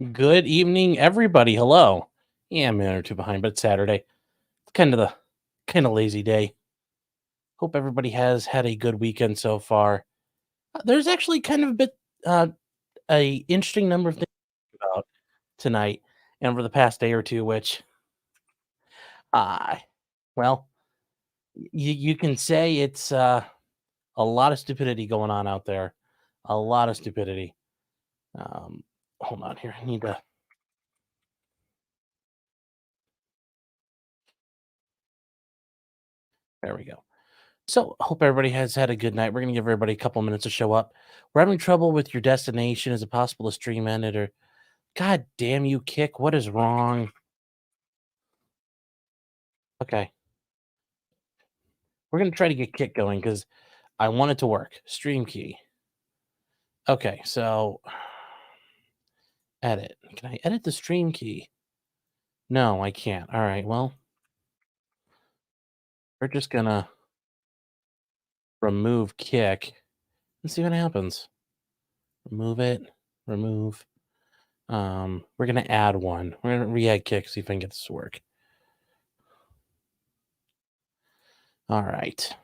Good evening, everybody. Hello. Yeah, I'm a minute or two behind, but it's Saturday. It's kind of lazy day. Hope everybody has had a good weekend so far. There's actually kind of a bit a interesting number of things about tonight and over the past day or two, which uh well, you can say it's a lot of stupidity going on out there. A lot of stupidity. Um Hold on here. I need to There we go. So, hope everybody has had a good night. We're gonna give everybody a couple minutes to show up. We're having trouble with your destination. Is it possible to stream ended or God damn you, Kick? What is wrong? Okay, we're gonna try to get Kick going because I want it to work. Stream key. Okay, so edit. Can I edit the stream key? No, I can't. All right, well, we're just gonna remove Kick and see what happens. Remove it. Remove. We're gonna add one. We're gonna re-add Kick, see if I can get this to work. All right.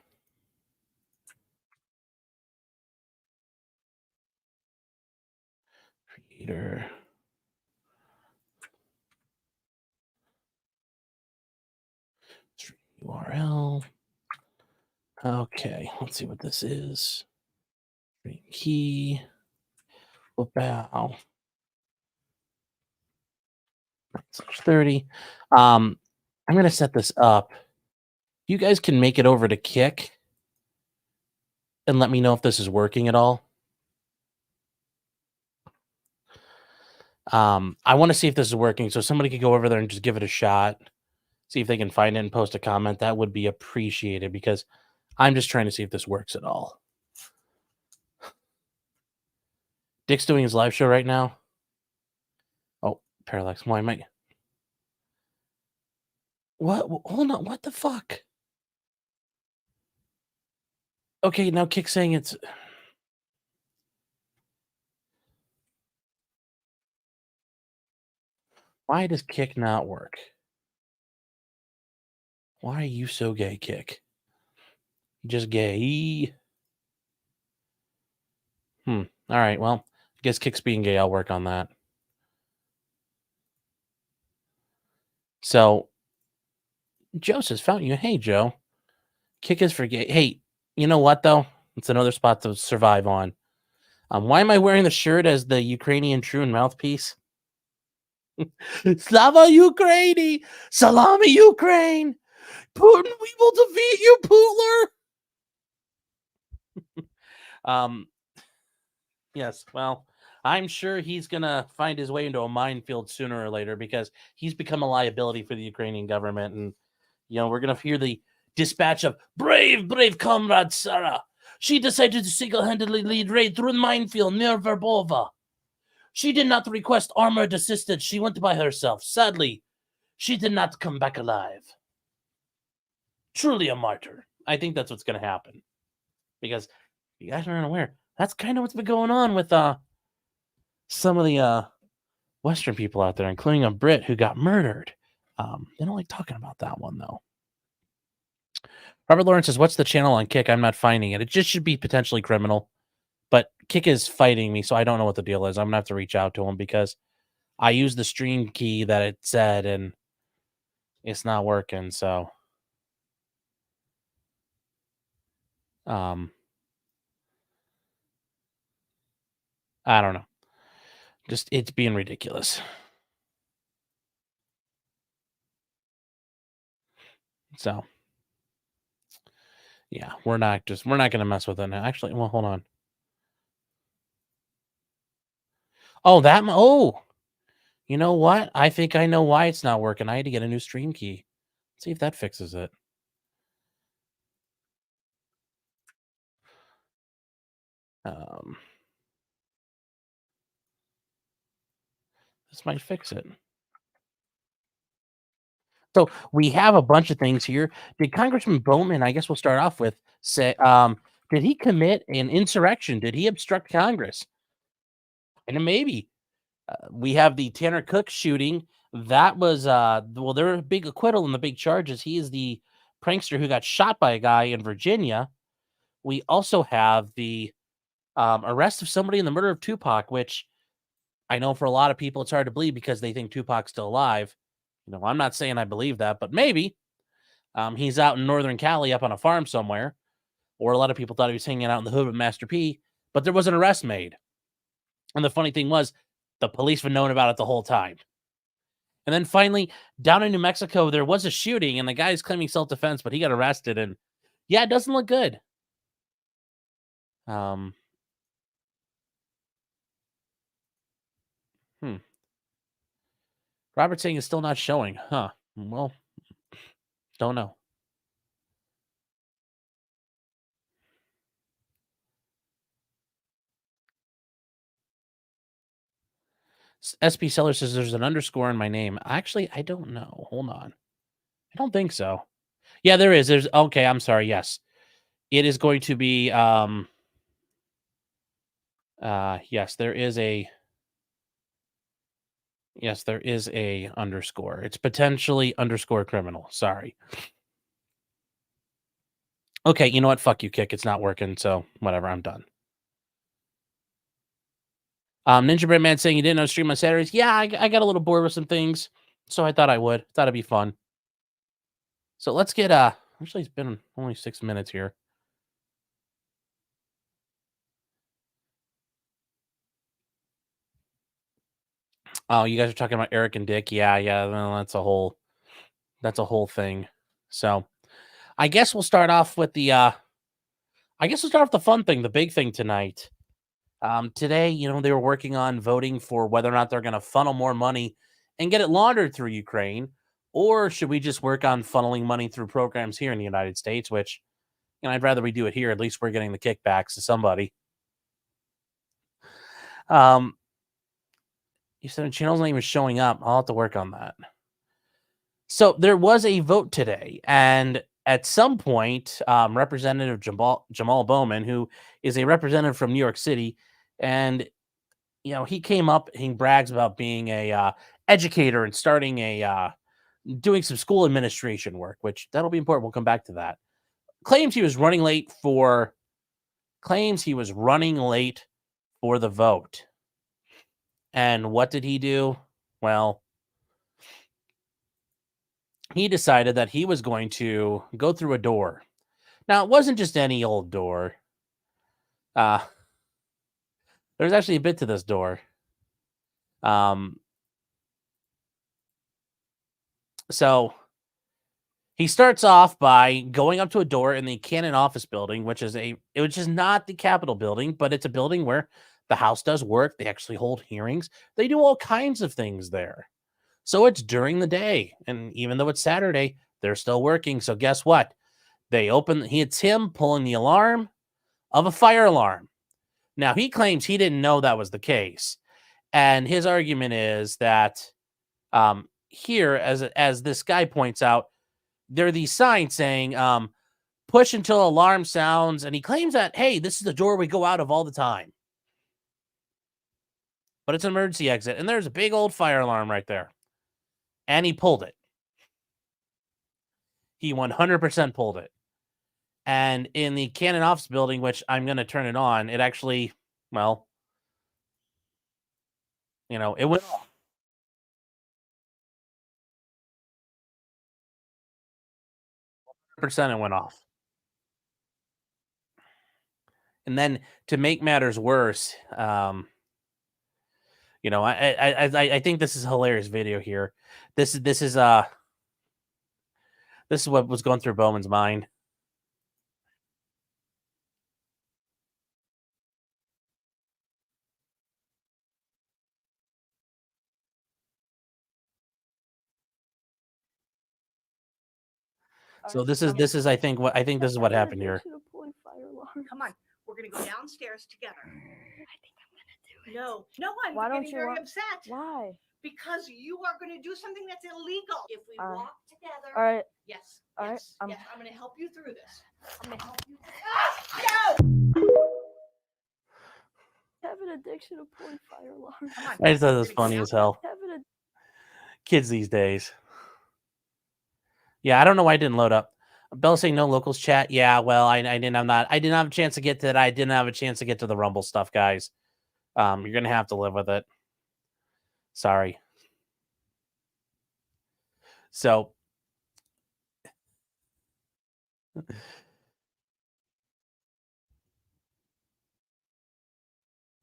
Creator. Stream URL. Okay, let's see what this is. Stream key. Bow. 30. I'm gonna set this up. You guys can make it over to Kick and let me know if this is working at all. I want to see if this is working, so somebody could go over there and just give it a shot. See if they can find it and post a comment. That would be appreciated because I'm just trying to see if this works at all. Dick's doing his live show right now. Oh, Parallax. Why am I? What? Hold on. What the fuck? Okay, now Kick saying it's. Why does Kick not work? Why are you so gay, Kick? Just gay. All right. Well, I guess Kick's being gay. I'll work on that. So, Joseph found you. Hey, Joe. Kick is for gay. Hey, you know what though? It's another spot to survive on. Why am I wearing the shirt as the Ukrainian Troon mouthpiece? Slava Ukraini! Salami Ukraine! Putin, we will defeat you, Putler! Yes, well, I'm sure he's gonna find his way into a minefield sooner or later because he's become a liability for the Ukrainian government. And, we're gonna hear the dispatch of brave comrade Sarah. She decided to single-handedly lead raid through the minefield near Verbova. She did not request armored assistance. She went by herself. Sadly, she did not come back alive. Truly a martyr. I think that's what's going to happen. Because you guys aren't aware. That's kind of what's been going on with some of the Western people out there, including a Brit who got murdered. They don't like talking about that one, though. Robert Lawrence says, what's the channel on Kick? I'm not finding it. It just should be potentially criminal. But Kick is fighting me, so I don't know what the deal is. I'm going to have to reach out to him because I used the stream key that it said, and it's not working, so... I don't know. Just it's being ridiculous. So yeah, we're not gonna mess with it now. Actually, well, hold on. Oh, you know what? I think I know why it's not working. I had to get a new stream key. Let's see if that fixes it. This might fix it. So we have a bunch of things here. Did Congressman Bowman, I guess we'll start off with, say, did he commit an insurrection? Did he obstruct Congress? And maybe. We have the Tanner Cook shooting. That was, well, there were a big acquittal in the big charges. He is the prankster who got shot by a guy in Virginia. We also have the arrest of somebody in the murder of Tupac, which I know for a lot of people it's hard to believe because they think Tupac's still alive. I'm not saying I believe that, but maybe. He's out in Northern Cali up on a farm somewhere, or a lot of people thought he was hanging out in the hood with Master P, but there was an arrest made. And the funny thing was, the police had known about it the whole time. And then finally, down in New Mexico, there was a shooting, and the guy's claiming self-defense, but he got arrested, and yeah, it doesn't look good. Robert saying is still not showing. Huh. Well, don't know. SP Seller says there's an underscore in my name. Actually, I don't know. Hold on. I don't think so. Yeah, there is. There's okay, I'm sorry. Yes. It is going to be yes, there is a underscore. It's potentially underscore criminal. Sorry. Okay, you know what? Fuck you, Kick. It's not working, so whatever, I'm done. Ninja Bread Man saying he didn't know stream on Saturdays. Yeah, I got a little bored with some things, so I thought I would. Thought it'd be fun. So let's get actually it's been only 6 minutes here. Oh, you guys are talking about Eric and Dick. Yeah, well, that's a whole thing. So I guess we'll start off with the fun thing, the big thing tonight. Today, they were working on voting for whether or not they're going to funnel more money and get it laundered through Ukraine, or should we just work on funneling money through programs here in the United States, which, I'd rather we do it here. At least we're getting the kickbacks to somebody. You said the channel's not even showing up. I'll have to work on that. So there was a vote today, and at some point, Representative Jamal Bowman, who is a representative from New York City, and he came up, he brags about being a educator and starting doing some school administration work, which that'll be important. We'll come back to that. Claims he was running late for the vote. And what did he do? Well, he decided that he was going to go through a door. Now, it wasn't just any old door. There's actually a bit to this door. So he starts off by going up to a door in the Cannon office building, which is not the Capitol building, but it's a building where the House does work. They actually hold hearings. They do all kinds of things there. So it's during the day. And even though it's Saturday, they're still working. So guess what? It's him pulling the alarm of a fire alarm. Now, he claims he didn't know that was the case. And his argument is that here, as this guy points out, there are these signs saying, push until alarm sounds. And he claims that, hey, this is the door we go out of all the time. But it's an emergency exit. And there's a big old fire alarm right there. And he pulled it. He 100% pulled it. And in the Cannon office building, which I'm going to turn it on, it actually, well, it went off. It went off. And then to make matters worse, I think this is a hilarious video here. This is what was going through Bowman's mind. So this is I think this is what happened here. Come on, we're gonna go downstairs together. I think I'm gonna do it. No, I'm getting very upset. Why? Because you are gonna do something that's illegal. If we walk together. All right. Yes. All right. Yes. I'm gonna help you through this. I'm gonna help you. No! Have an addiction to pulling fire alarms. Come on. I just thought it we're was gonna go funny down. as hell. Have an Kids these days. Yeah, I don't know why I didn't load up. Bell saying no locals chat. Yeah, well, I didn't have a chance to get to that. I didn't have a chance to get to the Rumble stuff, guys. You're gonna have to live with it. Sorry. So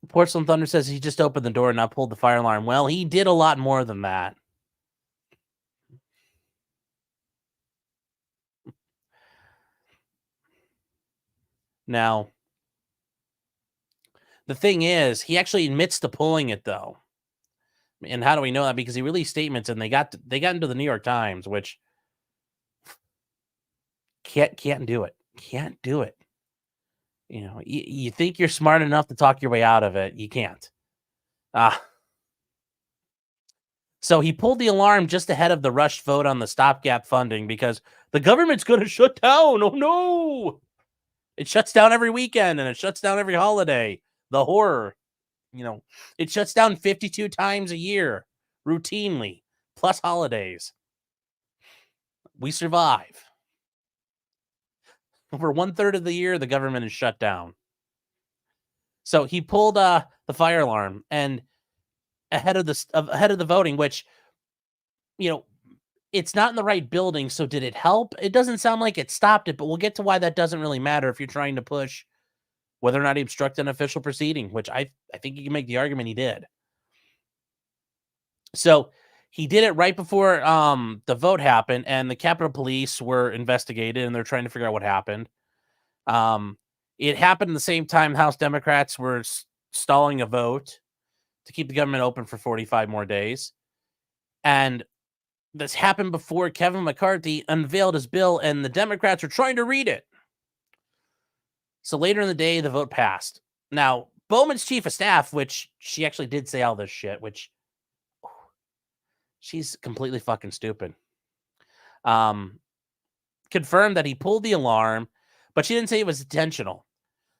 Porcelain Thunder says he just opened the door and not pulled the fire alarm. Well, he did a lot more than that. Now, the thing is, he actually admits to pulling it, though. And how do we know that? Because he released statements, and they got into the New York Times, which can't do it. Can't do it. You know, you think you're smart enough to talk your way out of it. You can't. So he pulled the alarm just ahead of the rushed vote on the stopgap funding because the government's going to shut down. Oh, no. It shuts down every weekend and it shuts down every holiday. The horror. You know, it shuts down 52 times a year, routinely, plus holidays. We survive. For 1/3 of the year, the government is shut down. So he pulled the fire alarm and ahead of the voting, which, you know, it's not in the right building. So did it help? It doesn't sound like it stopped it, but we'll get to why that doesn't really matter if you're trying to push whether or not he obstructed an official proceeding, which I think you can make the argument he did. So he did it right before the vote happened, and the Capitol Police were investigated, and they're trying to figure out what happened. It happened at the same time House Democrats were stalling a vote to keep the government open for 45 more days. And this happened before Kevin McCarthy unveiled his bill, and the Democrats were trying to read it. So later in the day, the vote passed. Now, Bowman's chief of staff, which she actually did say all this shit, which she's completely fucking stupid. Confirmed that he pulled the alarm, but she didn't say it was intentional.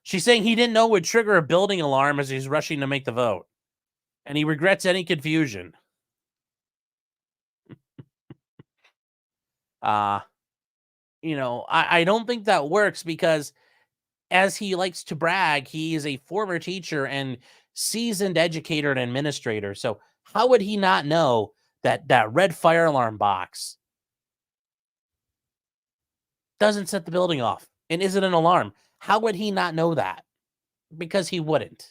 She's saying he didn't know it would trigger a building alarm as he's rushing to make the vote. And he regrets any confusion. You know, I don't think that works because as he likes to brag, he is a former teacher and seasoned educator and administrator. So how would he not know that that red fire alarm box doesn't set the building off and isn't an alarm? How would he not know that? Because he wouldn't.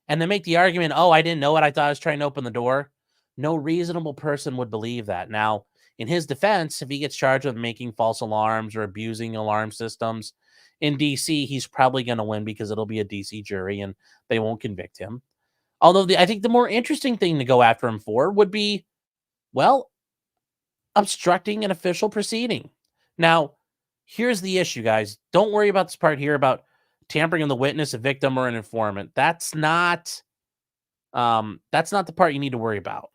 And they make the argument, oh, I didn't know it. I thought I was trying to open the door. No reasonable person would believe that. Now, in his defense, if he gets charged with making false alarms or abusing alarm systems in D.C., he's probably going to win because it'll be a D.C. jury and they won't convict him. Although I think the more interesting thing to go after him for would be, well, obstructing an official proceeding. Now, here's the issue, guys. Don't worry about this part here about tampering of the witness, a victim, or an informant. That's not the part you need to worry about.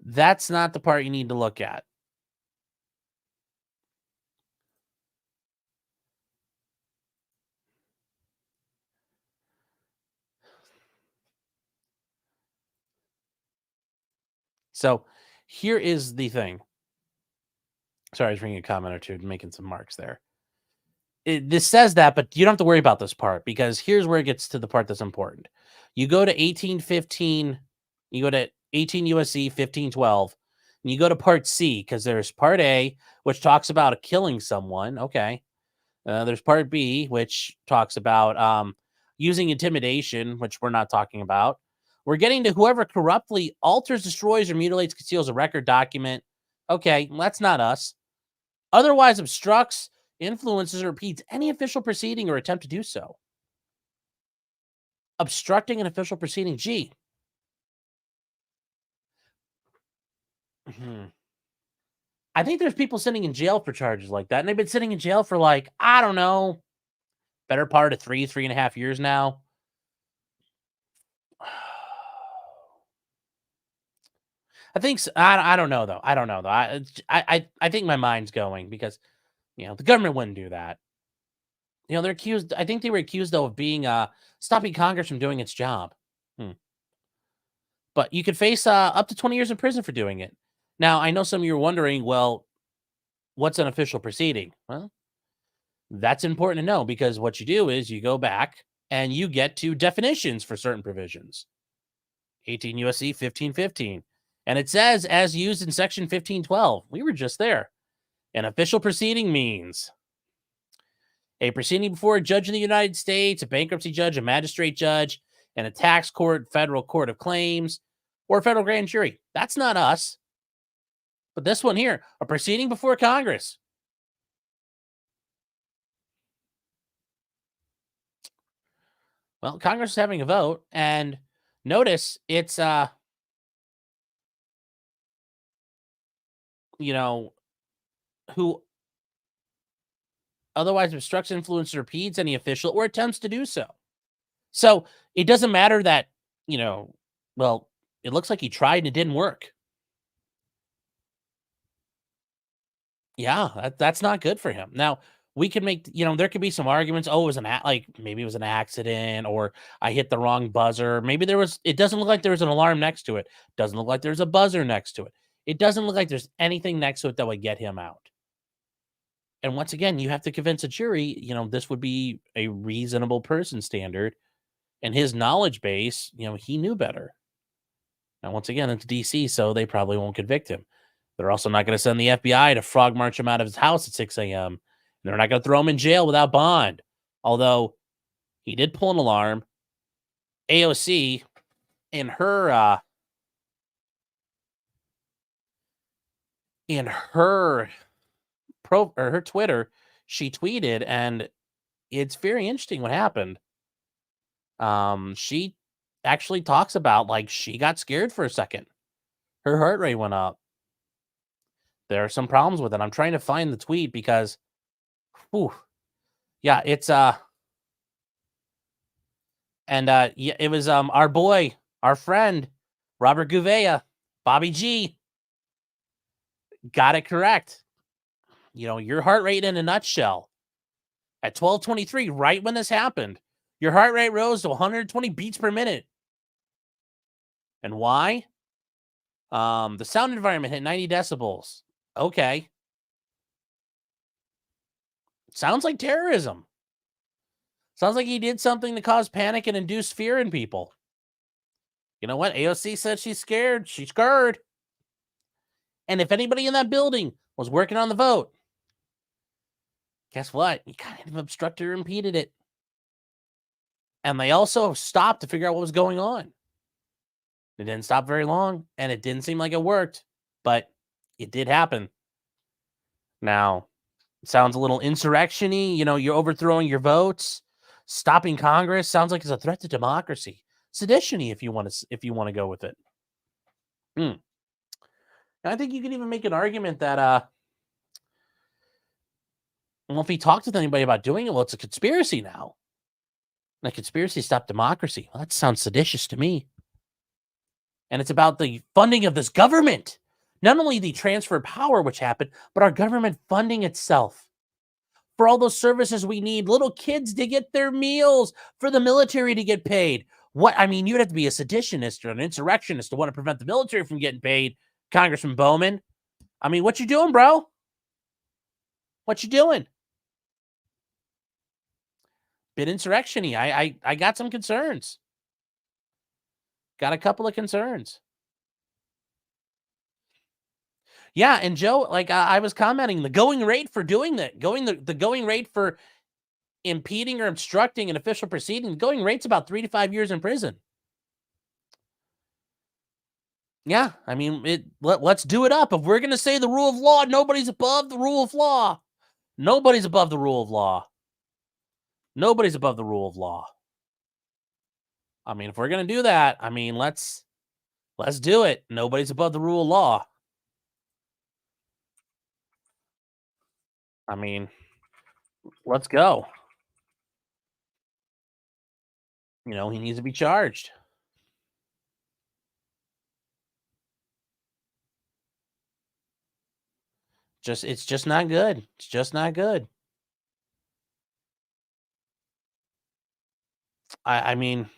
That's not the part you need to look at. So here is the thing. Sorry, I was reading a comment or two, making some marks there. This says that, but you don't have to worry about this part because here's where it gets to the part that's important. You go to 1815, you go to 18 USC 1512, and you go to part C because there's part A, which talks about killing someone. Okay. There's part B, which talks about using intimidation, which we're not talking about. We're getting to whoever corruptly alters, destroys, or mutilates, conceals a record document. Okay, that's not us. Otherwise obstructs, influences, or repeats any official proceeding or attempt to do so. Obstructing an official proceeding. Gee. I think there's people sitting in jail for charges like that. And they've been sitting in jail for like, I don't know, better part of 3.5 years now. I think so. I don't know though. I think my mind's going because The government wouldn't do that. They're accused. I think they were accused, though, of being stopping Congress from doing its job. But you could face up to 20 years in prison for doing it. Now, I know some of you are wondering, well, what's an official proceeding? Well, that's important to know, because what you do is you go back and you get to definitions for certain provisions. 18 U.S.C. 1515. And it says, as used in section 1512. We were just there. An official proceeding means a proceeding before a judge in the United States, a bankruptcy judge, a magistrate judge, and a tax court, federal court of claims, or a federal grand jury. That's not us. But this one here, a proceeding before Congress. Well, Congress is having a vote, and notice it's who otherwise obstructs, influences, or impedes any official or attempts to do so. So it doesn't matter that, well, it looks like he tried and it didn't work. Yeah, that's not good for him. Now, we can make, there could be some arguments. Oh, it was maybe it was an accident, or I hit the wrong buzzer. Maybe it doesn't look like there was an alarm next to it. Doesn't look like there's a buzzer next to it. It doesn't look like there's anything next to it that would get him out. And once again, you have to convince a jury, this would be a reasonable person standard, and his knowledge base, he knew better. Now, once again, it's DC, so they probably won't convict him. They're also not going to send the FBI to frog march him out of his house at 6 a.m. They're not going to throw him in jail without bond. Although he did pull an alarm. AOC, in her her Twitter, she tweeted, and it's very interesting what happened. She actually talks about, she got scared for a second. Her heart rate went up. There are some problems with it. I'm trying to find the tweet because, yeah, it's it was our boy, our friend, Robert Gouveia, Bobby G, got it correct. Your heart rate in a nutshell. At 12:23, right when this happened, your heart rate rose to 120 beats per minute. And why? The sound environment hit 90 decibels. Okay. Sounds like terrorism. Sounds like he did something to cause panic and induce fear in people. You know what? AOC said she's scared. She's scared. And if anybody in that building was working on the vote, guess what? You kind of obstructed or impeded it. And they also stopped to figure out what was going on. It didn't stop very long, and it didn't seem like it worked, but it did happen. Now, it sounds a little insurrection-y. You're overthrowing your votes. Stopping Congress sounds like it's a threat to democracy. Sedition-y, if you want to go with it. And I think you can even make an argument that well, if he talked with anybody about doing it, well, it's a conspiracy now. And a conspiracy to stop democracy. Well, that sounds seditious to me. And it's about the funding of this government. Not only the transfer of power, which happened, but our government funding itself. For all those services we need, little kids to get their meals, for the military to get paid. You'd have to be a seditionist or an insurrectionist to want to prevent the military from getting paid, Congressman Bowman. What you doing, bro? What you doing? Bit insurrection-y. I got some concerns. Got a couple of concerns. Yeah, and Joe, I was commenting, the going rate for doing that, the going rate for impeding or obstructing an official proceeding, the going rate's about 3 to 5 years in prison. Yeah, let's do it up. If we're going to say the rule of law, nobody's above the rule of law. Nobody's above the rule of law. Nobody's above the rule of law. If we're going to do that, let's do it. Nobody's above the rule of law. Let's go. He needs to be charged. just not good. It's just not good. I mean,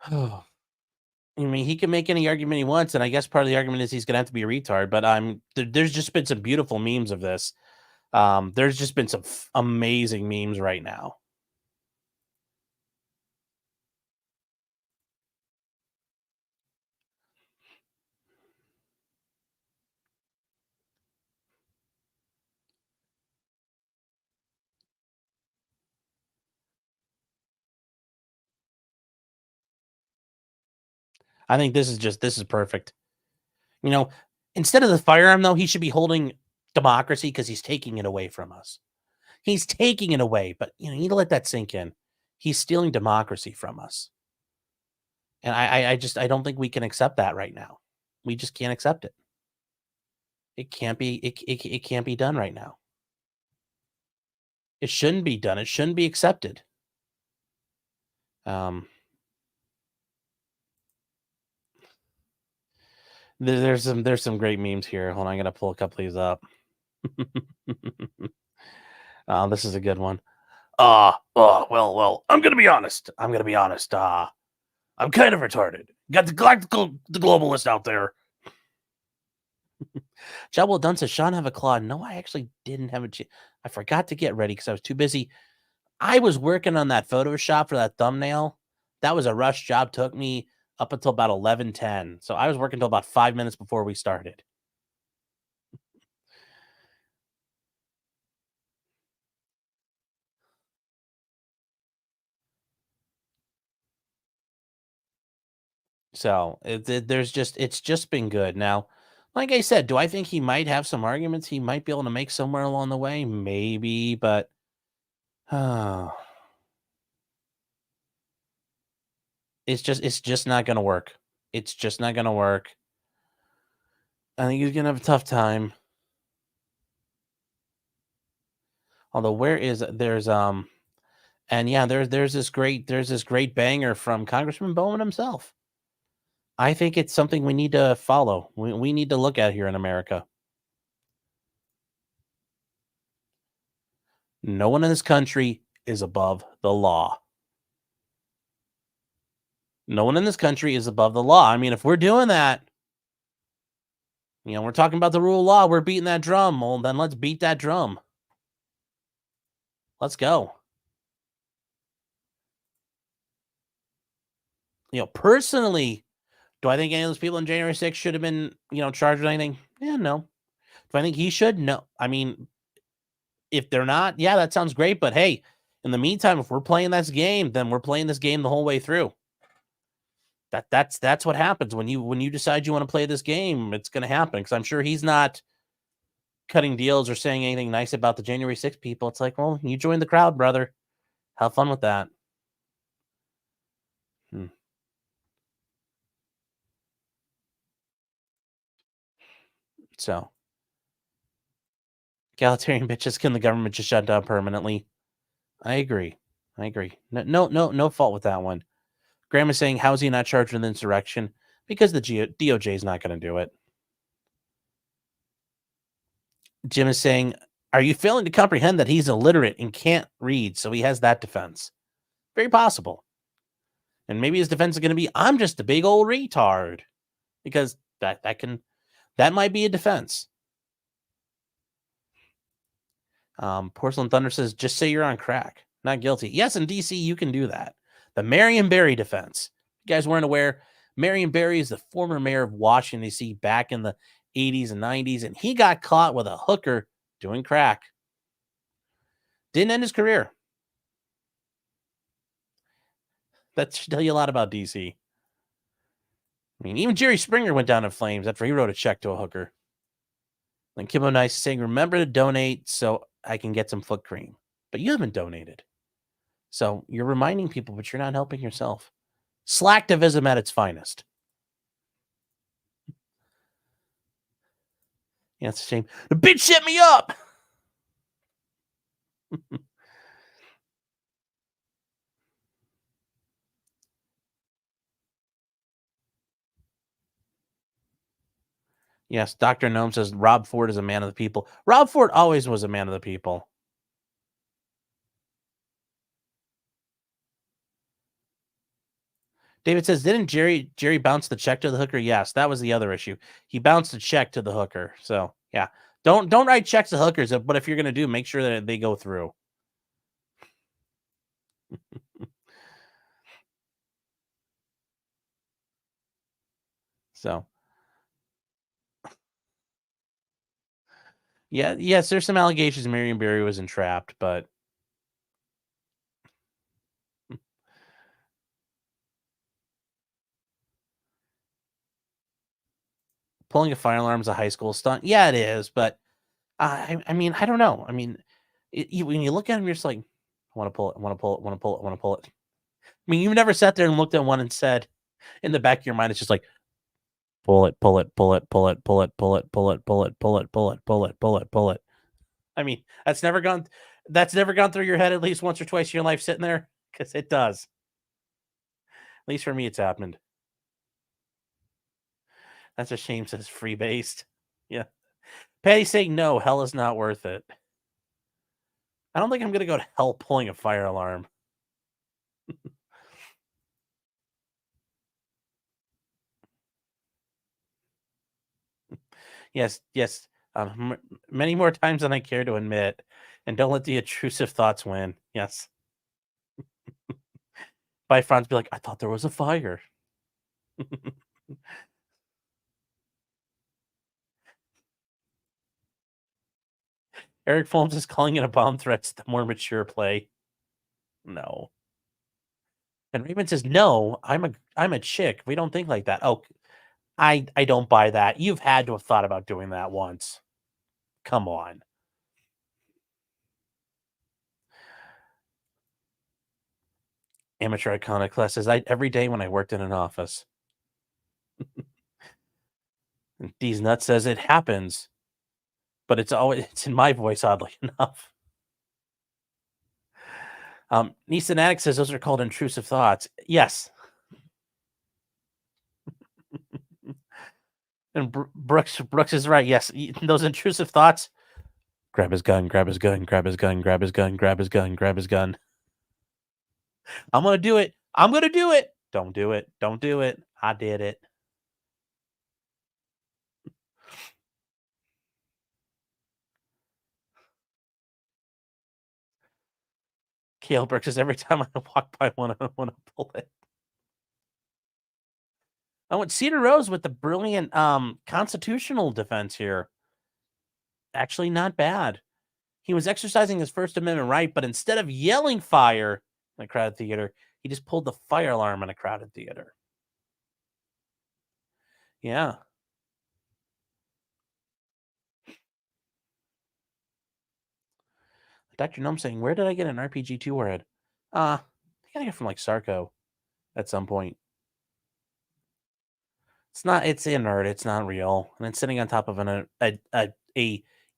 I mean, he can make any argument he wants, and I guess part of the argument is he's gonna have to be a retard. But there's just been some beautiful memes of this. There's just been some amazing memes right now. I think this is perfect. You know, instead of the firearm, though, he should be holding democracy because he's taking it away from us. He's taking it away, but you need to let that sink in. He's stealing democracy from us. And I don't think we can accept that right now. We just can't accept it. It can't be it can't be done right now. It shouldn't be done. It shouldn't be accepted. There's some great memes here. Hold on, I'm gonna pull a couple of these up. This is a good one. Well, I'm gonna be honest. I'm kind of retarded. Got the globalist out there. Job well done says Sean have a claw. No, I actually didn't have a. I forgot to get ready because I was too busy. I was working on that Photoshop for that thumbnail. That was a rush job. Took me up until about 11:10. So I was working until about 5 minutes before we started. So it's just been good. Now, like I said, do I think he might have some arguments he might be able to make somewhere along the way? Maybe, but it's just not going to work. It's just not going to work. I think he's going to have a tough time. Although and yeah, there's this great banger from Congressman Bowman himself. I think it's something we need to follow. We need to look at here in America. No one in this country is above the law. No one in this country is above the law. I mean, if we're doing that, we're talking about the rule of law, we're beating that drum. Well, then let's beat that drum. Let's go. Personally, do I think any of those people on January 6th should have been, charged with anything? Yeah, no. Do I think he should? No. I mean, if they're not, yeah, that sounds great. But hey, in the meantime, if we're playing this game, then we're playing this game the whole way through. That's what happens when you decide you want to play this game. It's going to happen because I'm sure he's not cutting deals or saying anything nice about the January 6th people. It's like, well, you joined the crowd, brother. Have fun with that. So, egalitarian bitches, can the government just shut down permanently? I agree. No fault with that one. Graham is saying, how is he not charged with insurrection? Because the DOJ is not going to do it. Jim is saying, are you failing to comprehend that he's illiterate and can't read, so he has that defense? Very possible. And maybe his defense is going to be, I'm just a big old retard. Because that might be a defense. Porcelain Thunder says, just say you're on crack. Not guilty. Yes, in DC, you can do that. The Marion Barry defense. You guys weren't aware, Marion Barry is the former mayor of Washington, D.C. back in the 80s and 90s, and he got caught with a hooker doing crack. Didn't end his career. That should tell you a lot about DC. I mean, even Jerry Springer went down in flames after he wrote a check to a hooker. And Kimbo Nice is saying, remember to donate so I can get some foot cream. But you haven't donated. So you're reminding people, but you're not helping yourself. Slacktivism at its finest. Yeah, it's a shame. The bitch set me up! Yes, Dr. Gnome says Rob Ford is a man of the people. Rob Ford always was a man of the people. David says, didn't Jerry bounce the check to the hooker? Yes, that was the other issue. He bounced the check to the hooker. So yeah, don't write checks to hookers. But if you're gonna do, make sure that they go through. So yeah, yes, there's some allegations Marion Barry was entrapped, but pulling a fire alarm is a high school stunt. Yeah, it is, but I mean, I don't know. I mean, when you look at them, you're just like, I want to pull it, I want to pull it, I want to pull it, I want to pull it. I mean, you've never sat there and looked at one and said, in the back of your mind, it's just like, pull it, pull it, pull it, pull it, pull it, pull it, pull it, pull it, pull it, pull it, pull it, pull it, pull it. I mean, that's never gone through your head at least once or twice in your life sitting there, because it does. At least for me, it's happened. That's a shame, says free based. Yeah. Patty's saying no, hell is not worth it. I don't think I'm gonna go to hell pulling a fire alarm. Yes, yes. Many more times than I care to admit. And don't let the intrusive thoughts win. Yes. By Franz, be like, I thought there was a fire. Eric Folmes is calling it a bomb threat. The more mature play. No. And Raymond says, no, I'm a chick. We don't think like that. Oh, I don't buy that. You've had to have thought about doing that once. Come on. Amateur Iconoclast says, every day when I worked in an office. D's Nuts says it happens, but it's in my voice, oddly enough. Neeson Addict says those are called intrusive thoughts. Yes. And Brooks is right. Yes, those intrusive thoughts. Grab his gun, grab his gun, grab his gun, grab his gun, grab his gun, grab his gun. I'm gonna do it. I'm gonna do it. Don't do it. Don't do it. I did it. Kale Brooks says every time I walk by one, I want to pull it. I went Cedar Rose with the brilliant constitutional defense here. Actually, not bad. He was exercising his First Amendment right, but instead of yelling fire in a crowded theater, he just pulled the fire alarm in a crowded theater. Yeah. Dr. Gnome saying, where did I get an RPG2 word? I think I got it from like Sarco at some point. It's inert, it's not real. And it's sitting on top of a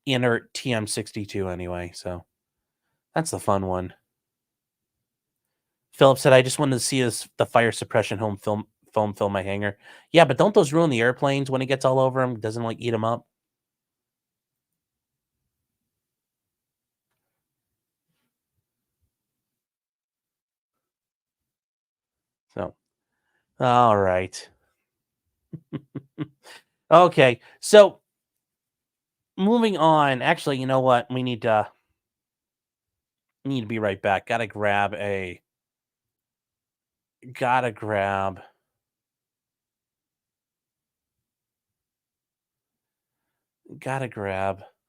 inert TM62 anyway, so that's the fun one. Philip said, I just wanted to see the fire suppression foam fill my hangar. Yeah, but don't those ruin the airplanes when it gets all over them? Doesn't like eat them up? So, all right. Okay, so moving on. Actually, you know what? We need to be right back. Gotta grab a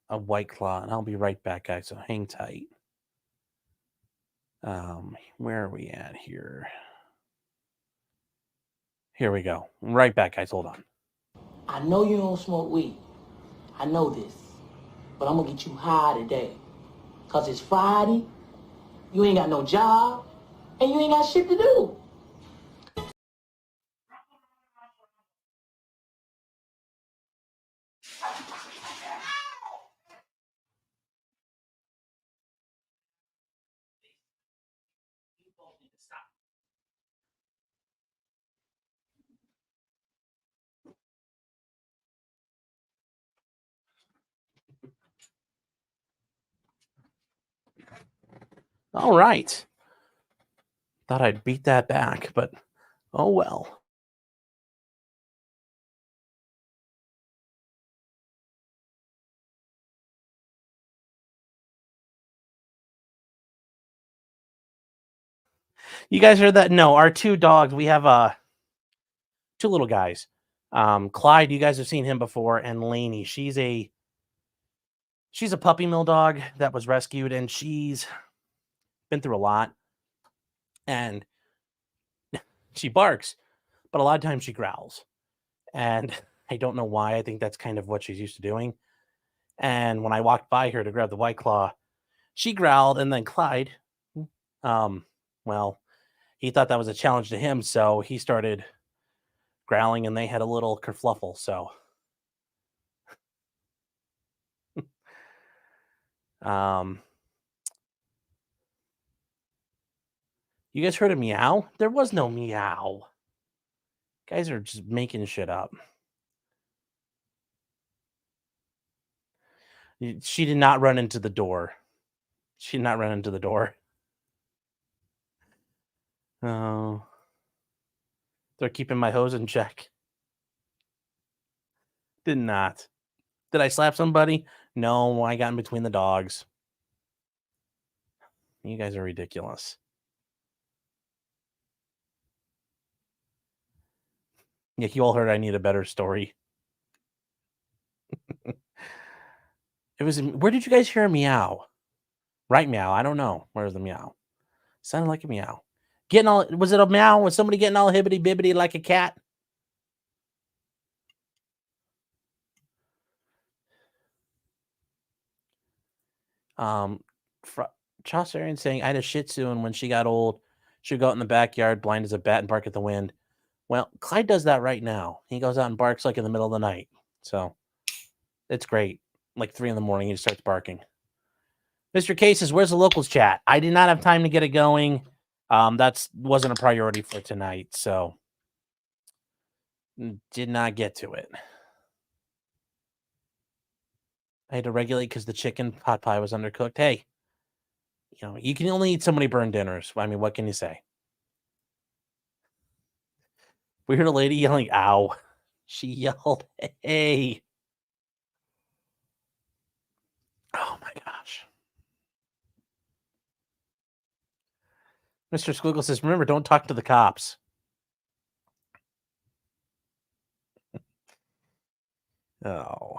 White Claw, and I'll be right back, guys. So hang tight. Where are we at here? Here we go. Right back, guys. Hold on. I know you don't smoke weed. I know this. But I'm gonna get you high today. Cause it's Friday, you ain't got no job, and you ain't got shit to do. All right. Thought I'd beat that back, but oh well. You guys heard that? No, our two dogs. We have two little guys. Clyde, you guys have seen him before, and Lainey. She's a puppy mill dog that was rescued, and she's been through a lot. And she barks, but a lot of times she growls. And I don't know why. I think that's kind of what she's used to doing. And when I walked by her to grab the White Claw, she growled, and then Clyde, well, he thought that was a challenge to him, so he started growling, and they had a little kerfluffle. So, you guys heard a meow? There was no meow. Guys are just making shit up. She did not run into the door. She did not run into the door. Oh. They're keeping my hose in check. Did not. Did I slap somebody? No, I got in between the dogs. You guys are ridiculous. Yeah, you all heard I need a better story. It was. Where did you guys hear a meow? Right meow. I don't know. Where's the meow? Sounded like a meow. Was it a meow? Was somebody getting all hibbity bibbity like a cat? Chaucerian saying, I had a Shih Tzu, and when she got old, she would go out in the backyard, blind as a bat, and bark at the wind. Well, Clyde does that right now. He goes out and barks like in the middle of the night. So it's great. Like 3 a.m, he starts barking. Mr. Cases, where's the locals chat? I did not have time to get it going. That wasn't a priority for tonight, so did not get to it. I had to regulate because the chicken pot pie was undercooked. Hey, you can only eat so many burned dinners. I mean, what can you say? We heard a lady yelling, ow. She yelled, hey. Oh, my gosh. Mr. Squiggle says, remember, don't talk to the cops. Oh.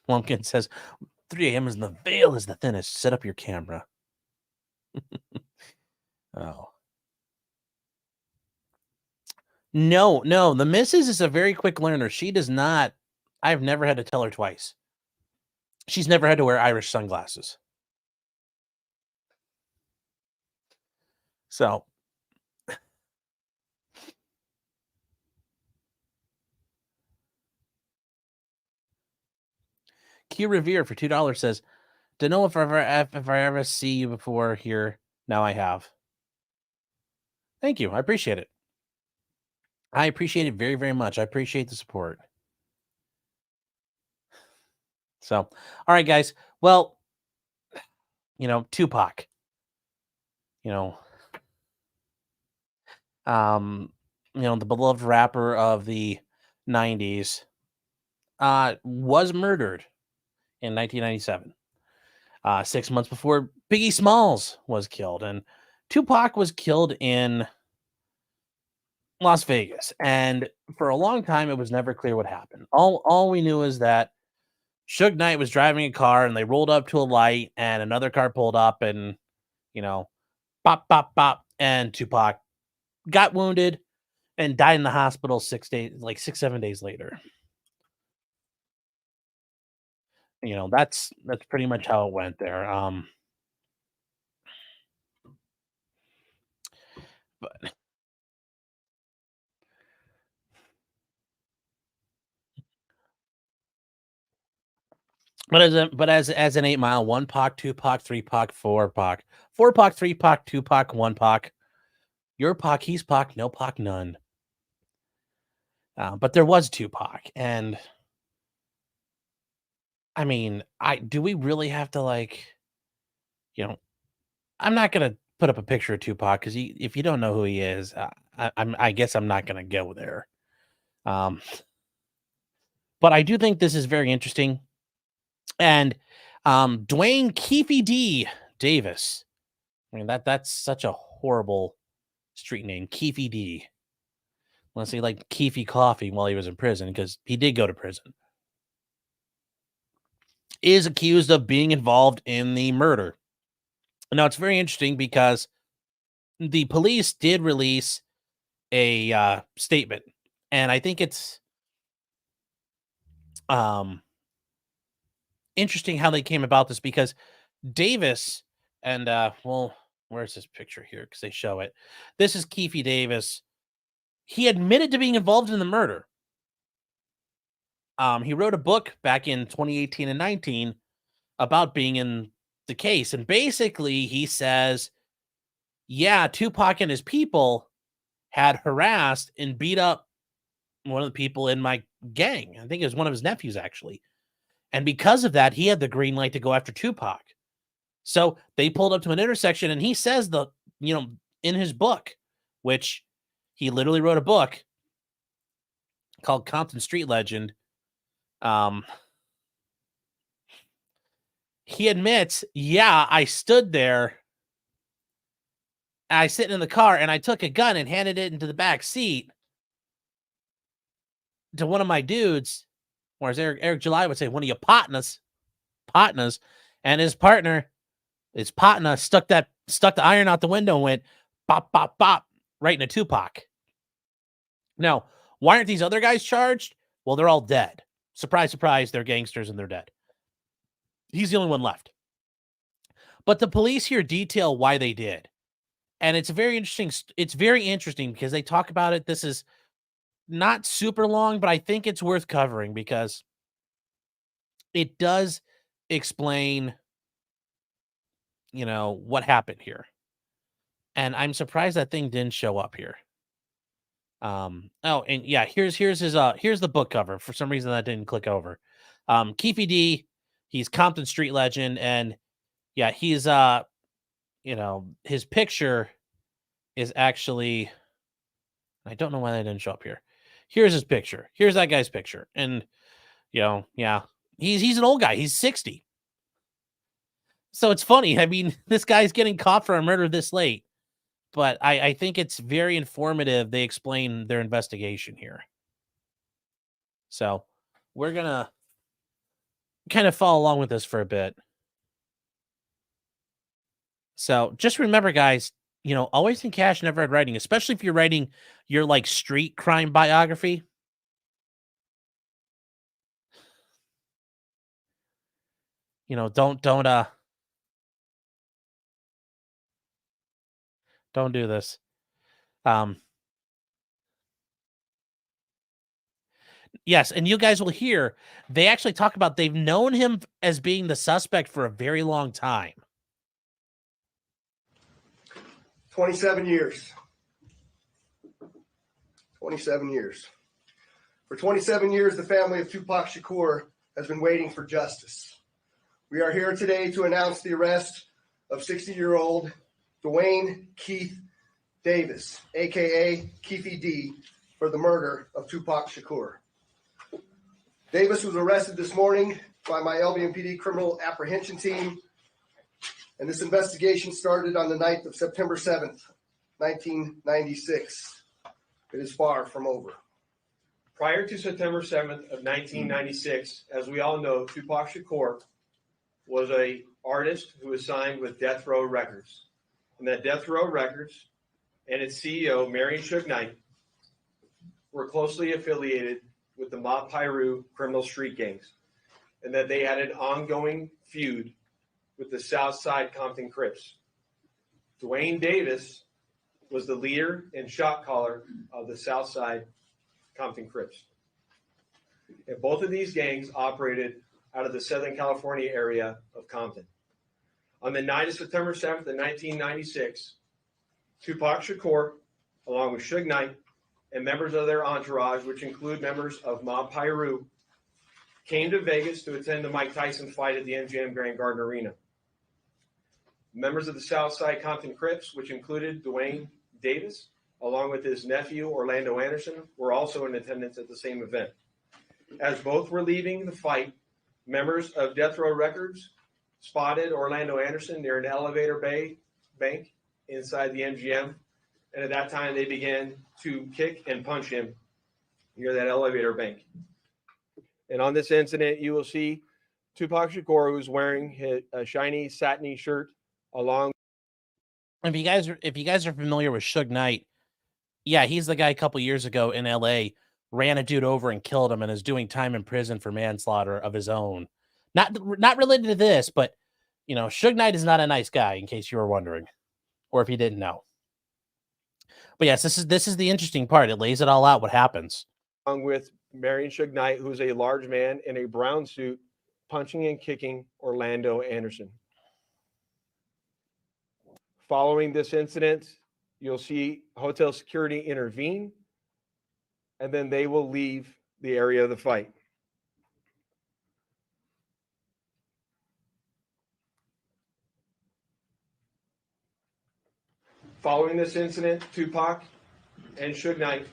Lumpkin says, 3 a.m. is the veil is the thinnest. Set up your camera. Oh. No. The missus is a very quick learner. She does not. I've never had to tell her twice. She's never had to wear Irish sunglasses. So. Q Revere for $2 says, don't know if I ever see you before here. Now I have. Thank you. I appreciate it. I appreciate it very, very much. I appreciate the support. So, all right, guys. Well, Tupac. The beloved rapper of the 90s, was murdered in 1997. 6 months before Biggie Smalls was killed, and Tupac was killed in Las Vegas. And for a long time, it was never clear what happened. All we knew is that Suge Knight was driving a car, and they rolled up to a light, and another car pulled up, and pop, pop, pop, and Tupac got wounded and died in the hospital 7 days later. That's pretty much how it went there. But as an 8 Mile, 1 Pac, 2 Pac, 3 Pac, 4 Pac, 4 Pac, 3 Pac, 2 Pac, 1 Pac. Your Pac, he's Pac, no Pac, none. But there was Tupac, and I mean, do we really have to I'm not gonna put up a picture of Tupac because if you don't know who he is, I guess I'm not gonna go there. Um, but I do think this is very interesting, and Dwayne Keefe D. Davis. I mean that's such a horrible street name, Keefe D. Unless he liked Keefe coffee while he was in prison, because he did go to prison. Is accused of being involved in the murder. Now, it's very interesting because the police did release a statement, and I think it's interesting how they came about this, because Davis and where's this picture here? Because they show it. This is Keefe Davis. He admitted to being involved in the murder. He wrote a book back in 2018 and 19 about being in the case, and basically he says, yeah, Tupac and his people had harassed and beat up one of the people in my gang. I think it was one of his nephews, actually. And because of that, he had the green light to go after Tupac. So they pulled up to an intersection, and he says in his book, which he literally wrote a book called Compton Street Legend. He admits, yeah, I stood there. I sitting in the car, and I took a gun and handed it into the back seat to one of my dudes, or as Eric July would say, one of your partners, and his partner stuck the iron out the window and went bop, bop, bop, right into Tupac. Now, why aren't these other guys charged? Well, they're all dead. Surprise, surprise, they're gangsters and they're dead. He's the only one left. But the police here detail why they did. And it's very interesting. It's very interesting because they talk about it. This is not super long, but I think it's worth covering because it does explain, what happened here. And I'm surprised that thing didn't show up here. And yeah, here's the book cover. For some reason that didn't click over. Keefe D, he's Compton Street Legend, and yeah, he's his picture is actually, I don't know why that didn't show up here. Here's his picture. Here's that guy's picture. And yeah, he's an old guy. He's 60. So it's funny. I mean, this guy's getting caught for a murder this late. But I think it's very informative. They explain their investigation here. So we're going to kind of follow along with this for a bit. So just remember, guys, always in cash, never in writing, especially if you're writing your street crime biography. Don't do this. Yes, and you guys will hear they actually talk about they've known him as being the suspect for a very long time. 27 years. 27 years. For 27 years, the family of Tupac Shakur has been waiting for justice. We are here today to announce the arrest of 60-year-old Dwayne Keith Davis, a.k.a. Keefe D, for the murder of Tupac Shakur. Davis was arrested this morning by my LBMPD criminal apprehension team, and this investigation started on the night of September 7th, 1996. It is far from over. Prior to September 7th of 1996, as we all know, Tupac Shakur was an artist who was signed with Death Row Records. And that Death Row Records and its CEO, Marion Suge Knight, were closely affiliated with the Mob Piru criminal street gangs, and that they had an ongoing feud with the Southside Compton Crips. Dwayne Davis was the leader and shot caller of the Southside Compton Crips. And both of these gangs operated out of the Southern California area of Compton. On the night of September 7th of 1996, Tupac Shakur, along with Suge Knight and members of their entourage, which include members of Mob Piru, came to Vegas to attend the Mike Tyson fight at the MGM Grand Garden Arena. Members of the Southside Compton Crips, which included Dwayne Davis, along with his nephew Orlando Anderson, were also in attendance at the same event. As both were leaving the fight, members of Death Row Records spotted Orlando Anderson near an elevator bank inside the MGM, and at that time they began to kick and punch him near that elevator bank. And on this incident, you will see Tupac Shakur, who's wearing a shiny satiny shirt, along. If you guys are familiar with Suge Knight, yeah, he's the guy a couple years ago in LA ran a dude over and killed him and is doing time in prison for manslaughter of his own. Not related to this, but you know, Suge Knight is not a nice guy, in case you were wondering, or if you didn't know. But yes, this is the interesting part. It lays it all out what happens. Along with Marion Suge Knight, who's a large man in a brown suit, punching and kicking Orlando Anderson. Following this incident, you'll see hotel security intervene, and then they will leave the area of the fight. Following this incident, Tupac and Suge Knight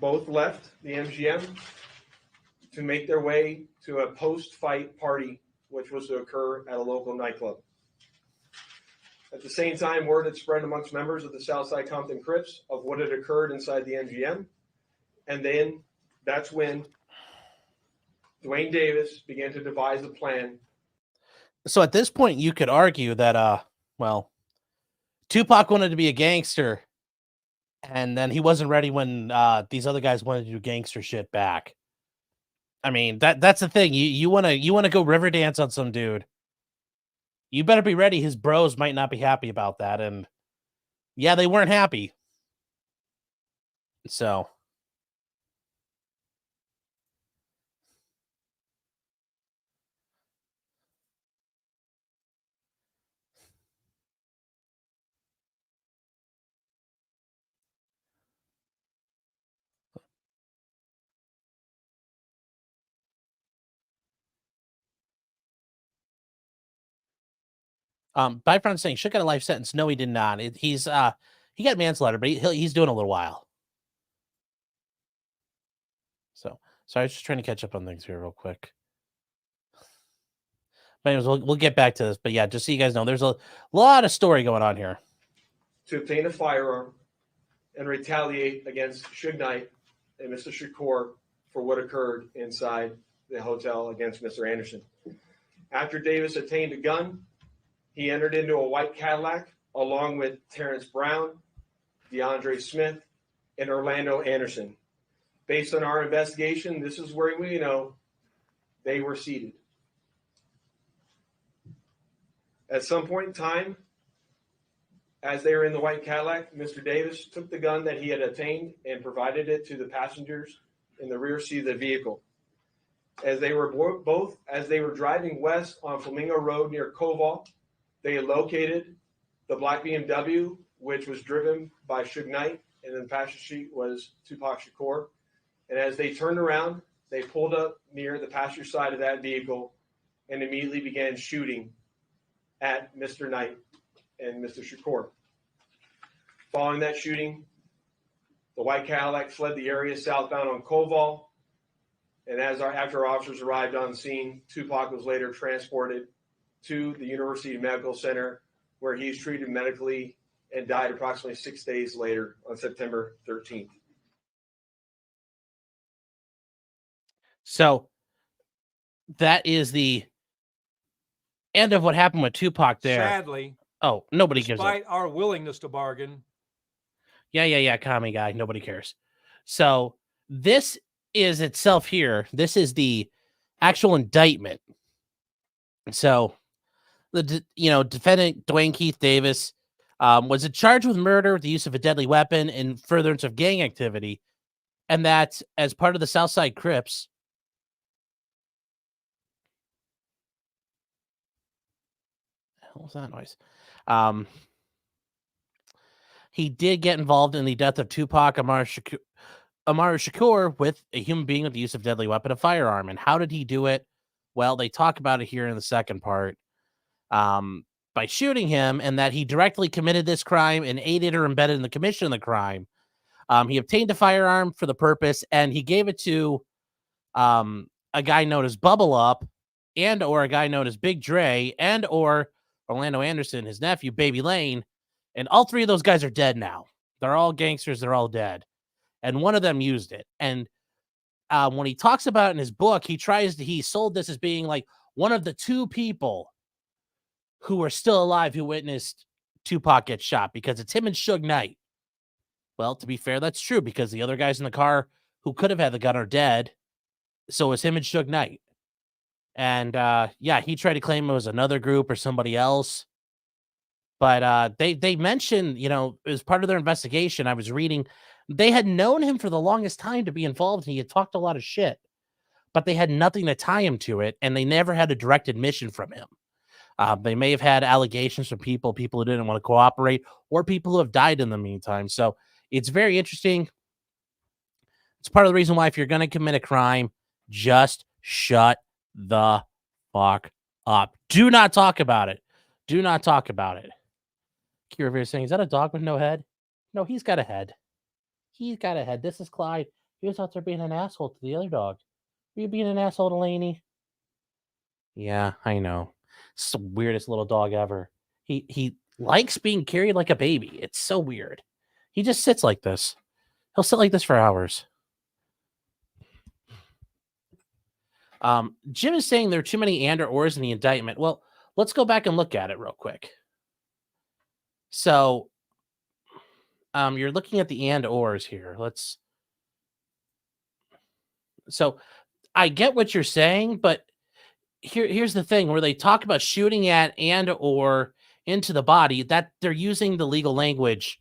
both left the MGM to make their way to a post-fight party, which was to occur at a local nightclub. At the same time, word had spread amongst members of the Southside Compton Crips of what had occurred inside the MGM. And then that's when Dwayne Davis began to devise a plan. So at this point, you could argue that, well, Tupac wanted to be a gangster, and then he wasn't ready when these other guys wanted to do gangster shit back. I mean, that's the thing. You wanna go river dance on some dude. You better be ready. His bros might not be happy about that, and yeah, they weren't happy. So. Byfront saying should got a life sentence. No, he did not. He got manslaughter, but he's doing a little while. So I was just trying to catch up on things here real quick. But anyways, we'll get back to this. But yeah, just so you guys know, there's a lot of story going on here. To obtain a firearm and retaliate against Suge Knight and Mr. Shakur for what occurred inside the hotel against Mr. Anderson. After Davis obtained a gun, he entered into a white Cadillac along with Terrence Brown, DeAndre Smith, and Orlando Anderson. Based on our investigation, this is where we know they were seated. At some point in time, as they were in the white Cadillac, Mr. Davis took the gun that he had obtained and provided it to the passengers in the rear seat of the vehicle. As they were driving west on Flamingo Road near Koval, they had located the black BMW, which was driven by Suge Knight, and in the passenger seat was Tupac Shakur. And as they turned around, they pulled up near the passenger side of that vehicle and immediately began shooting at Mr. Knight and Mr. Shakur. Following that shooting, the white Cadillac fled the area southbound on Koval. And after our officers arrived on scene, Tupac was later transported to the University Medical Center, where he's treated medically and died approximately 6 days later on September 13th. So that is the end of what happened with Tupac there. Sadly, nobody gives a... despite our willingness to bargain. Yeah, commie guy. Nobody cares. So this is itself here. This is the actual indictment. So the defendant Dwayne Keith Davis was charged with murder with the use of a deadly weapon in furtherance of gang activity, and that as part of the Southside Crips. What was that noise? He did get involved in the death of Tupac Amaru Amaru Shakur with a human being with the use of deadly weapon, a firearm. And how did he do it? Well, they talk about it here in the second part. By shooting him, and that he directly committed this crime and aided or embedded in the commission of the crime. He obtained a firearm for the purpose, and he gave it to a guy known as Bubble Up, and or a guy known as Big Dre, and or Orlando Anderson, his nephew, Baby Lane. And all three of those guys are dead now. They're all gangsters. They're all dead. And one of them used it. And when he talks about it in his book, he sold this as being like one of the two people who are still alive who witnessed Tupac get shot, because it's him and Suge Knight. Well, to be fair, that's true, because the other guys in the car who could have had the gun are dead. So it's him and Suge Knight. And yeah, he tried to claim it was another group or somebody else. But they mentioned, as part of their investigation, I was reading, they had known him for the longest time to be involved, and he had talked a lot of shit. But they had nothing to tie him to it, and they never had a direct admission from him. They may have had allegations from people who didn't want to cooperate, or people who have died in the meantime. So it's very interesting. It's part of the reason why, if you're going to commit a crime, just shut the fuck up. Do not talk about it. Do not talk about it. Kira Rivera saying, is that a dog with no head? No, he's got a head. He's got a head. This is Clyde. He was out there being an asshole to the other dog. Were you being an asshole to Laney? Yeah, I know. It's the weirdest little dog ever. He likes being carried like a baby. It's so weird. He just sits like this. He'll sit like this for hours. Jim is saying there are too many and or ors in the indictment. Well, let's go back and look at it real quick. So, you're looking at the and ors here. So I get what you're saying, but here's the thing, where they talk about shooting at and or into the body, that they're using the legal language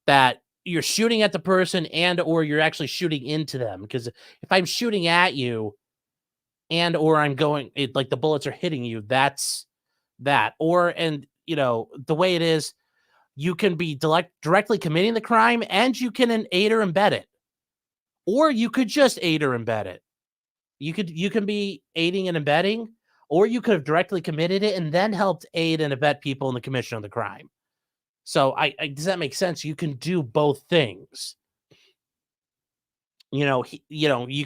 that you're shooting at the person and or you're actually shooting into them. Because if I'm shooting at you and or I'm going, like the bullets are hitting you, that's that. Or, and the way it is, you can be directly committing the crime, and you can aid or embed it. Or you could just aid or embed it. You can be aiding and abetting, or you could have directly committed it and then helped aid and abet people in the commission of the crime. So does that make sense? You can do both things. You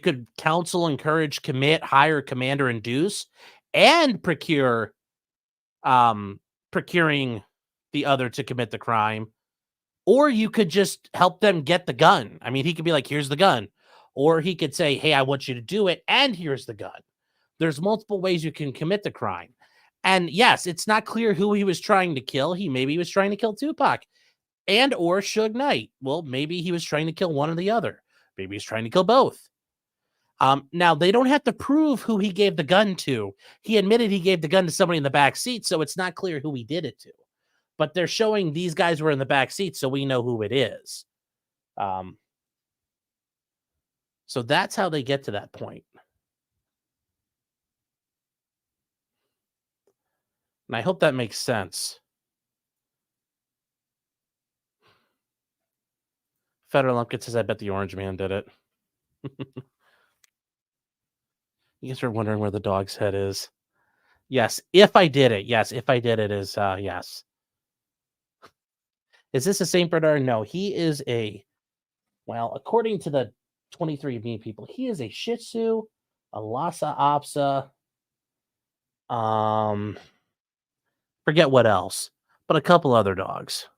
could counsel, encourage, commit, hire, command, or induce, and procuring the other to commit the crime. Or you could just help them get the gun. I mean, he could be like, here's the gun. Or he could say, hey, I want you to do it, and here's the gun. There's multiple ways you can commit the crime. And yes, it's not clear who he was trying to kill. Maybe he was trying to kill Tupac and or Suge Knight. Well, maybe he was trying to kill one or the other. Maybe he's trying to kill both. Now, they don't have to prove who he gave the gun to. He admitted he gave the gun to somebody in the back seat, so it's not clear who he did it to. But they're showing these guys were in the back seat, so we know who it is. So that's how they get to that point. And I hope that makes sense. Federal Lumpkin says, I bet the Orange Man did it. You guys are wondering where the dog's head is. Yes, if I did it. Yes, if I did it is, yes. Is this a St. Bernard? No, he is well, according to the 23andMe people, he is a Shih Tzu, a Lhasa Apso, forget what else, but a couple other dogs.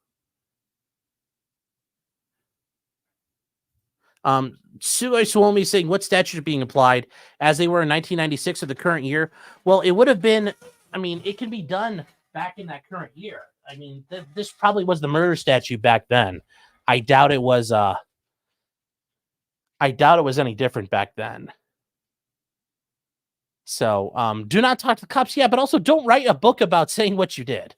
Suai Suomi saying, what statute are being applied as they were in 1996 or the current year? Well, it would have been, it can be done back in that current year. This probably was the murder statute back then. I doubt it was any different back then. So, do not talk to the cops. Yeah, but also don't write a book about saying what you did.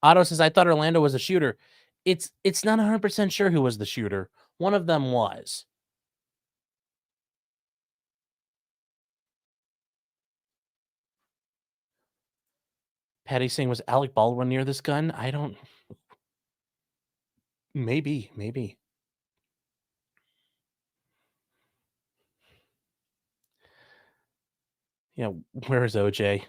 Otto says, I thought Orlando was a shooter. It's not 100% sure who was the shooter. One of them was. Patty saying, was Alec Baldwin near this gun? I don't. Maybe. Yeah, where is OJ?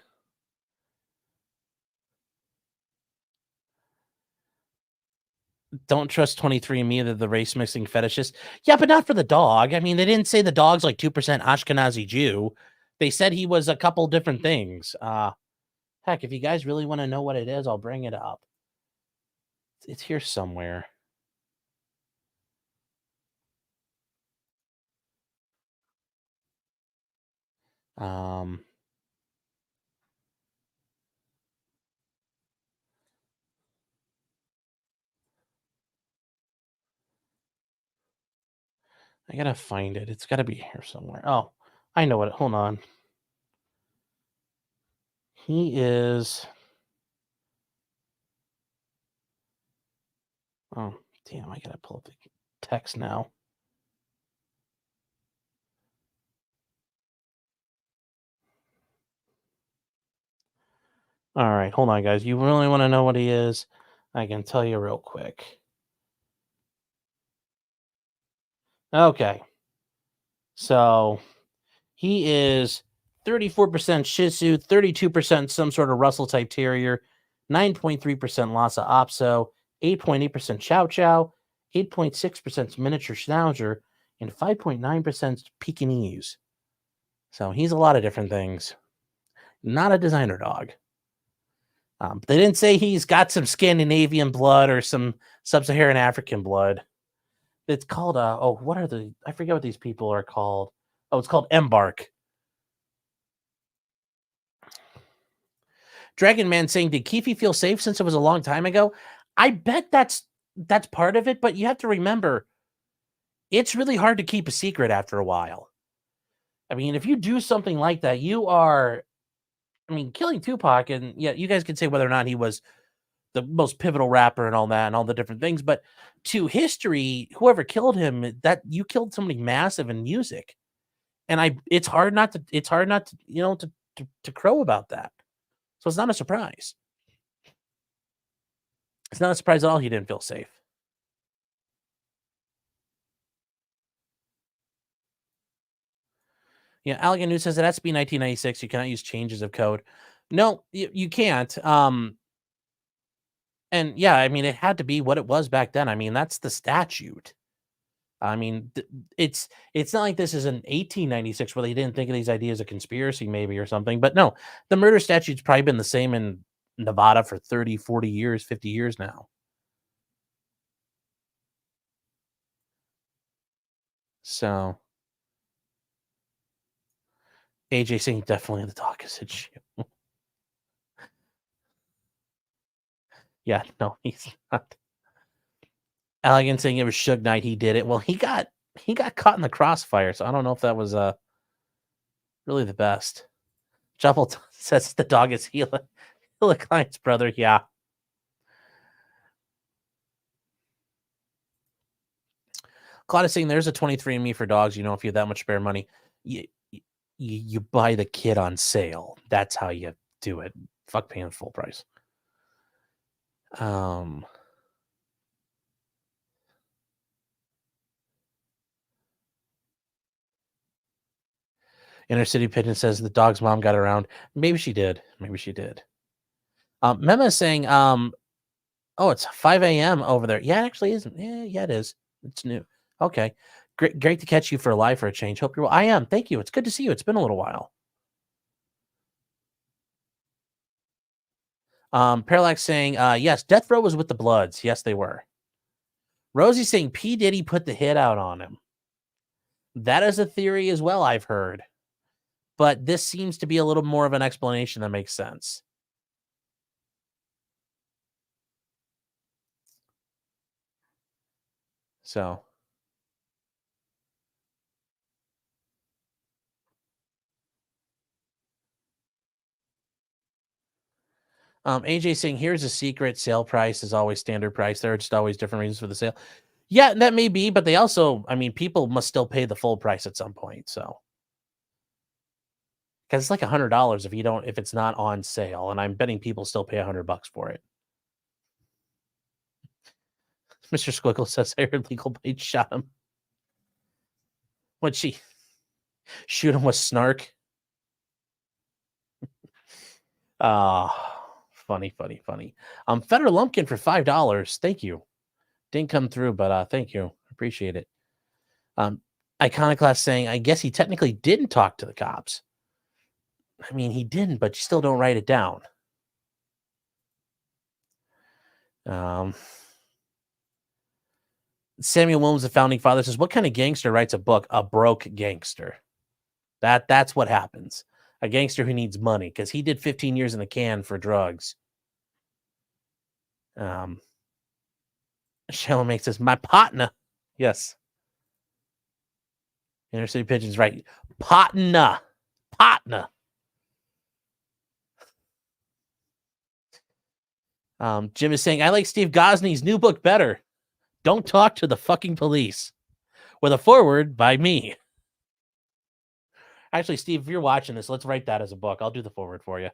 Don't trust 23andMe, they're the race mixing fetishist. Yeah, but not for the dog. I mean, they didn't say the dog's like 2% Ashkenazi Jew. They said he was a couple different things. Heck, if you guys really want to know what it is, I'll bring it up. It's here somewhere. I gotta find it. It's gotta be here somewhere. Oh, I know it. Hold on. He is. Oh, damn. I gotta pull up the text now. All right. Hold on, guys. You really want to know what he is? I can tell you real quick. Okay. So he is 34% Shih Tzu, 32% some sort of Russell type Terrier, 9.3% Lhasa Apso, 8.8% Chow Chow, 8.6% Miniature Schnauzer, and 5.9% Pekingese. So he's a lot of different things. Not a designer dog. They didn't say he's got some Scandinavian blood or some sub-Saharan African blood. It's called what are the? I forget what these people are called. Oh, it's called Embark. Dragon Man saying, did Keefe feel safe since it was a long time ago? I bet that's part of it, but you have to remember, it's really hard to keep a secret after a while. I mean, if you do something like that, you are, I mean, killing Tupac, and yeah, you guys can say whether or not he was the most pivotal rapper and all that and all the different things, but to history, whoever killed him, that you killed somebody massive in music. And it's hard not to, to crow about that. So it's not a surprise. It's not a surprise at all he didn't feel safe. Yeah, Allegan News says that SB 1996, you cannot use changes of code. No, you can't. And yeah, I mean, it had to be what it was back then. I mean, that's the statute. I mean, it's not like this is an 1896 where they didn't think of these ideas of conspiracy maybe or something. But no, the murder statute's probably been the same in Nevada for 30, 40 years, 50 years now. So AJ saying definitely the dog is a Jew. Yeah, no, he's not. Allegan saying it was Suge Knight. He did it. Well, he got caught in the crossfire, so I don't know if that was really the best. Shuffle says the dog is Hila Klein's brother. Yeah. Claude is saying there's a 23andMe for dogs. You know, if you have that much spare money, you buy the kit on sale. That's how you do it. Fuck paying full price. Inner City Pigeon says the dog's mom got around. Maybe she did. Mema is saying, oh, it's 5 a.m. over there. Yeah, it actually isn't. Yeah, it is. It's new. Okay. Great to catch you for live for a change. Hope you're well. I am. Thank you. It's good to see you. It's been a little while. Parallax saying, yes, Death Row was with the Bloods. Yes, they were. Rosie saying P. Diddy put the hit out on him. That is a theory as well, I've heard. But this seems to be a little more of an explanation that makes sense. So. AJ saying, here's a secret. Sale price is always standard price. There are just always different reasons for the sale. Yeah, that may be, but they also, I mean, people must still pay the full price at some point. So because it's like $100 if it's not on sale, and I'm betting people still pay $100 for it. Mr. Squiggle says I heard Legal Blade shot him. What'd she shoot him with snark? Funny. Federer Lumpkin for $5. Thank you. Didn't come through, but thank you. Appreciate it. Iconoclast saying, I guess he technically didn't talk to the cops. I mean, he didn't, but you still don't write it down. Samuel Williams, the founding father, says, what kind of gangster writes a book? A broke gangster. That's what happens. A gangster who needs money, because he did 15 years in a can for drugs. Shallow makes this my partner. Yes. Inner City Pigeon's right. Partner. Jim is saying, I like Steve Gosney's new book better. Don't talk to the fucking police. With a foreword by me. Actually, Steve, if you're watching this, let's write that as a book. I'll do the foreword for you.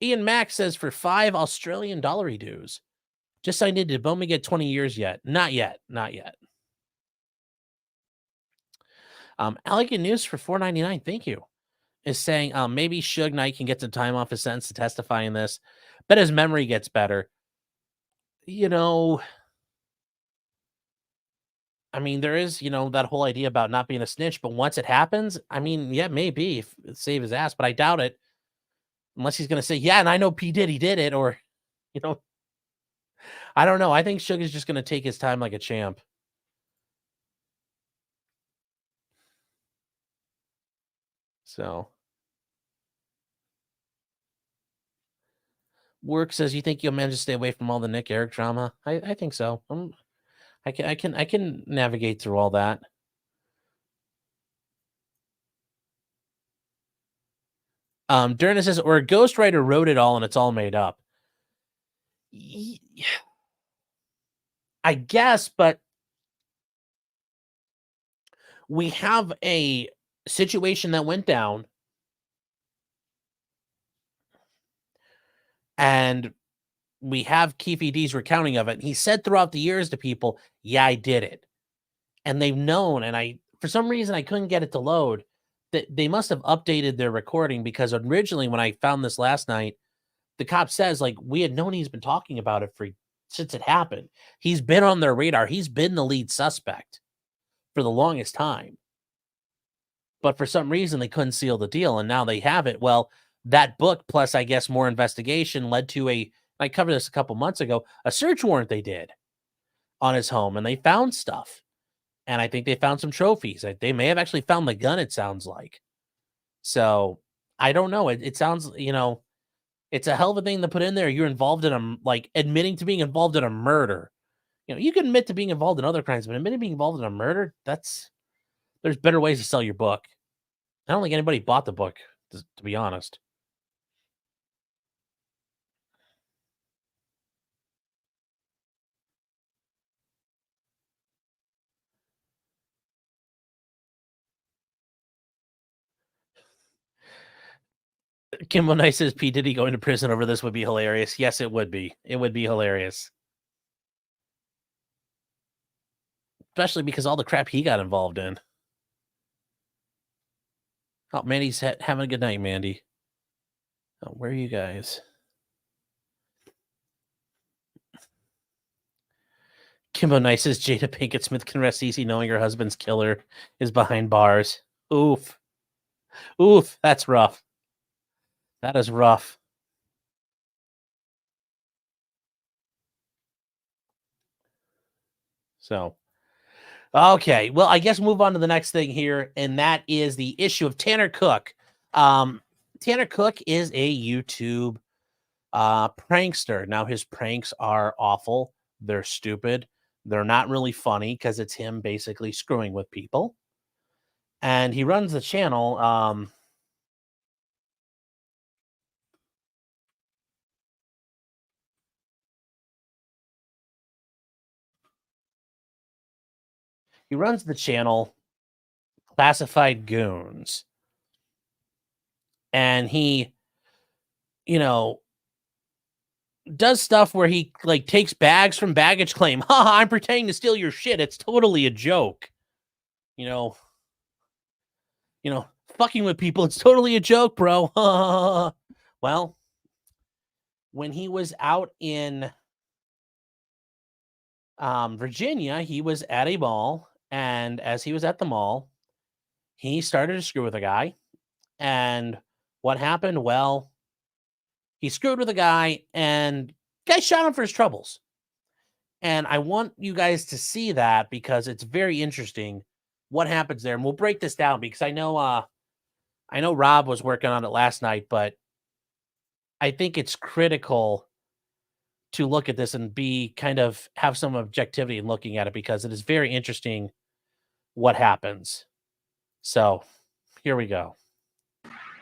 Ian Mack says for $5 Australian dollar dues. Just signed in. Did Bowman get 20 years yet? Not yet. Elegant News for $4.99. Thank you. Is saying maybe Suge Knight can get some time off his sentence to testify in this, but his memory gets better. I mean, there is, that whole idea about not being a snitch, but once it happens, I mean, yeah, maybe save his ass, but I doubt it. Unless he's going to say, yeah, and I know P. Diddy did it, or, I don't know. I think Suge is just going to take his time like a champ. So. Work says, you think you'll manage to stay away from all the Nick Eric drama? I think so. I can navigate through all that. Durna says, or a ghostwriter wrote it all and it's all made up. I guess, but we have a situation that went down, and we have Keefe D's recounting of it. He said throughout the years to people, yeah, I did it. And they've known, and for some reason, I couldn't get it to load. That they must have updated their recording, because originally when I found this last night, the cop says, like, we had known he's been talking about it since it happened. He's been on their radar. He's been the lead suspect for the longest time. But for some reason, they couldn't seal the deal, and now they have it. Well, that book, plus, I guess, more investigation, led to I covered this a couple months ago, a search warrant they did on his home, and they found stuff. And I think they found some trophies. They may have actually found the gun, it sounds like. So, I don't know. It sounds, it's a hell of a thing to put in there. You're involved in admitting to being involved in a murder. You can admit to being involved in other crimes, but admitting to being involved in a murder, there's better ways to sell your book. I don't think anybody bought the book, to be honest. Kimbo Nice says P. Diddy going to prison over this would be hilarious. Yes, it would be. It would be hilarious. Especially because all the crap he got involved in. Oh, Mandy's having a good night, Mandy. Oh, where are you guys? Kimbo Nice says Jada Pinkett Smith can rest easy knowing her husband's killer is behind bars. Oof. That's rough. That is rough. So, okay. Well, I guess move on to the next thing here, and that is the issue of Tanner Cook. Tanner Cook is a YouTube prankster. Now, his pranks are awful. They're stupid. They're not really funny because it's him basically screwing with people. And he runs the channel. He runs the channel classified goons. And he, does stuff where he like takes bags from baggage claim. Ha, I'm pretending to steal your shit. It's totally a joke. Fucking with people, it's totally a joke, bro. Well, when he was out in Virginia, he was at a mall, and as he was at the mall, he started to screw with a guy. And what happened? Well, he screwed with a guy, and guy shot him for his troubles. And I want you guys to see that because it's very interesting what happens there. And we'll break this down because I know Rob was working on it last night, but I think it's critical to look at this and have some objectivity in looking at it because it is very interesting what happens. So here we go.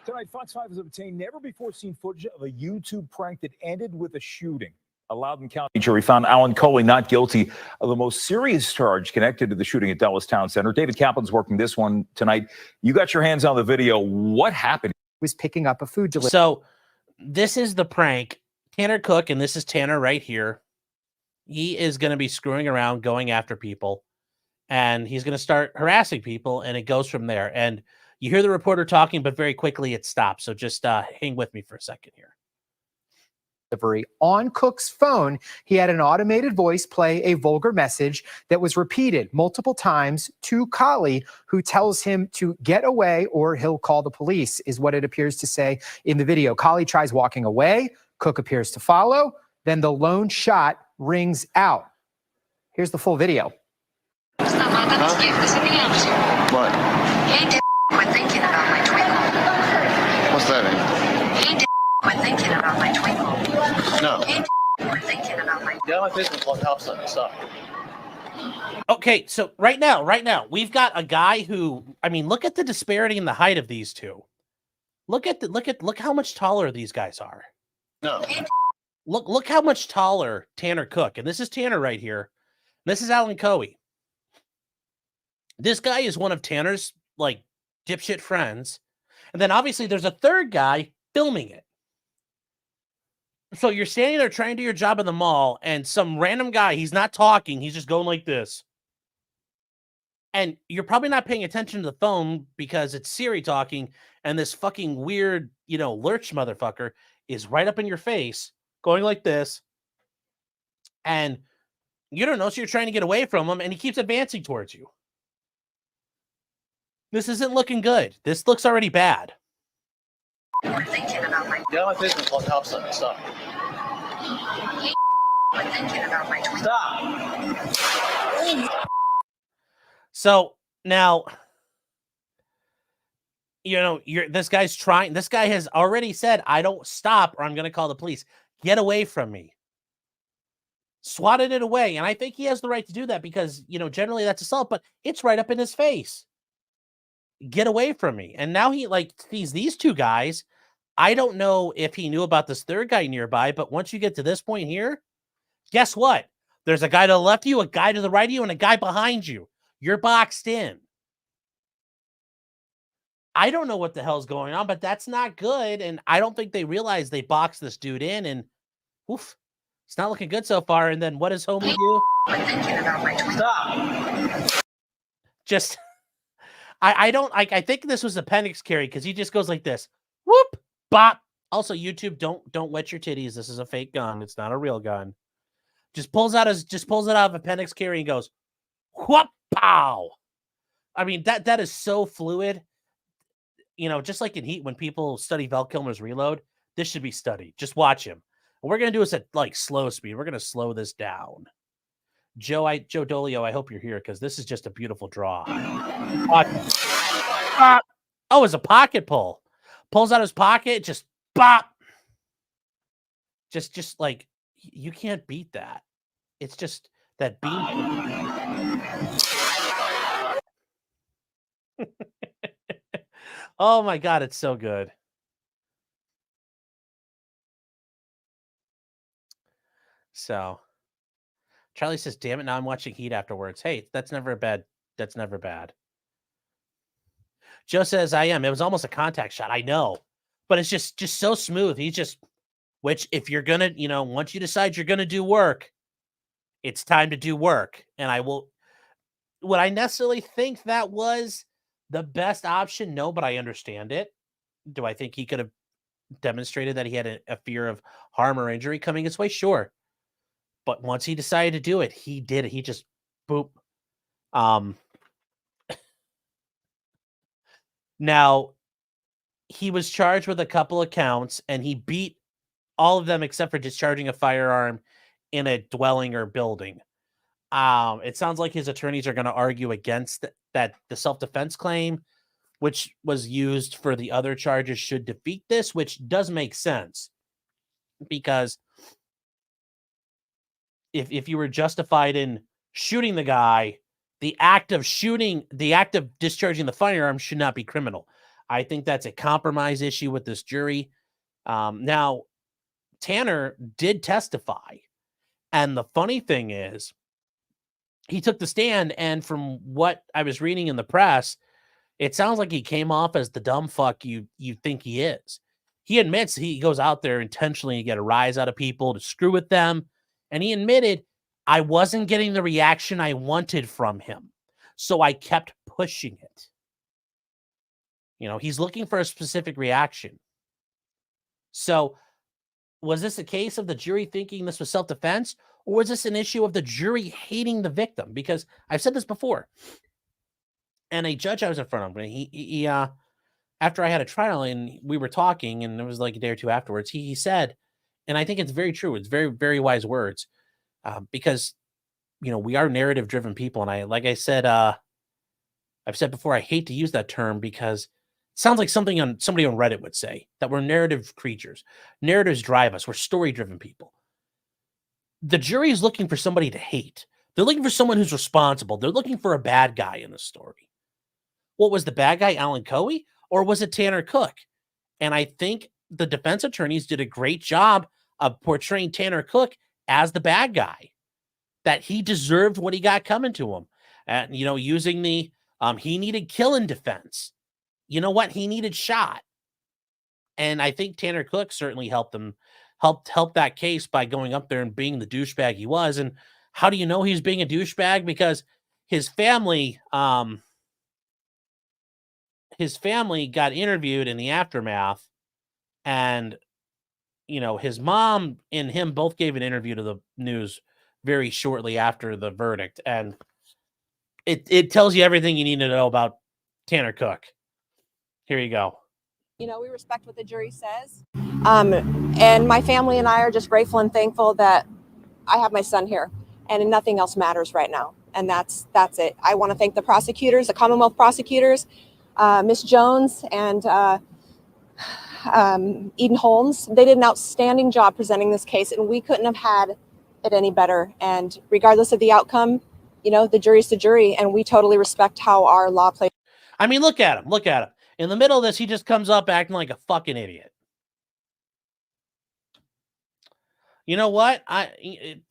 Tonight, Fox 5 has obtained never-before-seen footage of a YouTube prank that ended with a shooting. A Loudoun County jury found Alan Coley not guilty of the most serious charge connected to the shooting at Dulles Town Center. David Kaplan's working this one tonight. You got your hands on the video. What happened? Was picking up a food delivery. So this is the prank. Tanner Cook, and this is Tanner right here. He is going to be screwing around, going after people, and he's going to start harassing people, and it goes from there. And you hear the reporter talking, but very quickly it stops. So just hang with me for a second here. On Cook's phone, he had an automated voice play a vulgar message that was repeated multiple times to Collie, who tells him to get away or he'll call the police, is what it appears to say in the video. Collie tries walking away. Cook appears to follow. Then the lone shot rings out. Here's the full video. What? Hey, quit thinking about my twinkle. What's that mean? Hey, quit thinking about my twinkle. No. Hey, quit thinking about my. Get on my Facebook called Top Sun. Stop. Okay, so right now, we've got a guy who, look at the disparity in the height of these two. Look how much taller these guys are. No. Look how much taller Tanner Cook, and this is Tanner right here. This is Alan Coey. This guy is one of Tanner's like dipshit friends, and then obviously there's a third guy filming it. So you're standing there trying to do your job in the mall, and some random guy, he's not talking, he's just going like this. And you're probably not paying attention to the phone because it's Siri talking, and this fucking weird, lurch motherfucker is right up in your face, going like this. And you don't know, so you're trying to get away from him, and he keeps advancing towards you. This isn't looking good. This looks already bad. Get on my Facebook called Top Sun. Stop. Stop. So now, this guy has already said, I don't stop or I'm going to call the police. Get away from me. Swatted it away. And I think he has the right to do that because, generally that's assault, but it's right up in his face. Get away from me. And now he sees these two guys. I don't know if he knew about this third guy nearby, but once you get to this point here, guess what? There's a guy to the left of you, a guy to the right of you, and a guy behind you. You're boxed in. I don't know what the hell's going on, but that's not good. And I don't think they realize they boxed this dude in, and oof, it's not looking good so far. And then what does homie do? Stop. Just, I think this was appendix carry because he just goes like this. Whoop, bop. Also, YouTube, don't wet your titties. This is a fake gun. It's not a real gun. Just pulls it out of appendix carry and goes, whoop, pow. That is so fluid. Just like in Heat, when people study Val Kilmer's reload, this should be studied. Just watch him. What we're gonna do is at slow speed. We're gonna slow this down. Joe Dolio, I hope you're here because this is just a beautiful draw. Oh, it's a pocket pull. Pulls out his pocket, just bop. Just like you can't beat that. It's just that beam. Oh my God, it's so good. So Charlie says, damn it, now I'm watching Heat afterwards. Hey, that's never bad. Joe says, I am. It was almost a contact shot. I know. But it's just so smooth. He's just, which if you're going to, once you decide you're going to do work, it's time to do work. And would I necessarily think that was the best option? No, but I understand it. Do I think he could have demonstrated that he had a fear of harm or injury coming his way? Sure. But once he decided to do it, he did it. He just, boop. Now, he was charged with a couple of counts, and he beat all of them except for discharging a firearm in a dwelling or building. It sounds like his attorneys are going to argue against the self-defense claim, which was used for the other charges, should defeat this, which does make sense. Because if you were justified in shooting the guy, the act of discharging the firearm should not be criminal. I think that's a compromise issue with this jury. Now, Tanner did testify. And the funny thing is, he took the stand, and from what I was reading in the press, it sounds like he came off as the dumb fuck you think he is. He admits he goes out there intentionally to get a rise out of people, to screw with them. And he admitted, I wasn't getting the reaction I wanted from him. So I kept pushing it. He's looking for a specific reaction. So was this a case of the jury thinking this was self-defense, or was this an issue of the jury hating the victim? Because I've said this before. And a judge I was in front of, he after I had a trial and we were talking, and it was like a day or two afterwards, he said, and I think it's very true. It's very, very wise words, because, we are narrative-driven people. And like I said, I've said before, I hate to use that term because it sounds like somebody on Reddit would say, that we're narrative creatures. Narratives drive us. We're story-driven people. The jury is looking for somebody to hate. They're looking for someone who's responsible. They're looking for a bad guy in the story. What was the bad guy, Alan Coe, or was it Tanner Cook? And I think the defense attorneys did a great job of portraying Tanner Cook as the bad guy, that he deserved what he got coming to him. And, using the, he needed killing defense. You know what? He needed shot. And I think Tanner Cook certainly helped that case by going up there and being the douchebag he was. And how do you know he's being a douchebag? Because his family got interviewed in the aftermath, and his mom and him both gave an interview to the news very shortly after the verdict, and it tells you everything you need to know about Tanner Cook. Here you go. We respect what the jury says, and my family and I are just grateful and thankful that I have my son here, and nothing else matters right now. And that's it. I want to thank the prosecutors, the Commonwealth prosecutors, Miss Jones and Eden Holmes. They did an outstanding job presenting this case, and we couldn't have had it any better. And regardless of the outcome, the jury's the jury, and we totally respect how our law plays. I mean, look at him. Look at him. In the middle of this, he just comes up acting like a fucking idiot. You know what?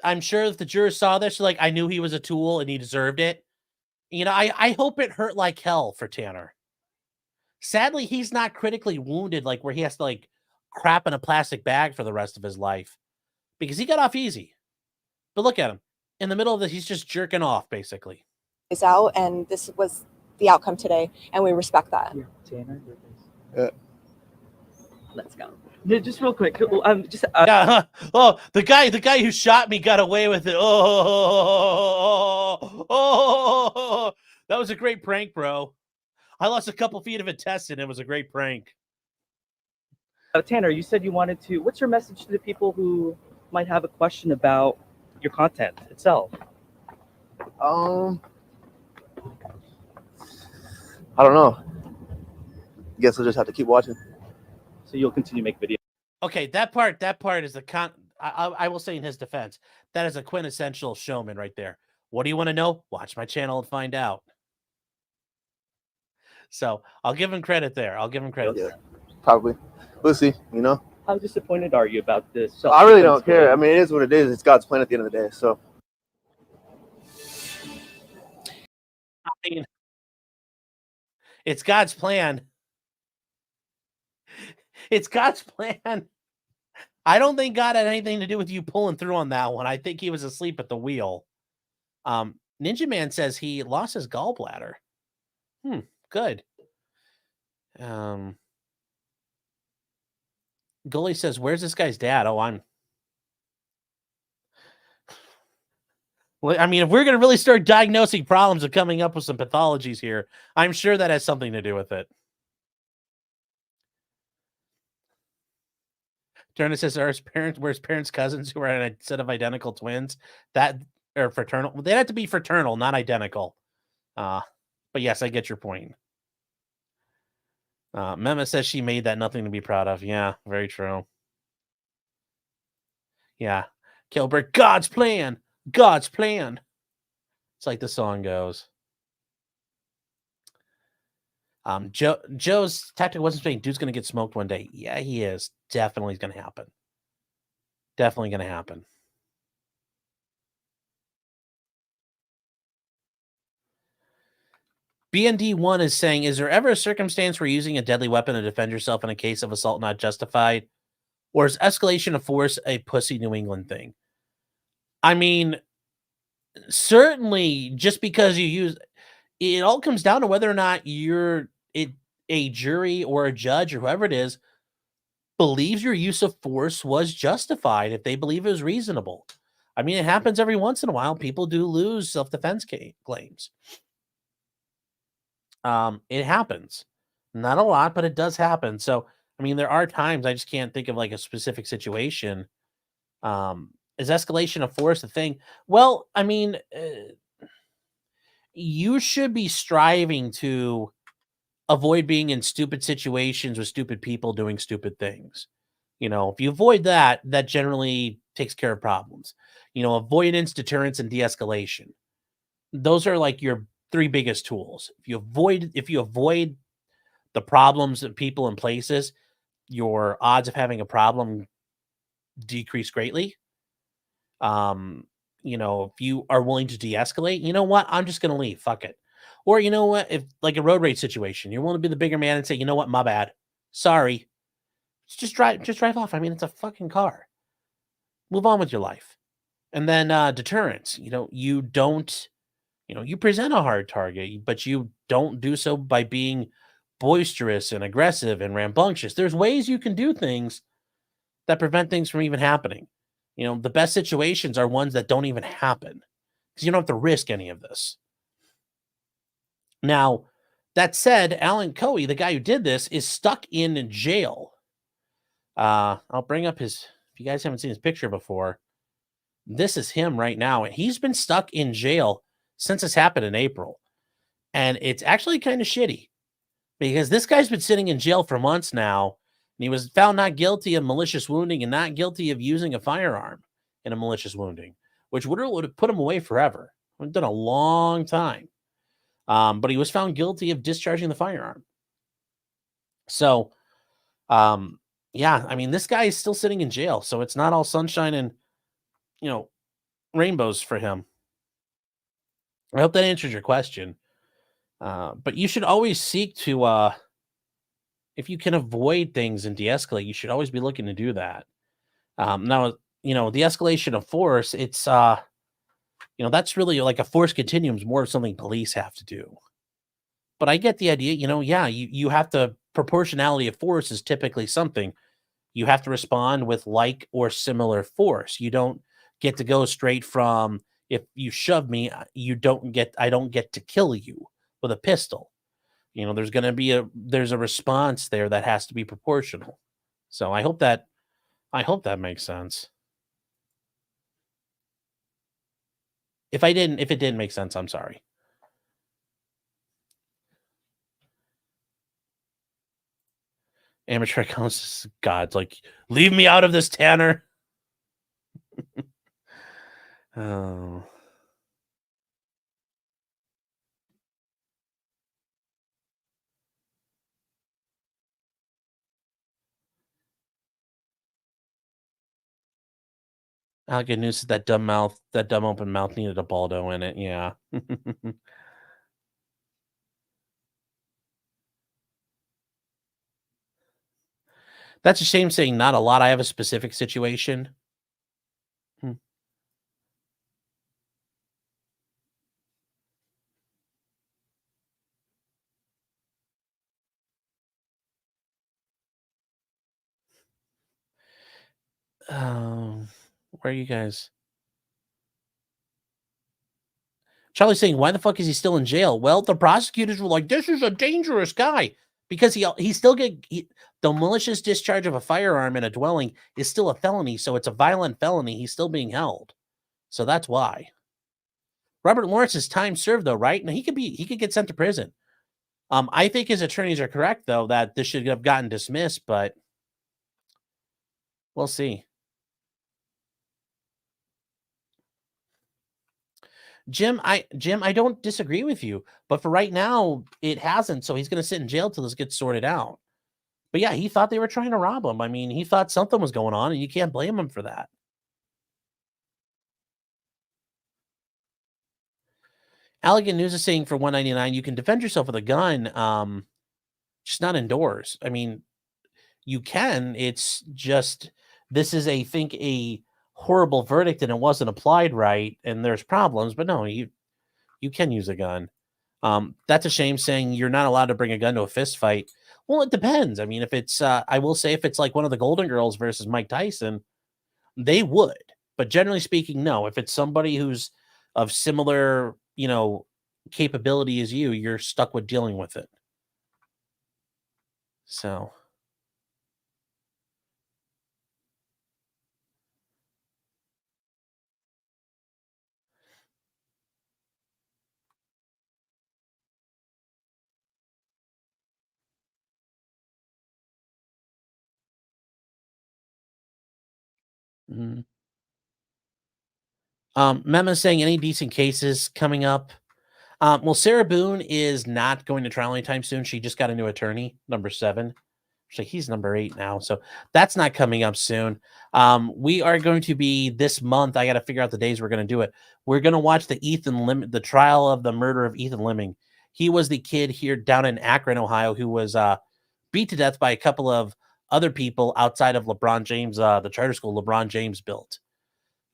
I'm sure if the jurors saw this, like, I knew he was a tool and he deserved it. I hope it hurt like hell for Tanner. Sadly, he's not critically wounded, like where he has to like crap in a plastic bag for the rest of his life, because he got off easy. But look at him. In the middle of this, he's just jerking off, basically. Is out, and this was the outcome today, and we respect that. Yeah, Tanner. Let's go. Just real quick. Yeah. Oh, the guy who shot me got away with it. Oh, that was a great prank, bro. I lost a couple feet of intestine. It was a great prank. Tanner, you said you wanted to. What's your message to the people who might have a question about your content itself? I don't know. Guess I'll just have to keep watching. So you'll continue to make videos. Okay, that part is the I will say in his defense, that is a quintessential showman right there. What do you want to know? Watch my channel and find out. So I'll give him credit there. Yeah, probably. We'll see, How disappointed are you about this? I really don't care. I mean, it is what it is. It's God's plan at the end of the day. So I mean, It's God's plan. It's God's plan. I don't think God had anything to do with you pulling through on that one. I think he was asleep at the wheel. Ninja Man says he lost his gallbladder. Good. Gully says, where's this guy's dad? Oh, well, I mean, if we're going to really start diagnosing problems and coming up with some pathologies here, I'm sure that has something to do with it. Turner says, where's parents' cousins who are a set of identical twins? That or fraternal? They'd have to be fraternal, not identical. But yes, I get your point. Mema says she made that nothing to be proud of. Yeah, very true. Yeah. Kilbert, God's plan. God's plan. It's like the song goes. Joe's tactic wasn't saying dude's going to get smoked one day. Yeah, he is. Definitely going to happen. Definitely going to happen. BND1 is saying, is there ever a circumstance where using a deadly weapon to defend yourself in a case of assault not justified? Or is escalation of force a pussy New England thing? I mean, certainly just because you use... It all comes down to whether or not a jury or a judge or whoever it is believes your use of force was justified, if they believe it was reasonable. I mean, it happens every once in a while. People do lose self-defense claims. It happens. Not a lot, but it does happen. So, I mean, there are times I just can't think of like a specific situation. Is escalation of force a thing? Well, I mean, you should be striving to avoid being in stupid situations with stupid people doing stupid things. You know, if you avoid that, that generally takes care of problems. You know, avoidance, deterrence, and de-escalation. Those are like your three biggest tools. If you avoid the problems of people and places, your odds of having a problem decrease greatly. You know, if you are willing to de-escalate, you know what? I'm just going to leave. Fuck it. Or you know what? If like a road rage situation, you're willing to be the bigger man and say, you know what? My bad. Sorry. Just drive off. I mean, it's a fucking car. Move on with your life. And then deterrence. You know, you present a hard target, but you don't do so by being boisterous and aggressive and rambunctious. There's ways you can do things that prevent things from even happening. You know, the best situations are ones that don't even happen because you don't have to risk any of this. Now, that said, Alan Coey, the guy who did this, is stuck in jail. I'll bring up if you guys haven't seen his picture before, this is him right now. He's been stuck in jail since this happened in April. And it's actually kind of shitty because this guy's been sitting in jail for months now. And he was found not guilty of malicious wounding and not guilty of using a firearm in a malicious wounding, which would have put him away forever. It would have done a long time. But he was found guilty of discharging the firearm. So, yeah, I mean, this guy is still sitting in jail. So it's not all sunshine and, rainbows for him. I hope that answers your question. But you should always seek to, if you can avoid things and de-escalate, you should always be looking to do that. Now, the escalation of force, it's, that's really like a force continuum is more of something police have to do. But I get the idea, you have to, proportionality of force is typically something. You have to respond with like or similar force. You don't get to go straight from, if you shove me, I don't get to kill you with a pistol. There's going to be there's a response there that has to be proportional. So I hope that makes sense. If it didn't make sense, I'm sorry. Amateur accounts, God's like, leave me out of this, Tanner. Oh. Good news is that dumb open mouth needed a Baldo in it. Yeah. That's a shame saying not a lot. I have a specific situation. Where are you guys? Charlie's saying, why the fuck is he still in jail? Well, the prosecutors were like, this is a dangerous guy. Because he still the malicious discharge of a firearm in a dwelling is still a felony, so it's a violent felony. He's still being held. So that's why. Robert Lawrence's time served, though, right? Now he could get sent to prison. I think his attorneys are correct, though, that this should have gotten dismissed, but we'll see. Jim, I don't disagree with you, but for right now, it hasn't. So he's going to sit in jail till this gets sorted out. But yeah, he thought they were trying to rob him. I mean, he thought something was going on, and you can't blame him for that. Allegan News is saying for $1.99, you can defend yourself with a gun, just not indoors. I mean, you can. It's just this is I think a horrible verdict, and it wasn't applied right, and there's problems. But no, you can use a gun. That's a shame saying you're not allowed to bring a gun to a fist fight. Well, it depends. I mean, if it's, I will say if it's like one of the Golden Girls versus Mike Tyson, they would. But generally speaking, no. If it's somebody who's of similar, capability as you, you're stuck with dealing with it. So. Mm-hmm. Mema's saying any decent cases coming up. Well, Sarah Boone is not going to trial anytime soon. She just got a new attorney, number 7. Actually, he's number 8 now, so that's not coming up soon. We are going to be this month. I got to figure out the days we're going to do it. We're going to watch the trial of the murder of Ethan Leming. He was the kid here down in Akron, Ohio, who was beat to death by a couple of other people outside of LeBron James, the charter school LeBron James built.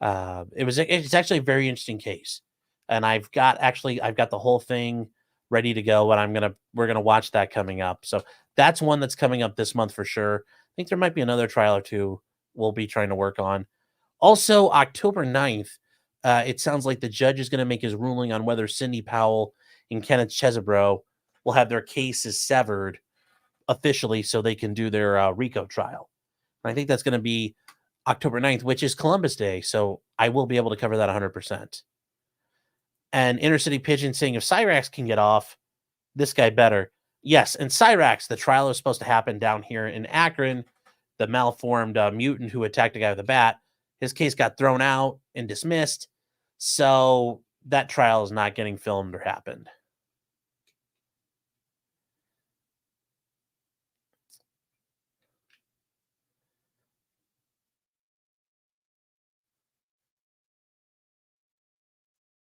It's actually a very interesting case, and I've got the whole thing ready to go, and we're gonna watch that coming up. So that's one that's coming up this month for sure. I think there might be another trial or two we'll be trying to work on. Also, October 9th, it sounds like the judge is going to make his ruling on whether Cindy Powell and Kenneth Chesebro will have their cases severed officially so they can do their RICO trial. And I think that's going to be October 9th, which is Columbus Day, so I will be able to cover that 100%. And Inner City Pigeon saying if Cyrax can get off, this guy better. Yes, and Cyrax, the trial is supposed to happen down here in Akron. The malformed mutant who attacked a guy with a bat, his case got thrown out and dismissed, so that trial is not getting filmed or happened.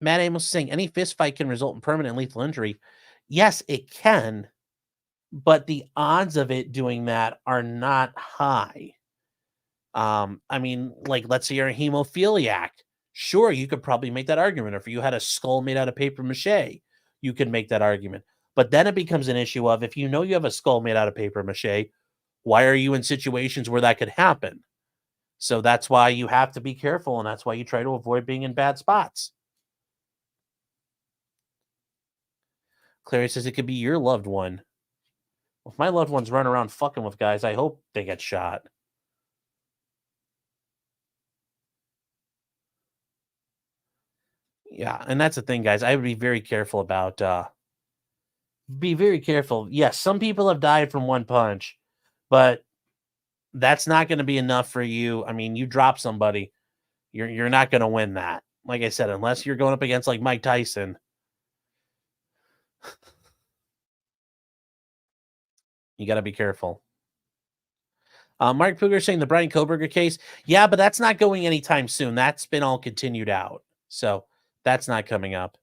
Matt Amos is saying any fist fight can result in permanent lethal injury. Yes, it can, but the odds of it doing that are not high. I mean, like, let's say you're a hemophiliac. Sure, you could probably make that argument. Or if you had a skull made out of paper mache, you could make that argument. But then it becomes an issue of if you know you have a skull made out of paper mache, why are you in situations where that could happen? So that's why you have to be careful, and that's why you try to avoid being in bad spots. Clary says it could be your loved one. Well, if my loved ones run around fucking with guys, I hope they get shot. Yeah, and that's the thing, guys. I would be very careful about be very careful. Yes, some people have died from one punch, but that's not going to be enough for you. I mean, you drop somebody, you're not going to win that. Like I said, unless you're going up against like Mike Tyson. You got to be careful. Mark Puger saying the Brian Koberger case. Yeah, but that's not going anytime soon. That's been all continued out. So that's not coming up.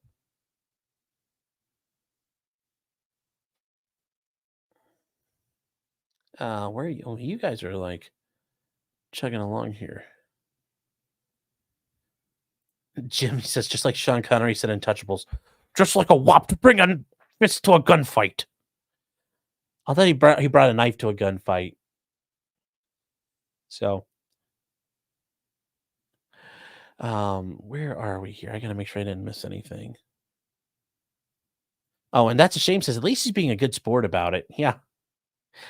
Where are you? Oh, you guys are like chugging along here. Jim, he says, just like Sean Connery said in Untouchables, just like a wop to bring a fist to a gunfight. I thought he brought a knife to a gunfight. So, where are we here? I gotta make sure I didn't miss anything. Oh, and that's a shame. Says at least he's being a good sport about it. Yeah,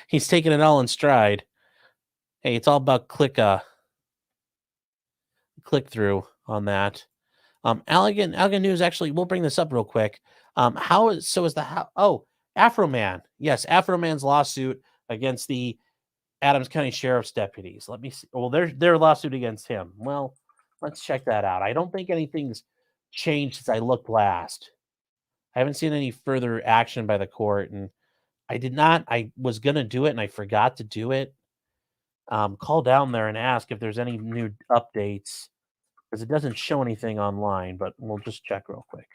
he's taking it all in stride. Hey, it's all about click through on that. Allegan News, actually, we'll bring this up real quick. Afro Man. Yes, Afro Man's lawsuit against the Adams County Sheriff's deputies. Let me see. Well, their lawsuit against him. Well, let's check that out. I don't think anything's changed since I looked last. I haven't seen any further action by the court, and I was going to do it, and I forgot to do it. Call down there and ask if there's any new updates, because it doesn't show anything online, but we'll just check real quick.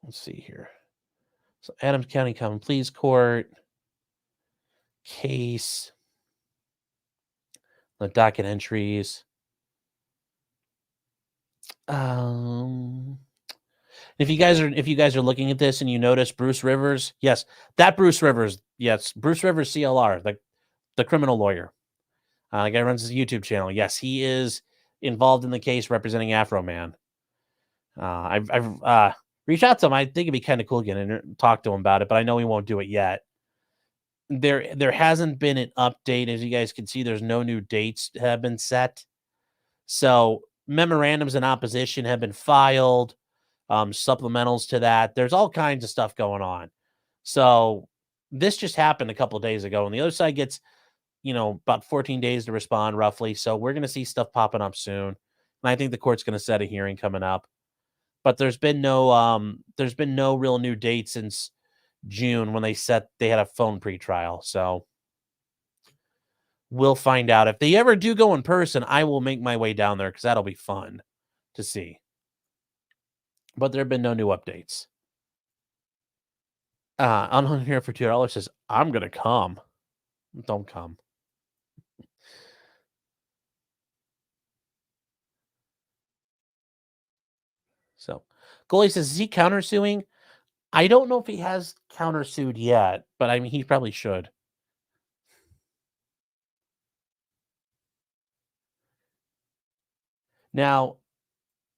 Let's see here. So Adams County Common Pleas Court case, the docket entries. If you guys are looking at this and you notice Bruce Rivers, yes, Bruce Rivers CLR, the criminal lawyer. The guy runs his YouTube channel. Yes, he is involved in the case representing Afro Man. I've reached out to him. I think it'd be kind of cool again and talk to him about it, but I know he won't do it yet. There hasn't been an update. As you guys can see, there's no new dates have been set. So memorandums in opposition have been filed, supplementals to that. There's all kinds of stuff going on. So this just happened a couple of days ago, and the other side gets, about 14 days to respond roughly. So we're going to see stuff popping up soon. And I think the court's going to set a hearing coming up. But there's been no real new date since June when they had a phone pretrial. So we'll find out. If they ever do go in person, I will make my way down there because that'll be fun to see. But there have been no new updates. On here for $2 says, I'm going to come. Don't come. So, Goalie says, is he countersuing? I don't know if he has countersued yet, but I mean, he probably should. Now,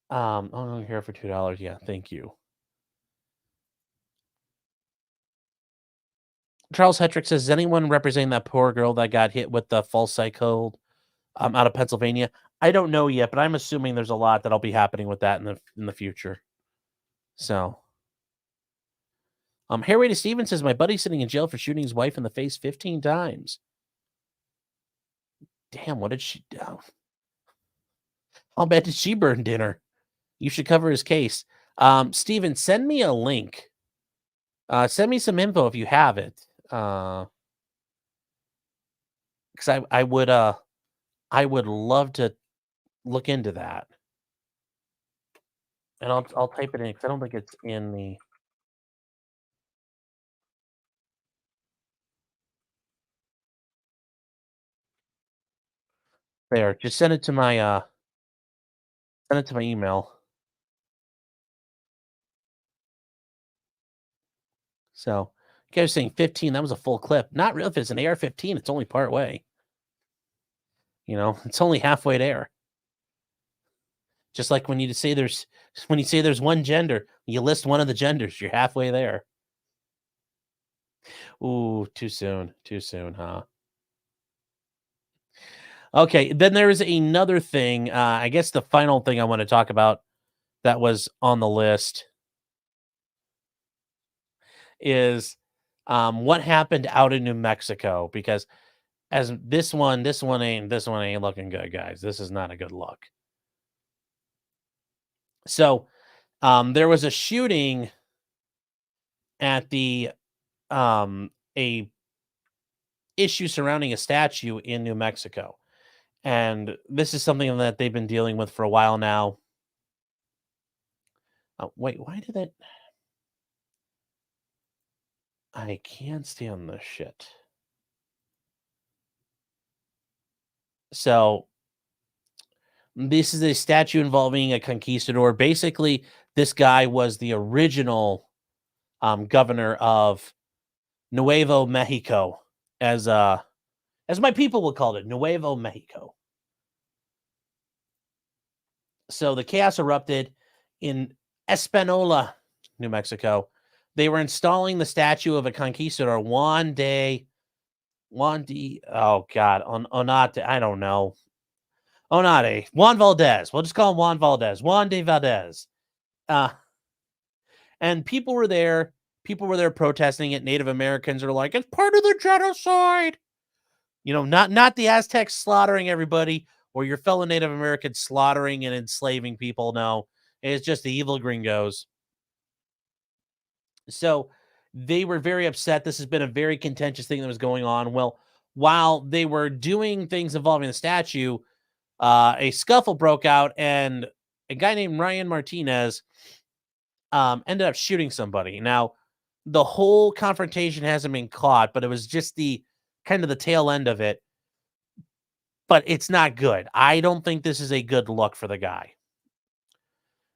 I'm here for $2. Yeah, thank you. Charles Hetrick says, is anyone representing that poor girl that got hit with the false cycle out of Pennsylvania? I don't know yet, but I'm assuming there's a lot that'll be happening with that in the future. So, Harry to Stevens says, my buddy's sitting in jail for shooting his wife in the face 15 times. Damn, what did she do? How bad did she burn dinner? You should cover his case. Steven, send me a link. Send me some info if you have it. Because I would love to look into that. And I'll type it in because I don't think it's in the. There, just send it to my email. So, you guys saying 15, that was a full clip. Not really. If it's an AR-15, it's only part way. It's only halfway there. Just like when you say there's one gender, you list one of the genders, you're halfway there. Ooh, too soon, huh? Okay, then there is another thing. I guess the final thing I want to talk about that was on the list is what happened out in New Mexico, because as this one ain't looking good, guys. This is not a good look. So there was a shooting at the a issue surrounding a statue in New Mexico. And this is something that they've been dealing with for a while now. Oh, wait, why did that? I can't stand this shit. So, this is a statue involving a conquistador. Basically, this guy was the original governor of Nuevo Mexico, as my people would call it, Nuevo Mexico. So the chaos erupted in Espanola, New Mexico. They were installing the statue of a conquistador, Juan Onate, I don't know. Onate, Juan Valdez. We'll just call him Juan Valdez. Juan de Valdez. And people were there. People were there protesting it. Native Americans are like, it's part of the genocide. You know, not the Aztecs slaughtering everybody or your fellow Native Americans slaughtering and enslaving people. No, it's just the evil gringos. So they were very upset. This has been a very contentious thing that was going on. Well, while they were doing things involving the statue, a scuffle broke out, and a guy named Ryan Martinez ended up shooting somebody. Now, the whole confrontation hasn't been caught, but it was just the kind of the tail end of it. But it's not good. I don't think this is a good look for the guy.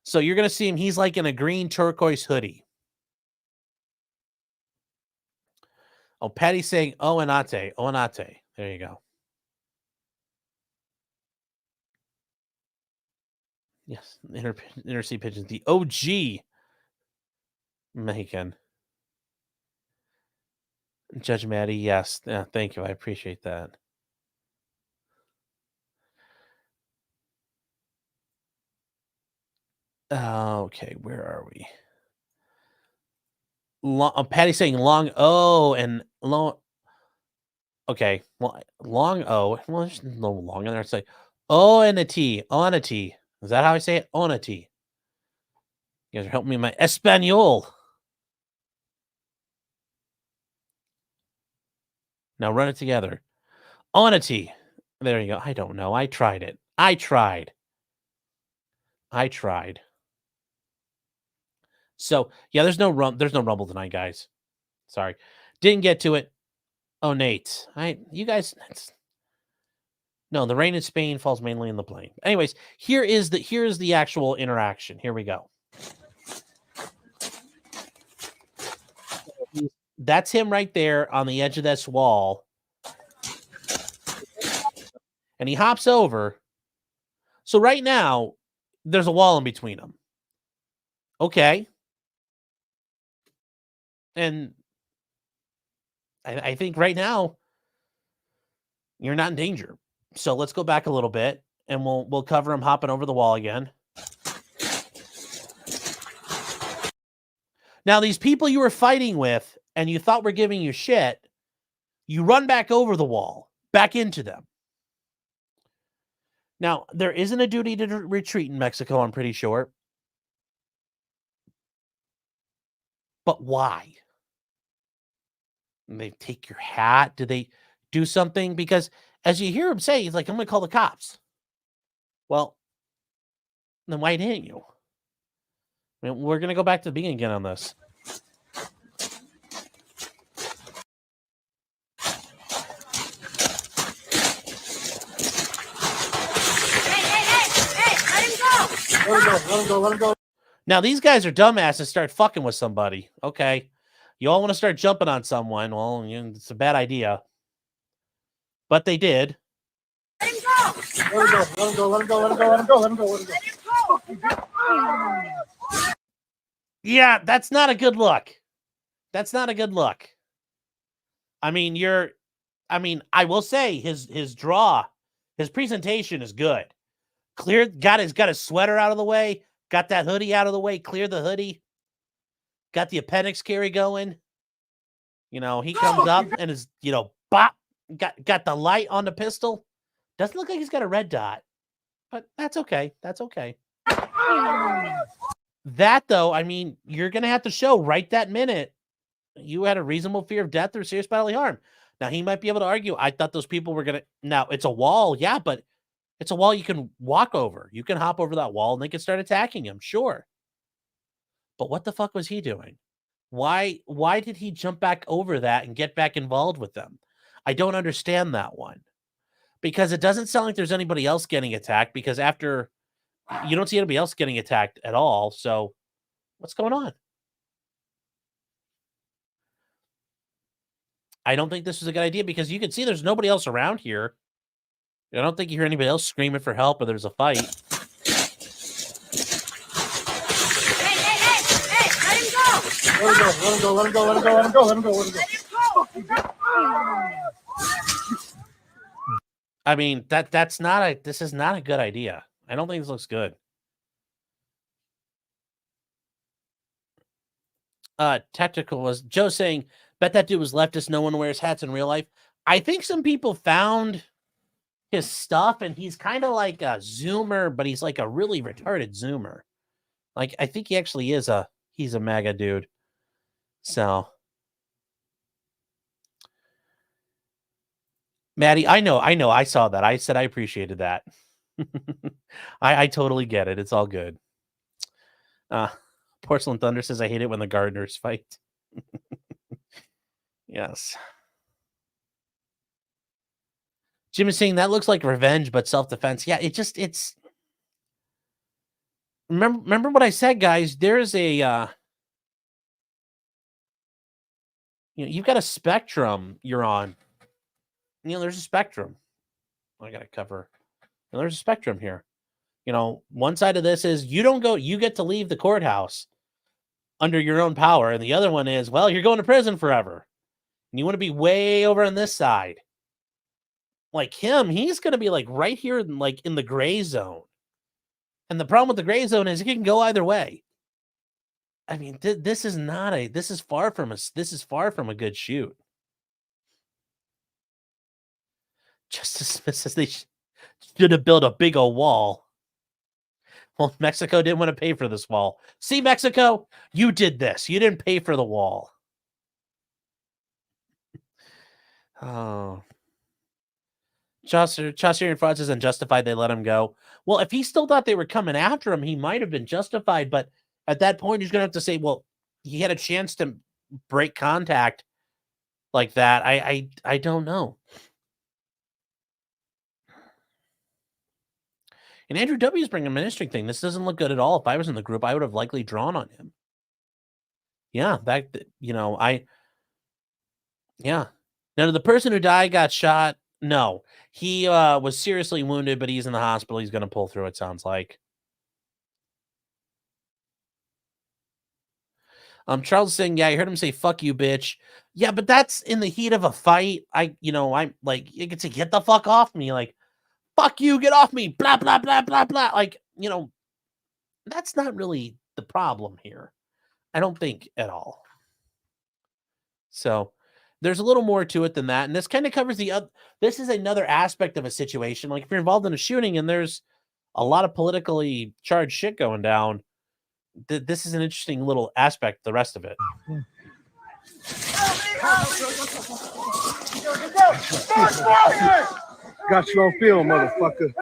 So you're going to see him. He's like in a green turquoise hoodie. Oh, Patty's saying, Onate. There you go. Yes, Intercity Pigeons, the OG Mexican. Judge Maddie, yes. Yeah, thank you. I appreciate that. Okay, where are we? Patty's saying long O and long. Okay, well, long O. Well, there's no long in there. It's like O and a T. Onati. Is that how I say it? Onati. You guys are helping me in my Espanol. Now run it together. Onati. There you go. I don't know. I tried it. I tried. So yeah, there's no rumble tonight, guys. Sorry, didn't get to it. Oh, Nate, you guys. No, the rain in Spain falls mainly in the plain. Anyways, here is the actual interaction. Here we go. That's him right there on the edge of this wall, and he hops over. So right now, there's a wall in between them. Okay. And I think right now you're not in danger. So let's go back a little bit and we'll cover him hopping over the wall again. Now, these people you were fighting with and you thought were giving you shit, you run back over the wall, back into them. Now, there isn't a duty to retreat in Mexico, I'm pretty sure. But why? And they take your hat? Do they do something? Because as you hear him say, he's like, I'm going to call the cops. Well, then why didn't you? I mean, we're going to go back to the beginning again on this. Hey, let him go. Now, these guys are dumbasses start fucking with somebody. Okay. You all want to start jumping on someone. Well, it's a bad idea. But they did. Let him go. Yeah, that's not a good look. I mean, I will say his presentation is good. Got his sweater out of the way, got that hoodie out of the way, cleared the hoodie, got the appendix carry going. You know, he comes up and is, bop, got the light on the pistol. Doesn't look like he's got a red dot, but that's okay. That, though, I mean, you're going to have to show right that minute you had a reasonable fear of death or serious bodily harm. Now, he might be able to argue, I thought those people were going to... Now, it's a wall, yeah, but It's a wall you can walk over. You can hop over that wall and they can start attacking him. Sure. But what the fuck was he doing? Why did he jump back over that and get back involved with them? I don't understand that one. Because it doesn't sound like there's anybody else getting attacked, because after you don't see anybody else getting attacked at all. So what's going on? I don't think this was a good idea, because you can see there's nobody else around here. I don't think you hear anybody else screaming for help or there's a fight. Let him go. Let him go. Let him go. Let him go. Let him go. Let him go. Let him go. I mean, this is not a good idea. I don't think this looks good. Tactical was Joe saying, bet that dude was leftist. No one wears hats in real life. I think some people found his stuff and he's kind of like a Zoomer, but he's like a really retarded Zoomer. Like, I think he actually is he's a MAGA dude. So, Maddie, I know. I saw that. I said I appreciated that. I totally get it. It's all good. Porcelain Thunder says, I hate it when the gardeners fight. Yes. Jim is saying that looks like revenge, but self-defense. Yeah, it's remember what I said, guys. There's a you've got a spectrum you're on. There's a spectrum. I gotta cover. There's a spectrum here. One side of this is you get to leave the courthouse under your own power, and the other one is, well, you're going to prison forever. And you want to be way over on this side. Like him, he's going to be like right here, like in the gray zone. And the problem with the gray zone is it can go either way. I mean, this is far from a good shoot. Justice Smith says they should have built a big old wall. Well, Mexico didn't want to pay for this wall. See, Mexico, you did this. You didn't pay for the wall. Oh. Chaucer and Fraud says unjustified, they let him go. Well, if he still thought they were coming after him, he might have been justified, but at that point, he's going to have to say, well, he had a chance to break contact like that. I don't know. And Andrew W. is bringing a ministry thing. This doesn't look good at all. If I was in the group, I would have likely drawn on him. Yeah, yeah. Now, the person who died got shot. No, he was seriously wounded, but he's in the hospital. He's going to pull through, it sounds like. Charles is saying, yeah, I heard him say, fuck you, bitch. Yeah, but that's in the heat of a fight. I'm like, you can say, get the fuck off me. Like, fuck you, get off me. Blah, blah, blah, blah, blah. Like, that's not really the problem here. I don't think at all. So there's a little more to it than that. And this kind of covers this is another aspect of a situation. Like if you're involved in a shooting and there's a lot of politically charged shit going down, this is an interesting little aspect, the rest of it. Got you on film, motherfucker.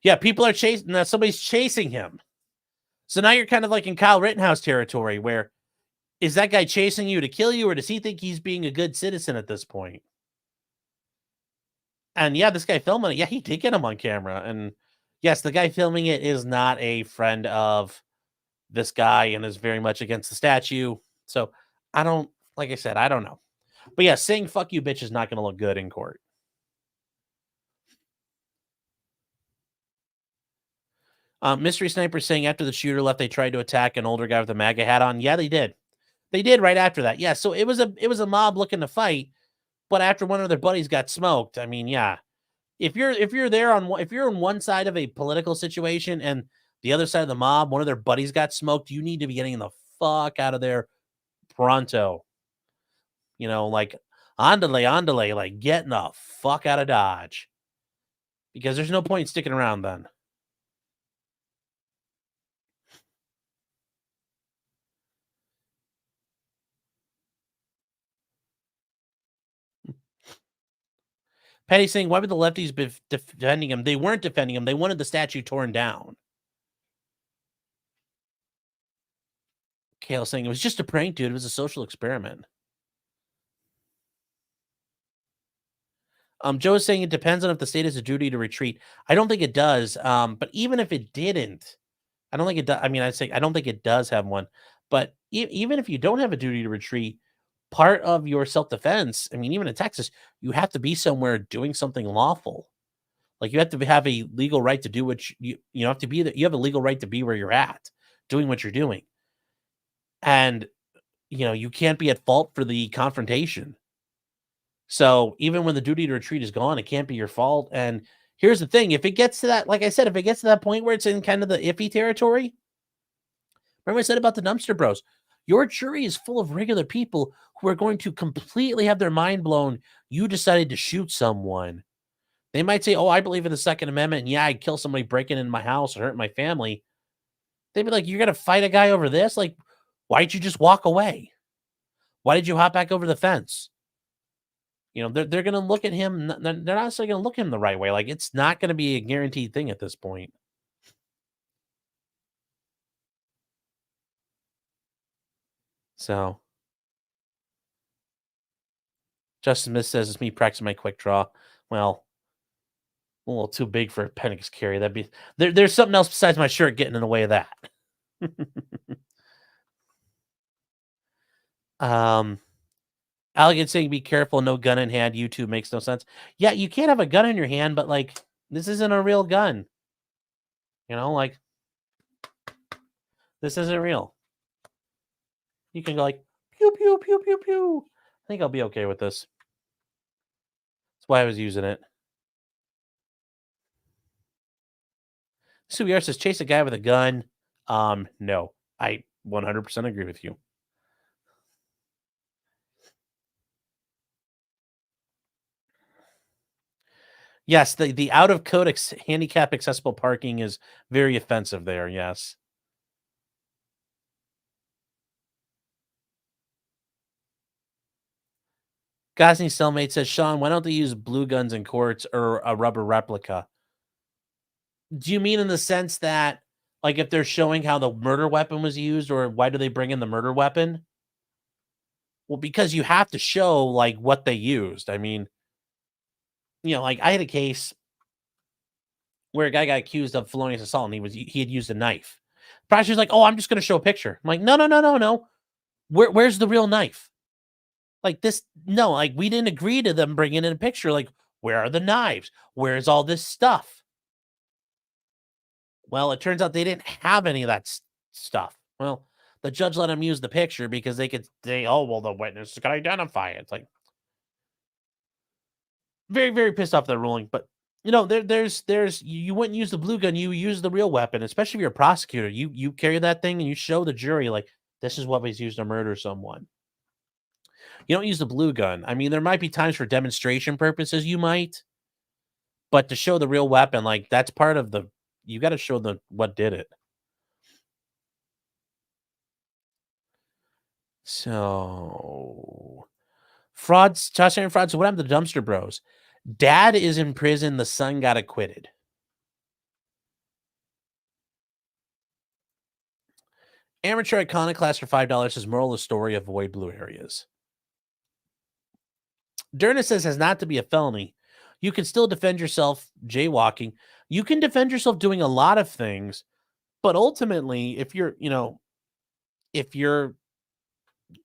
Yeah, people are chasing, somebody's chasing him. So now you're kind of like in Kyle Rittenhouse territory where is that guy chasing you to kill you, or does he think he's being a good citizen at this point? And yeah, this guy filming it, yeah, he did get him on camera. And yes, the guy filming it is not a friend of this guy and is very much against the statue. So like I said, I don't know. But yeah, saying fuck you, bitch is not going to look good in court. Mystery Sniper saying after the shooter left, they tried to attack an older guy with a MAGA hat on. Yeah, they did. They did right after that. Yeah, so it was a mob looking to fight, but after one of their buddies got smoked, I mean, yeah. If you're on one side of a political situation and the other side of the mob, one of their buddies got smoked, you need to be getting the fuck out of there pronto. Like andale, like getting the fuck out of Dodge. Because there's no point in sticking around then. Patty's saying, why would the lefties be defending him? They weren't defending him. They wanted the statue torn down. Kale saying, it was just a prank, dude. It was a social experiment. Joe is saying it depends on if the state has a duty to retreat. I don't think it does. But even if it didn't, I don't think it does. I mean, I don't think it does have one. But even if you don't have a duty to retreat, part of your self-defense, I mean, even in Texas, you have to be somewhere doing something lawful. Like you have to have a legal right to do what you have to be. You have a legal right to be where you're at, doing what you're doing. And, you can't be at fault for the confrontation. So even when the duty to retreat is gone, it can't be your fault. And here's the thing. If it gets to that, like I said, if it gets to that point where it's in kind of the iffy territory, remember I said about the dumpster bros, your jury is full of regular people who are going to completely have their mind blown. You decided to shoot someone. They might say, oh, I believe in the Second Amendment. And yeah, I'd kill somebody breaking into my house or hurting my family. They'd be like, you're going to fight a guy over this? Like, why'd you just walk away? Why did you hop back over the fence? They're going to look at him. They're not necessarily going to look at him the right way. Like, it's not going to be a guaranteed thing at this point. So, Justin Smith says, it's me practicing my quick draw. Well, a little too big for a Penix carry. That'd be there's something else besides my shirt getting in the way of that. Alligator saying, be careful, no gun in hand. YouTube makes no sense. Yeah, you can't have a gun in your hand, but like, this isn't a real gun. Like, this isn't real. You can go like, pew, pew, pew, pew, pew. I think I'll be okay with this. That's why I was using it. Subiar says, chase a guy with a gun. No, I 100% agree with you. Yes, the out of code handicap accessible parking is very offensive there. Yes. Gosney cellmate says, Sean, why don't they use blue guns in courts or a rubber replica? Do you mean in the sense that, like, if they're showing how the murder weapon was used, or why do they bring in the murder weapon? Well, because you have to show, like, what they used. I mean, like, I had a case where a guy got accused of felonious assault, and he had used a knife. The prosecutor's like, oh, I'm just going to show a picture. I'm like, no. Where's the real knife? Like this, no, like we didn't agree to them bringing in a picture. Like, where are the knives? Where's all this stuff? Well, it turns out they didn't have any of that stuff. Well, the judge let them use the picture because they could say, oh, well, the witness can identify it. It's like, very, very pissed off that ruling. But, there's you wouldn't use the blue gun. You use the real weapon, especially if you're a prosecutor. You carry that thing and you show the jury, like, this is what was used to murder someone. You don't use the blue gun. I mean, there might be times for demonstration purposes you might, but to show the real weapon, like, that's part of you got to show what did it. So, frauds, Josh Aaron frauds. So what happened to the dumpster bros? Dad is in prison. The son got acquitted. Amateur iconoclast for $5 says, moral of the story, avoid blue areas. Derna says, has not to be a felony. You can still defend yourself jaywalking. You can defend yourself doing a lot of things, but ultimately, if you're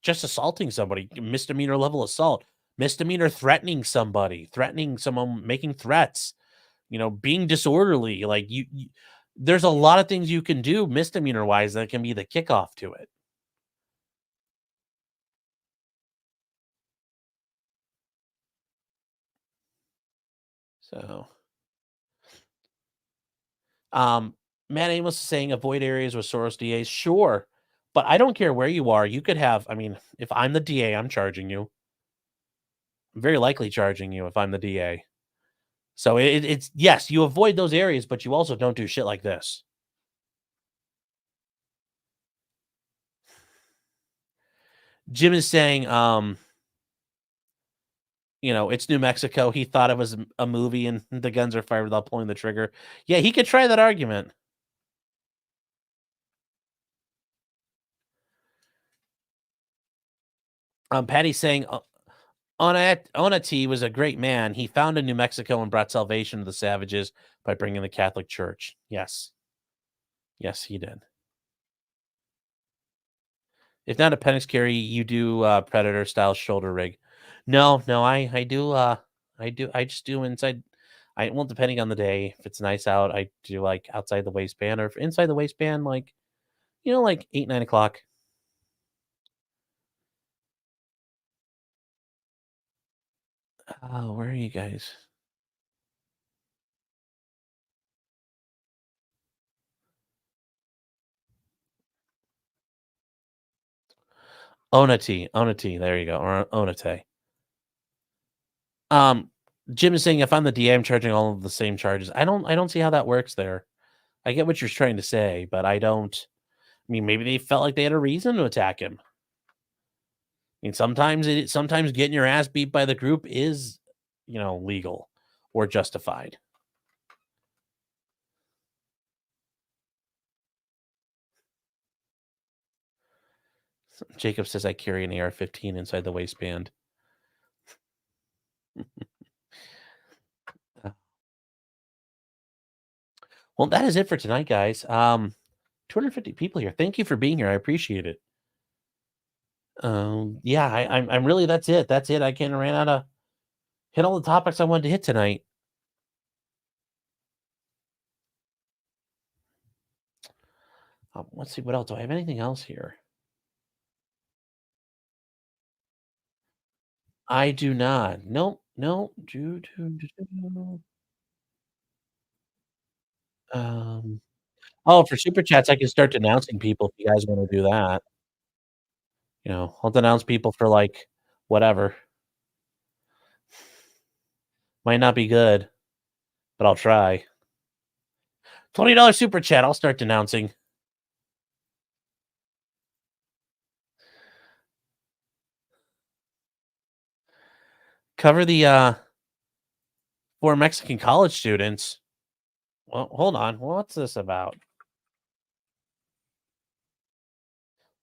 just assaulting somebody, misdemeanor level assault, misdemeanor threatening somebody, threatening someone, making threats, being disorderly, like there's a lot of things you can do misdemeanor wise that can be the kickoff to it. So, Matt Amos is saying avoid areas with Soros DAs. Sure, but I don't care where you are. You could have, I mean, if I'm the DA, I'm charging you. I'm very likely charging you if I'm the DA. So it's, yes, you avoid those areas, but you also don't do shit like this. Jim is saying, it's New Mexico. He thought it was a movie and the guns are fired without pulling the trigger. Yeah, he could try that argument. Patty's saying Onati was a great man. He founded New Mexico and brought salvation to the savages by bringing the Catholic Church. Yes. Yes, he did. If not appendix carry, you do Predator style shoulder rig. No, I do I just do inside. Depending on the day. If it's nice out, I do like outside the waistband, or if inside the waistband, like 8, 9 o'clock. Oh, where are you guys? Onati, there you go, or Onate. Jim is saying if I'm the DA, I'm charging all of the same charges. I don't see how that works there. I get what you're trying to say, but I don't. I mean, maybe they felt like they had a reason to attack him. I mean, sometimes getting your ass beat by the group is, legal or justified. Jacob says I carry an AR-15 inside the waistband. Well, that is it for tonight, guys. 250 people here. Thank you for being here. I appreciate it. Yeah, I'm really, that's it. That's it. I kind of ran out of hit all the topics I wanted to hit tonight. Let's see, what else? Do I have anything else here? I do not. Nope. Oh, for super chats, I can start denouncing people if you guys want to do that. I'll denounce people for like whatever. Might not be good, but I'll try. $20 super chat. I'll start denouncing. Cover the 4 Mexican college students. Well, hold on. What's this about?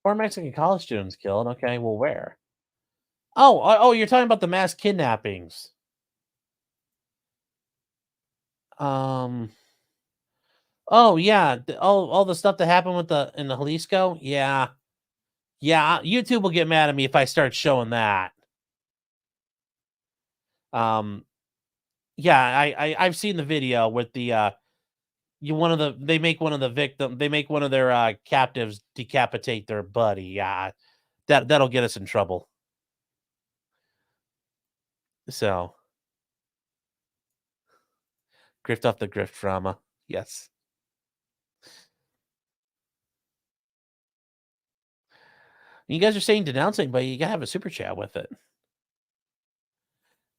4 Mexican college students killed. Okay, well, where? Oh, you're talking about the mass kidnappings. Oh yeah, all the stuff that happened in the Jalisco. Yeah, YouTube will get mad at me if I start showing that. Yeah, I've seen the video with the they make one of their captives decapitate their buddy. Yeah, that'll get us in trouble. So, grift off the grift drama. Yes. You guys are saying denouncing, but you gotta have a super chat with it.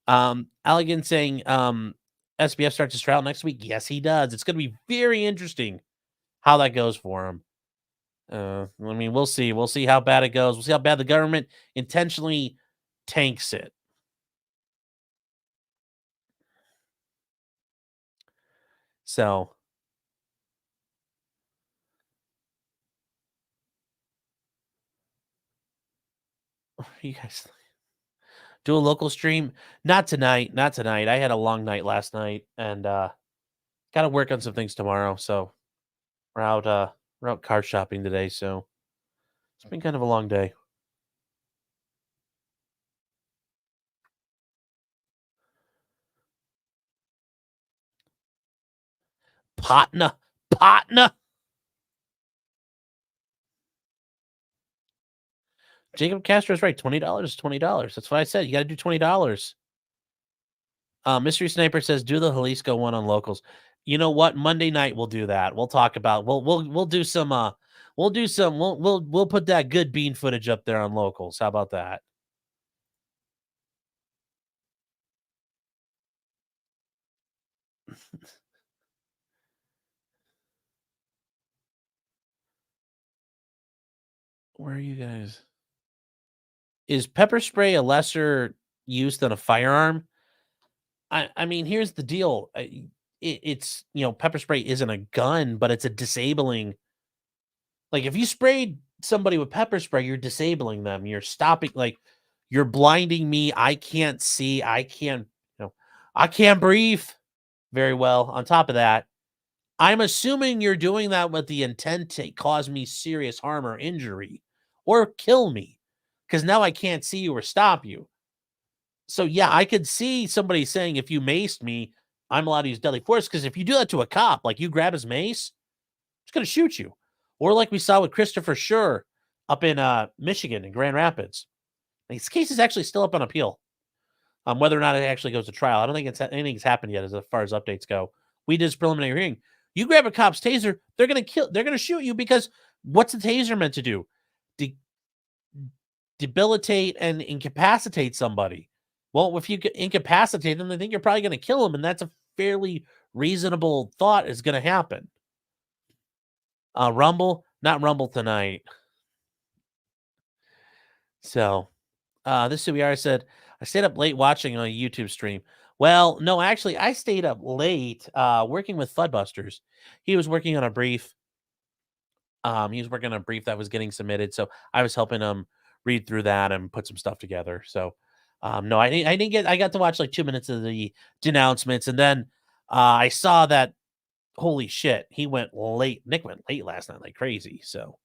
Allegan saying SBF starts his trial next week. Yes, he does. It's gonna be very interesting how that goes for him. I mean, we'll see. We'll see how bad it goes. We'll see how bad the government intentionally tanks it. So, you guys do a local stream? Not tonight. I had a long night last night, and got to work on some things tomorrow. So we're out car shopping today. So it's been kind of a long day. Patna. Jacob Castro is right. $20 is $20. That's what I said. You got to do $20. Mystery Sniper says, do the Jalisco one on locals. You know what? Monday night we'll do that. We'll talk about. We'll do some. We'll put that good bean footage up there on locals. How about that? Where are you guys? Is pepper spray a lesser use than a firearm. I mean, here's the deal. It's, pepper spray isn't a gun, but it's a disabling. Like, if you sprayed somebody with pepper spray, you're disabling them. You're stopping, like, you're blinding me. I can't see. I can't breathe very well. On top of that, I'm assuming you're doing that with the intent to cause me serious harm or injury or kill me, because now I can't see you or stop you. So, yeah, I could see somebody saying, if you maced me, I'm allowed to use deadly force, because if you do that to a cop, like you grab his mace, he's going to shoot you. Or like we saw with Christopher Schur up in Michigan in Grand Rapids. This case is actually still up on appeal. Whether or not it actually goes to trial, I don't think anything's happened yet as far as updates go. We did this preliminary hearing. You grab a cop's taser, they're going to shoot you, because what's the taser meant to do? Debilitate and incapacitate somebody. Well, if you incapacitate them, they think you're probably going to kill them, and that's a fairly reasonable thought is going to happen. Rumble, not Rumble tonight. So, this CBR said, I stayed up late watching on a YouTube stream. Well, no, actually, I stayed up late working with Floodbusters. He was working on a brief. He was working on a brief that was getting submitted, so I was helping him read through that and put some stuff together. So, no, I got to watch like 2 minutes of the denouncements, and then I saw that, holy shit, he went late. Nick went late last night like crazy. So,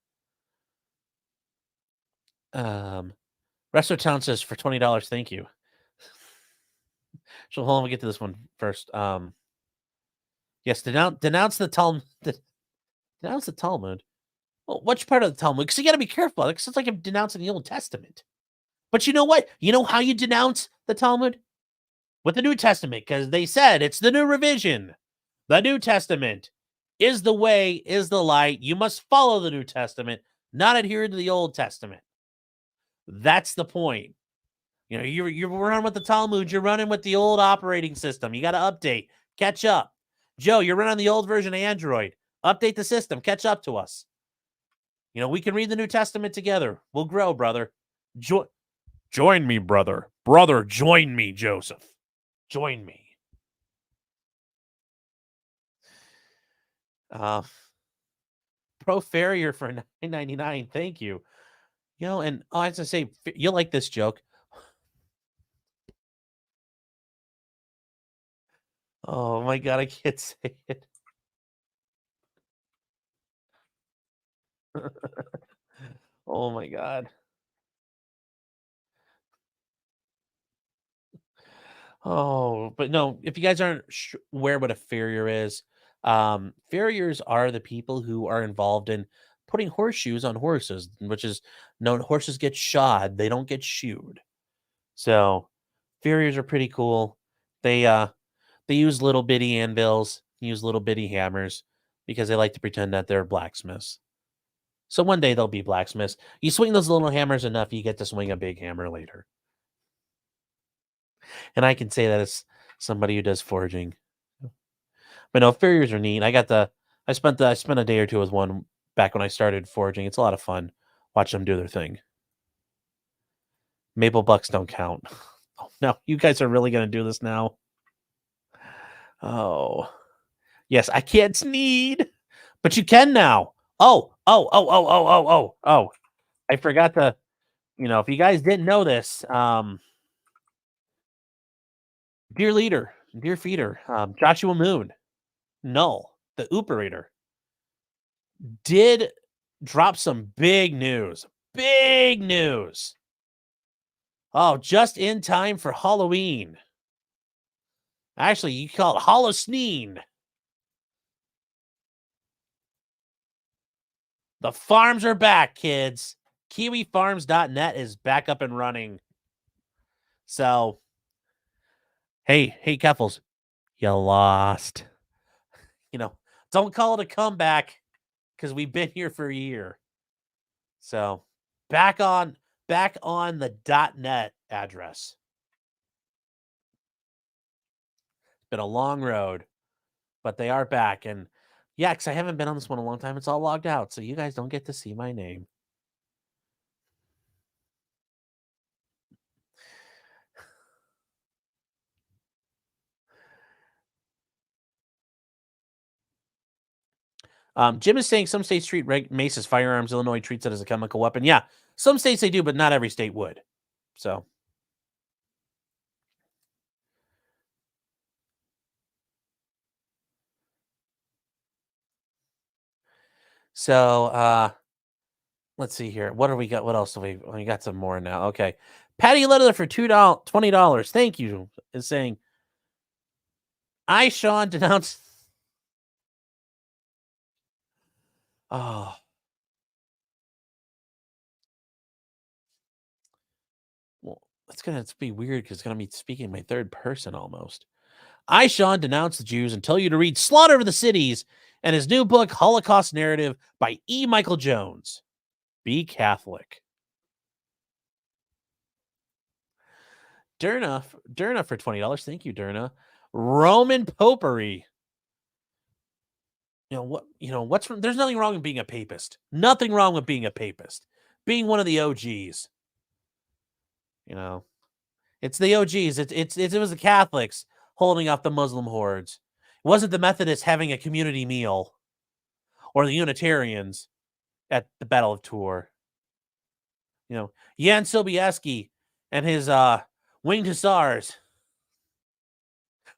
Resto Town says for $20, thank you. So hold on, we'll get to this one first. Yes, denounce the Talmud. Denounce the Talmud. Well, which part of the Talmud? Because you got to be careful. Because it's like I'm denouncing the Old Testament. But you know what? You know how you denounce the Talmud? With the New Testament, because they said it's the new revision. The New Testament is the way, is the light. You must follow the New Testament, not adhere to the Old Testament. That's the point. You're running with the Talmud. You're running with the old operating system. You got to update. Catch up. Joe, you're running the old version of Android. Update the system. Catch up to us. We can read the New Testament together. We'll grow, brother. Join me, brother. Brother, join me, Joseph. Join me. Pro Farrier for $9.99. Thank you. And I was going to say, you'll like this joke. Oh my God, I can't say it. Oh my God. Oh, but no, if you guys aren't aware what a farrier is, farriers are the people who are involved in putting horseshoes on horses, which is known. Horses get shod, they don't get shoed. So farriers are pretty cool. They use little bitty anvils, use little bitty hammers, because they like to pretend that they're blacksmiths. So one day they'll be blacksmiths. You swing those little hammers enough, you get to swing a big hammer later. And I can say that as somebody who does foraging. But no, farriers are neat. I spent a day or two with one back when I started foraging. It's a lot of fun. Watch them do their thing. Maple bucks don't count. Oh, no, you guys are really going to do this now? Oh. Yes, I can't sneed, but you can now. Oh. I forgot to, if you guys didn't know this, dear leader, dear feeder, Joshua Moon, Null, the operator, did drop some big news. Big news. Oh, just in time for Halloween. Actually, you call it Halloween. The farms are back, kids. KiwiFarms.net is back up and running. So, hey, Keffels, you lost. Don't call it a comeback, because we've been here for a year. So, back on the .net address. It's been a long road, but they are back. And yeah, because I haven't been on this one in a long time. It's all logged out, so you guys don't get to see my name. Jim is saying some states treat mace as firearms. Illinois treats it as a chemical weapon. Yeah, some states they do, but not every state would. So. Let's see here. What do we got? What else do we got? Some more now. Okay. Patty Leather for $20. Thank you. Is saying, I, Sean, denounced. Oh. Well, it's going to be weird because it's going to be speaking in my third person almost. I, Sean, denounce the Jews and tell you to read Slaughter of the Cities and his new book, Holocaust Narrative by E. Michael Jones. Be Catholic. Derna for $20. Thank you, Derna. Roman Popery. There's nothing wrong with being a papist. Nothing wrong with being a papist. Being one of the OGs. It's the OGs. It was the Catholics holding off the Muslim hordes. It wasn't the Methodists having a community meal or the Unitarians at the Battle of Tours. Jan Sobieski and his winged hussars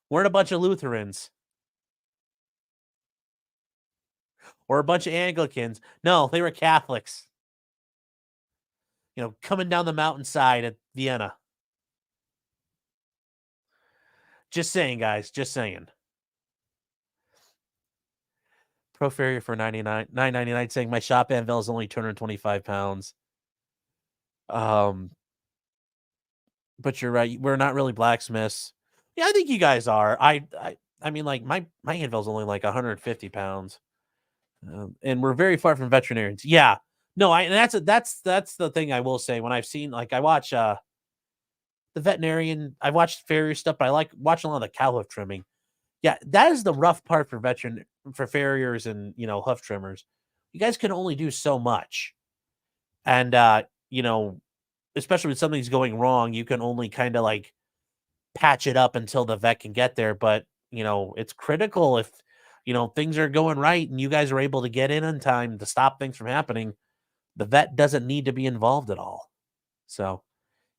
weren't a bunch of Lutherans or a bunch of Anglicans. No, they were Catholics. Coming down the mountainside at Vienna. Just saying, guys. Just saying. Pro Farrier for $9.99 saying my shop anvil is only 225 pounds. But you're right. We're not really blacksmiths. Yeah, I think you guys are. I mean, like my anvil is only like 150 pounds, and we're very far from veterinarians. Yeah, no, that's the thing I will say. When I've seen, like, I watch the veterinarian. I've watched farrier stuff, but I like watching a lot of the cow hoof trimming. Yeah, that is the rough part for farriers and hoof trimmers. You guys can only do so much, and especially when something's going wrong, you can only kind of like patch it up until the vet can get there. But it's critical if things are going right and you guys are able to get in on time to stop things from happening. The vet doesn't need to be involved at all. So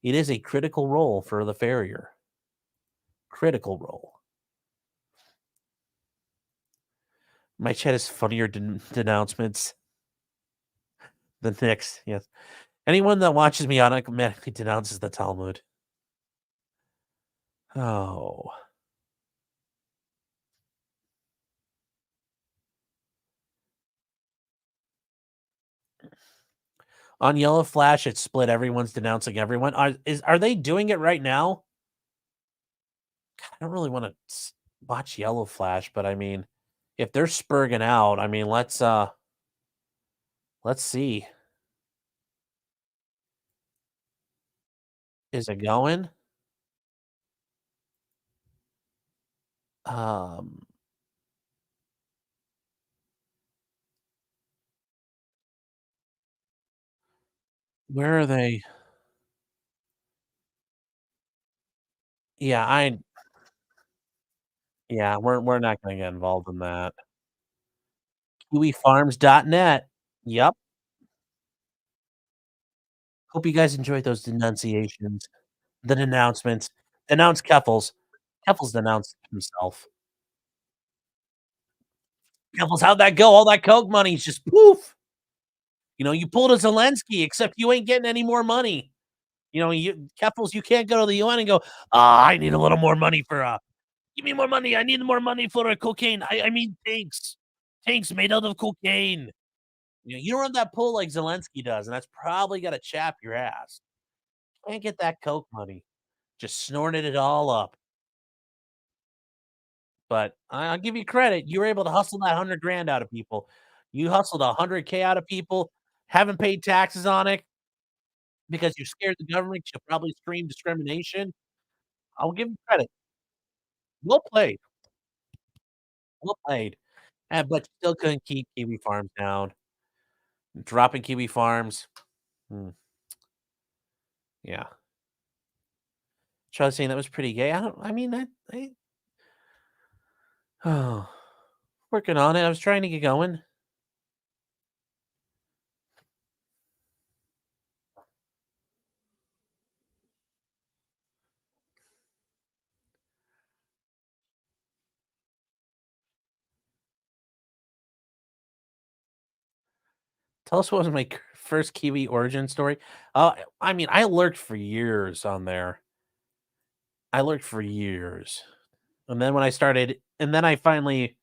it is a critical role for the farrier. Critical role. My chat is funnier denouncements than Nick's. Yes. Anyone that watches me automatically denounces the Talmud. Oh. On Yellow Flash, it's split. Everyone's denouncing everyone. Are they doing it right now? I don't really want to watch Yellow Flash, but I mean, if they're spurging out, I mean, let's see. Is it going? Where are they? Yeah, we're not going to get involved in that. KiwiFarms.net. Yep. Hope you guys enjoyed those denunciations, the denouncements. Denounce Keffels. Keffels denounced himself. Keffels, how'd that go? All that Coke money's just poof. You pulled a Zelensky, except you ain't getting any more money. Keffels, you can't go to the UN and go, I need a little more money for give me more money. I need more money for cocaine. I mean tanks. Tanks made out of cocaine. You don't have that pull like Zelensky does, and that's probably got to chap your ass. Can't get that Coke money. Just snorted it all up. But I'll give you credit. You were able to hustle that 100 grand out of people. You hustled 100K out of people, haven't paid taxes on it because you're scared the government. You'll probably scream discrimination. I'll give you credit. Well played. Well played. But you still couldn't keep Kiwi Farms down. Dropping Kiwi Farms. Yeah. Charlie saying that was pretty gay. Oh, working on it. I was trying to get going. Tell us what was my first Kiwi origin story. I mean, I lurked for years on there. I lurked for years. And then when I started, and then I finally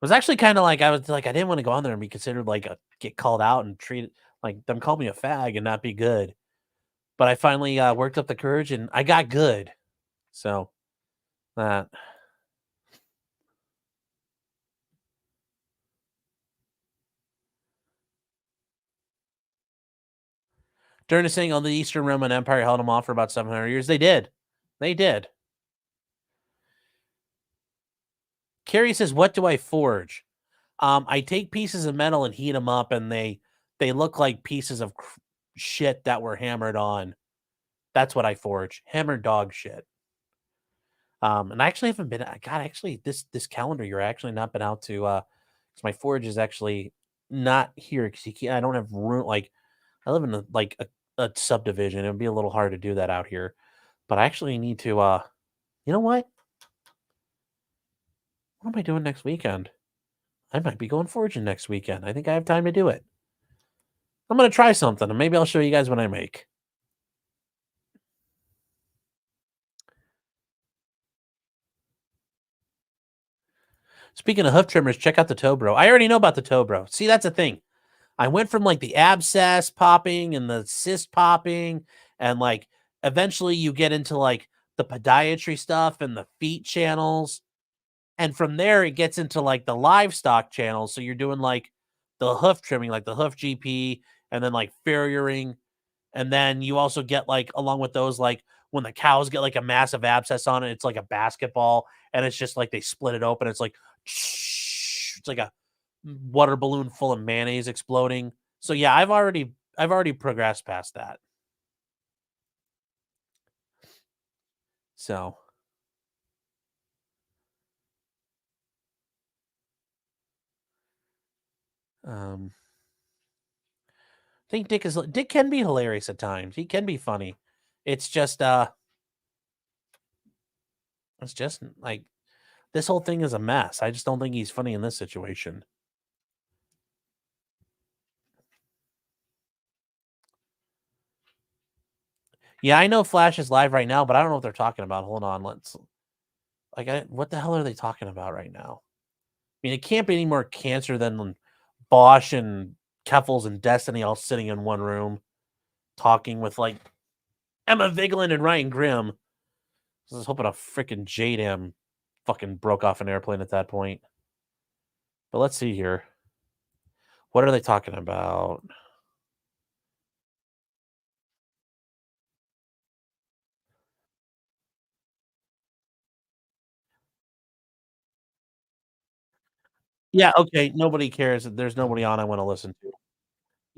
was actually kind of like, I was like, I didn't want to go on there and be considered like get called out and treated like them call me a fag and not be good. But I finally worked up the courage and I got good. So that. During the saying, on the Eastern Roman Empire held them off for about 700 years. They did. They did. Carrie says, what do I forge? I take pieces of metal and heat them up, and they look like pieces of shit that were hammered on. That's what I forge. Hammered dog shit. And I actually haven't been. God, actually, this calendar year, I actually not been out to. Because my forge is actually not here because I don't have room. Like, I live in a subdivision. It would be a little hard to do that out here. But I actually need to. You know what? What am I doing next weekend? I might be going foraging next weekend. I think I have time to do it. I'm going to try something, and maybe I'll show you guys what I make. Speaking of hoof trimmers, check out the Tobro. I already know about the Tobro. See, that's the thing. I went from like the abscess popping and the cyst popping, and like eventually you get into like the podiatry stuff and the feet channels. And from there, it gets into like the livestock channels. So you're doing like the hoof trimming, like the hoof GP, and then like farriering. And then you also get like along with those, like when the cows get like a massive abscess on it, it's like a basketball, and it's just like they split it open. It's like it's like a water balloon full of mayonnaise exploding. So yeah, I've already progressed past that. So I think Dick can be hilarious at times. He can be funny. It's just like this whole thing is a mess. I just don't think he's funny in this situation. Yeah, I know Flash is live right now, but I don't know what they're talking about. Hold on, what the hell are they talking about right now? I mean, it can't be any more cancer than Bosch and Keffels and Destiny all sitting in one room talking with like Emma Vigeland and Ryan Grimm. I was hoping a freaking JDAM fucking broke off an airplane at that point. But let's see here. What are they talking about? Yeah, okay. Nobody cares. There's nobody on I want to listen to.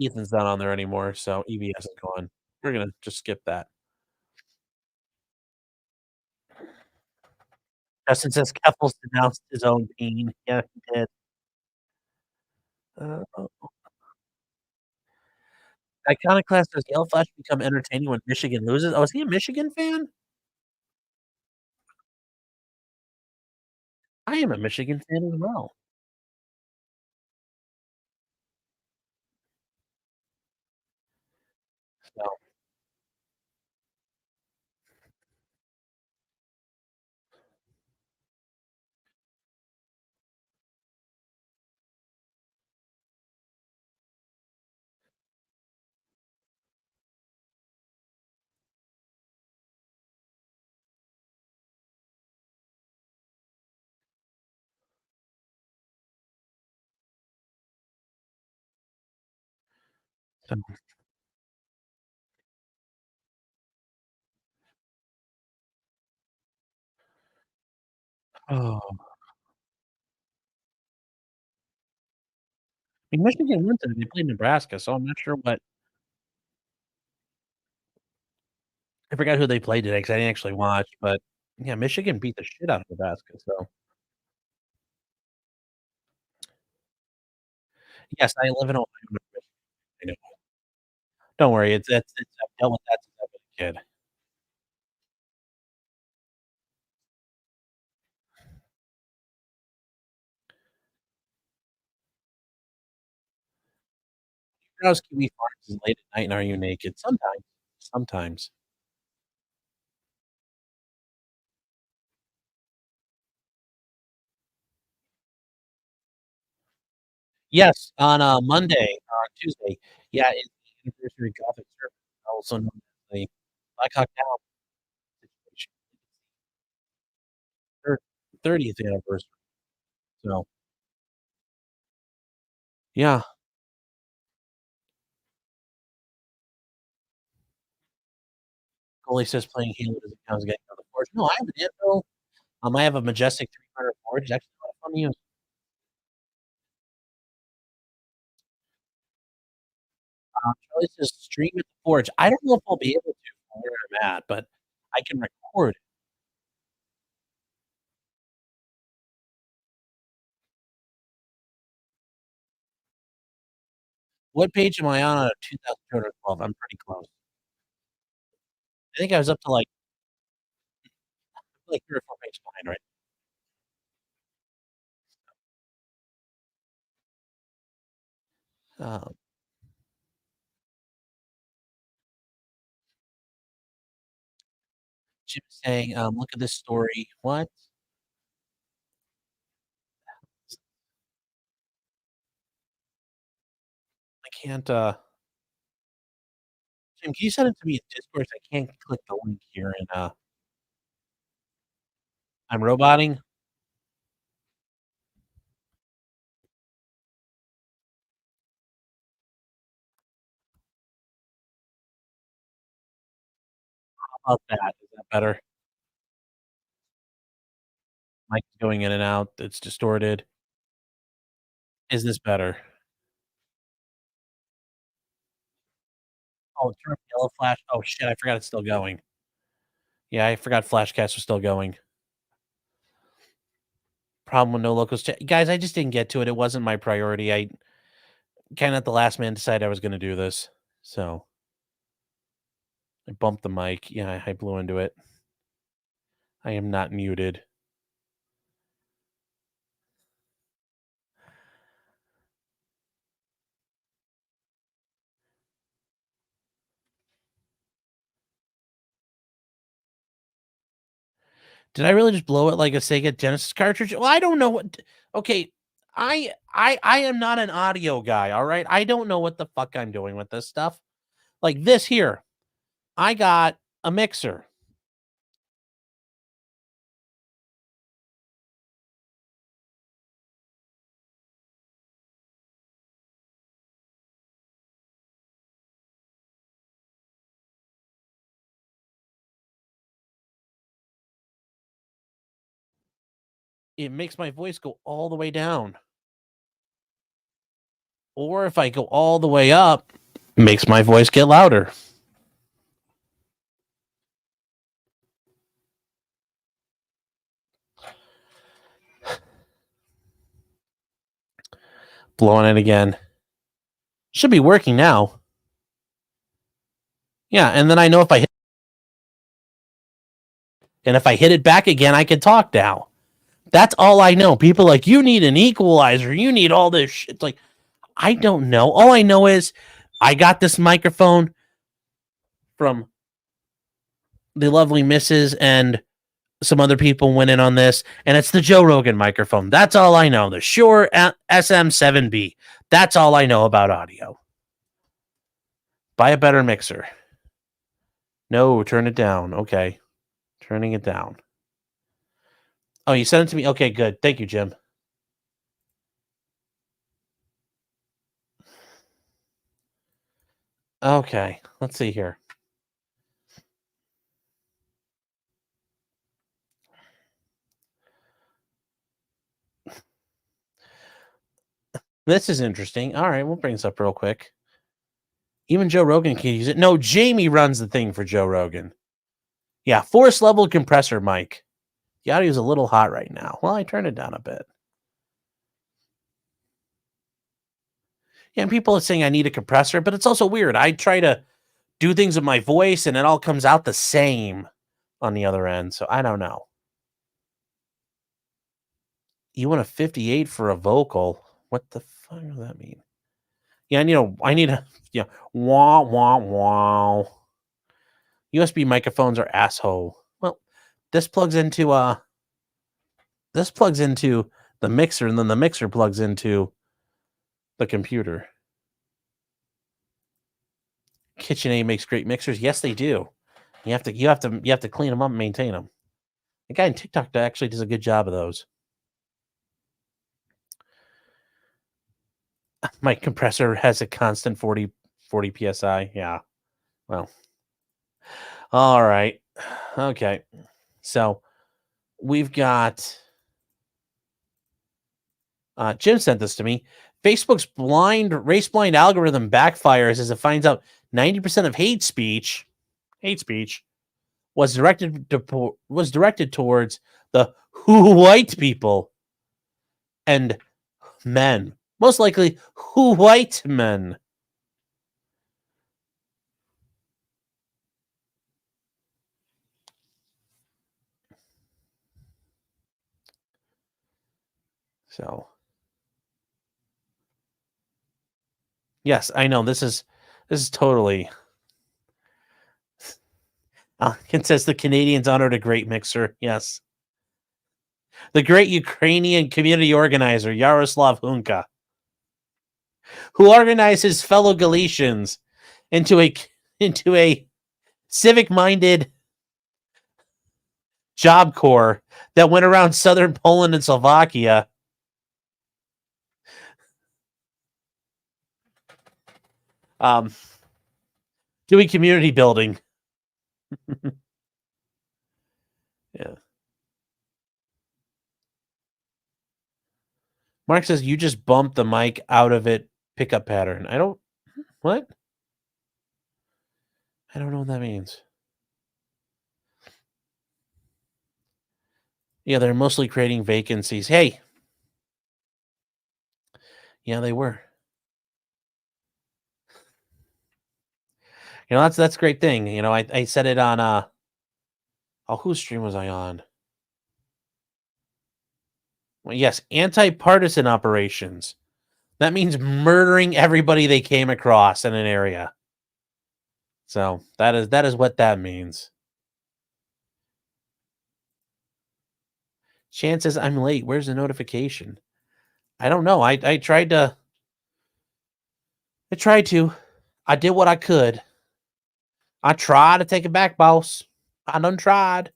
Ethan's not on there anymore, so EBS is gone. We're gonna just skip that. Justin says Keffels denounced his own pain. Yeah, he did. Uh, Iconoclast says Yellow Flash become entertaining when Michigan loses. Oh, is he a Michigan fan? I am a Michigan fan as well. So, so oh, I mean, Michigan won today. They played Nebraska, so I'm not sure what I forgot who they played today because I didn't actually watch, but yeah, Michigan beat the shit out of Nebraska, so yes, I live in Ohio. I know. Don't worry, it's I've dealt with that since I was a kid. Strauss Kiwi Farms is late at night and Are You Naked? Sometimes. Sometimes. Yes, on Monday or on Tuesday. Yeah, it's the anniversary Gothic Service, also known as the Black Hawk Down situation. 30th anniversary. So, yeah. Goalie says playing Halo doesn't count as getting on the Forge. No, I have an Anvil. I have a Majestic 300 Forge. It's actually a lot of fun to use. Charlie says stream at the Forge. I don't know if I'll be able to from where I'm at, but I can record. What page am I on 2212? I'm pretty close. I think I was up to like 3 or 4 pages behind, right? Jim saying, look at this story. What? I can't, Jim, can you send it to me in Discord? I can't click the link here and, I'm roboting. How about that? Is that better? Mike's going in and out. It's distorted. Is this better? Oh, turn up yellow flash. Oh shit, I forgot it's still going. Yeah, I forgot Flashcast was still going. Problem with no locals chat. Guys, I just didn't get to it. It wasn't my priority. I kind of at the last minute decided I was going to do this. So I bumped the mic. Yeah, I blew into it. I am not muted. Did I really just blow it like a Sega Genesis cartridge? Well, I don't know what. Okay, I am not an audio guy. All right, I don't know what the fuck I'm doing with this stuff. Like this here, I got a mixer. It makes my voice go all the way down. Or if I go all the way up, makes my voice get louder. Blowing it again. Should be working now. Yeah, and then I know if I hit, and if I hit it back again, I can talk now. That's all I know. People like, you need an equalizer. You need all this shit. It's like, I don't know. All I know is I got this microphone from the lovely Mrs. and some other people went in on this, and it's the Joe Rogan microphone. That's all I know. The Shure SM7B. That's all I know about audio. Buy a better mixer. No, turn it down. Okay. Turning it down. Oh, you sent it to me? Okay, good. Thank you, Jim. Okay, let's see here. This is interesting. All right, we'll bring this up real quick. Even Joe Rogan can use it. No, Jamie runs the thing for Joe Rogan. Yeah, force level compressor mic. The audio's a little hot right now. Well, I turned it down a bit. Yeah, and people are saying I need a compressor, but it's also weird. I try to do things with my voice, and it all comes out the same on the other end, so I don't know. You want a 58 for a vocal? What the fuck does that mean? Yeah, I need a wah wah wah. USB microphones are asshole. Well, this plugs into the mixer, and then the mixer plugs into the computer. KitchenAid makes great mixers. Yes, they do. You have to clean them up and maintain them. The guy in TikTok actually does a good job of those. My compressor has a constant 40 psi. Yeah. Well. All right. Okay. So we've got Jim sent this to me. Facebook's race blind algorithm backfires as it finds out 90% of hate speech was directed towards the white people and men. Most likely white men. So yes, I know this is totally. It says the Canadians honored a great mixer. Yes. The great Ukrainian community organizer, Yaroslav Hunka, who organized his fellow Galicians into a civic-minded job corps that went around southern Poland and Slovakia doing community building. Yeah. Mark says you just bumped the mic out of it pickup pattern. What? I don't know what that means. Yeah, they're mostly creating vacancies. Hey. Yeah, they were. That's a great thing. I said it on whose stream was I on? Well, yes, anti-partisan operations. That means murdering everybody they came across in an area. So that is what that means. Chances I'm late. Where's the notification? I don't know. I tried to. I did what I could. I tried to take it back, boss. I done tried.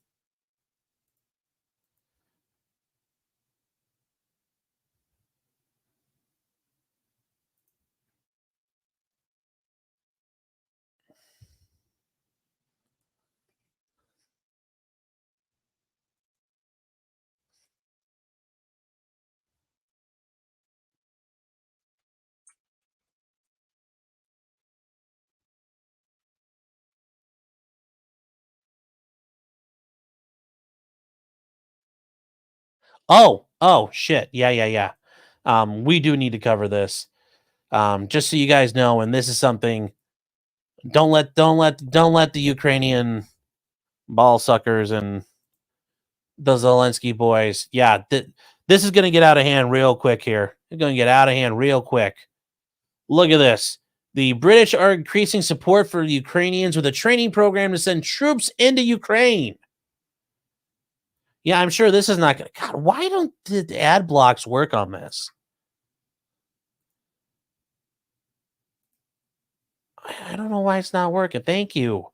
Oh, shit. Yeah. We do need to cover this. Just so you guys know, and this is something. Don't let the Ukrainian ball suckers and the Zelensky boys. Yeah, this is going to get out of hand real quick here. It's going to get out of hand real quick. Look at this. The British are increasing support for the Ukrainians with a training program to send troops into Ukraine. Yeah, I'm sure this is not going to... God, why don't the ad blocks work on this? I don't know why it's not working. Thank you.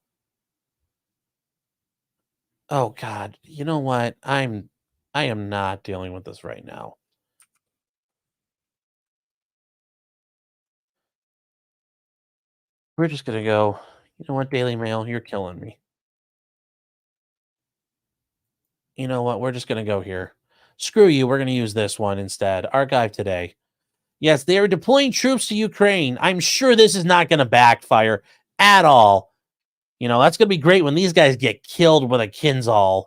Oh, God. You know what? I am not dealing with this right now. We're just going to go, you know what, Daily Mail, you're killing me. You know what, we're just going to go here. Screw you, we're going to use this one instead. Archive today. Yes, they are deploying troops to Ukraine. I'm sure this is not going to backfire at all. That's going to be great when these guys get killed with a Kinzhal.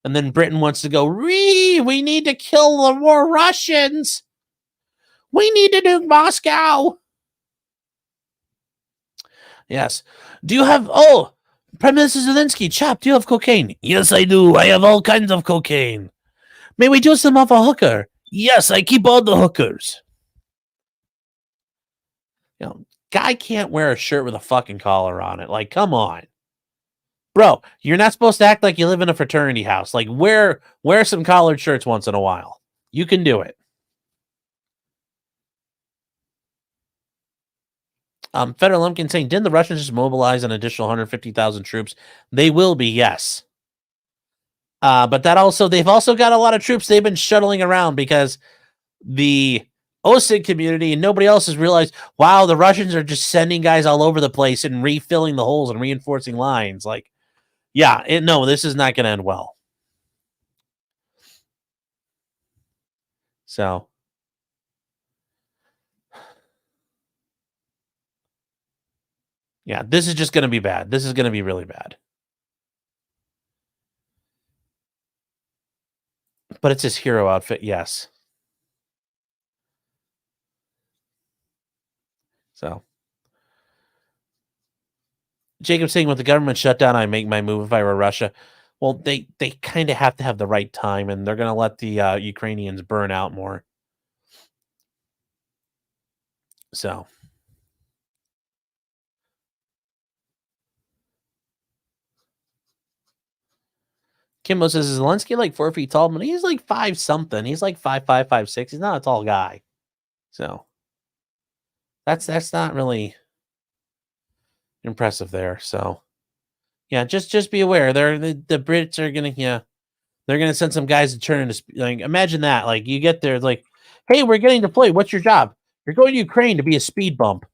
And then Britain wants to go, we need to kill the more Russians. We need to nuke Moscow. Yes. Do you have... Oh, Prime Minister Zelensky, Chap, do you have cocaine? Yes, I do. I have all kinds of cocaine. May we do some off a hooker? Yes, I keep all the hookers. You know, guy can't wear a shirt with a fucking collar on it. Like, come on. Bro, you're not supposed to act like you live in a fraternity house. Like, wear some collared shirts once in a while. You can do it. Federal Lumpkin saying, didn't the Russians just mobilize an additional 150,000 troops? They will be, yes. But they've also got a lot of troops they've been shuttling around because the OSIG community and nobody else has realized, wow, the Russians are just sending guys all over the place and refilling the holes and reinforcing lines. Like, yeah, no, this is not going to end well. So, yeah, this is just going to be bad. This is going to be really bad. But it's his hero outfit, yes. So, Jacob saying, with the government shutdown, I make my move if I were Russia. Well, they kind of have to have the right time, and they're going to let the Ukrainians burn out more. So, Kimbo says, is Zelensky like 4 feet tall? But he's like 5 something. He's like 5'5", 5'6". He's not a tall guy. So, that's not really impressive there. So, yeah, just be aware. The Brits are gonna, they're gonna send some guys to turn into, like, imagine that. Like, you get there, it's like, hey, we're getting deployed. What's your job? You're going to Ukraine to be a speed bump.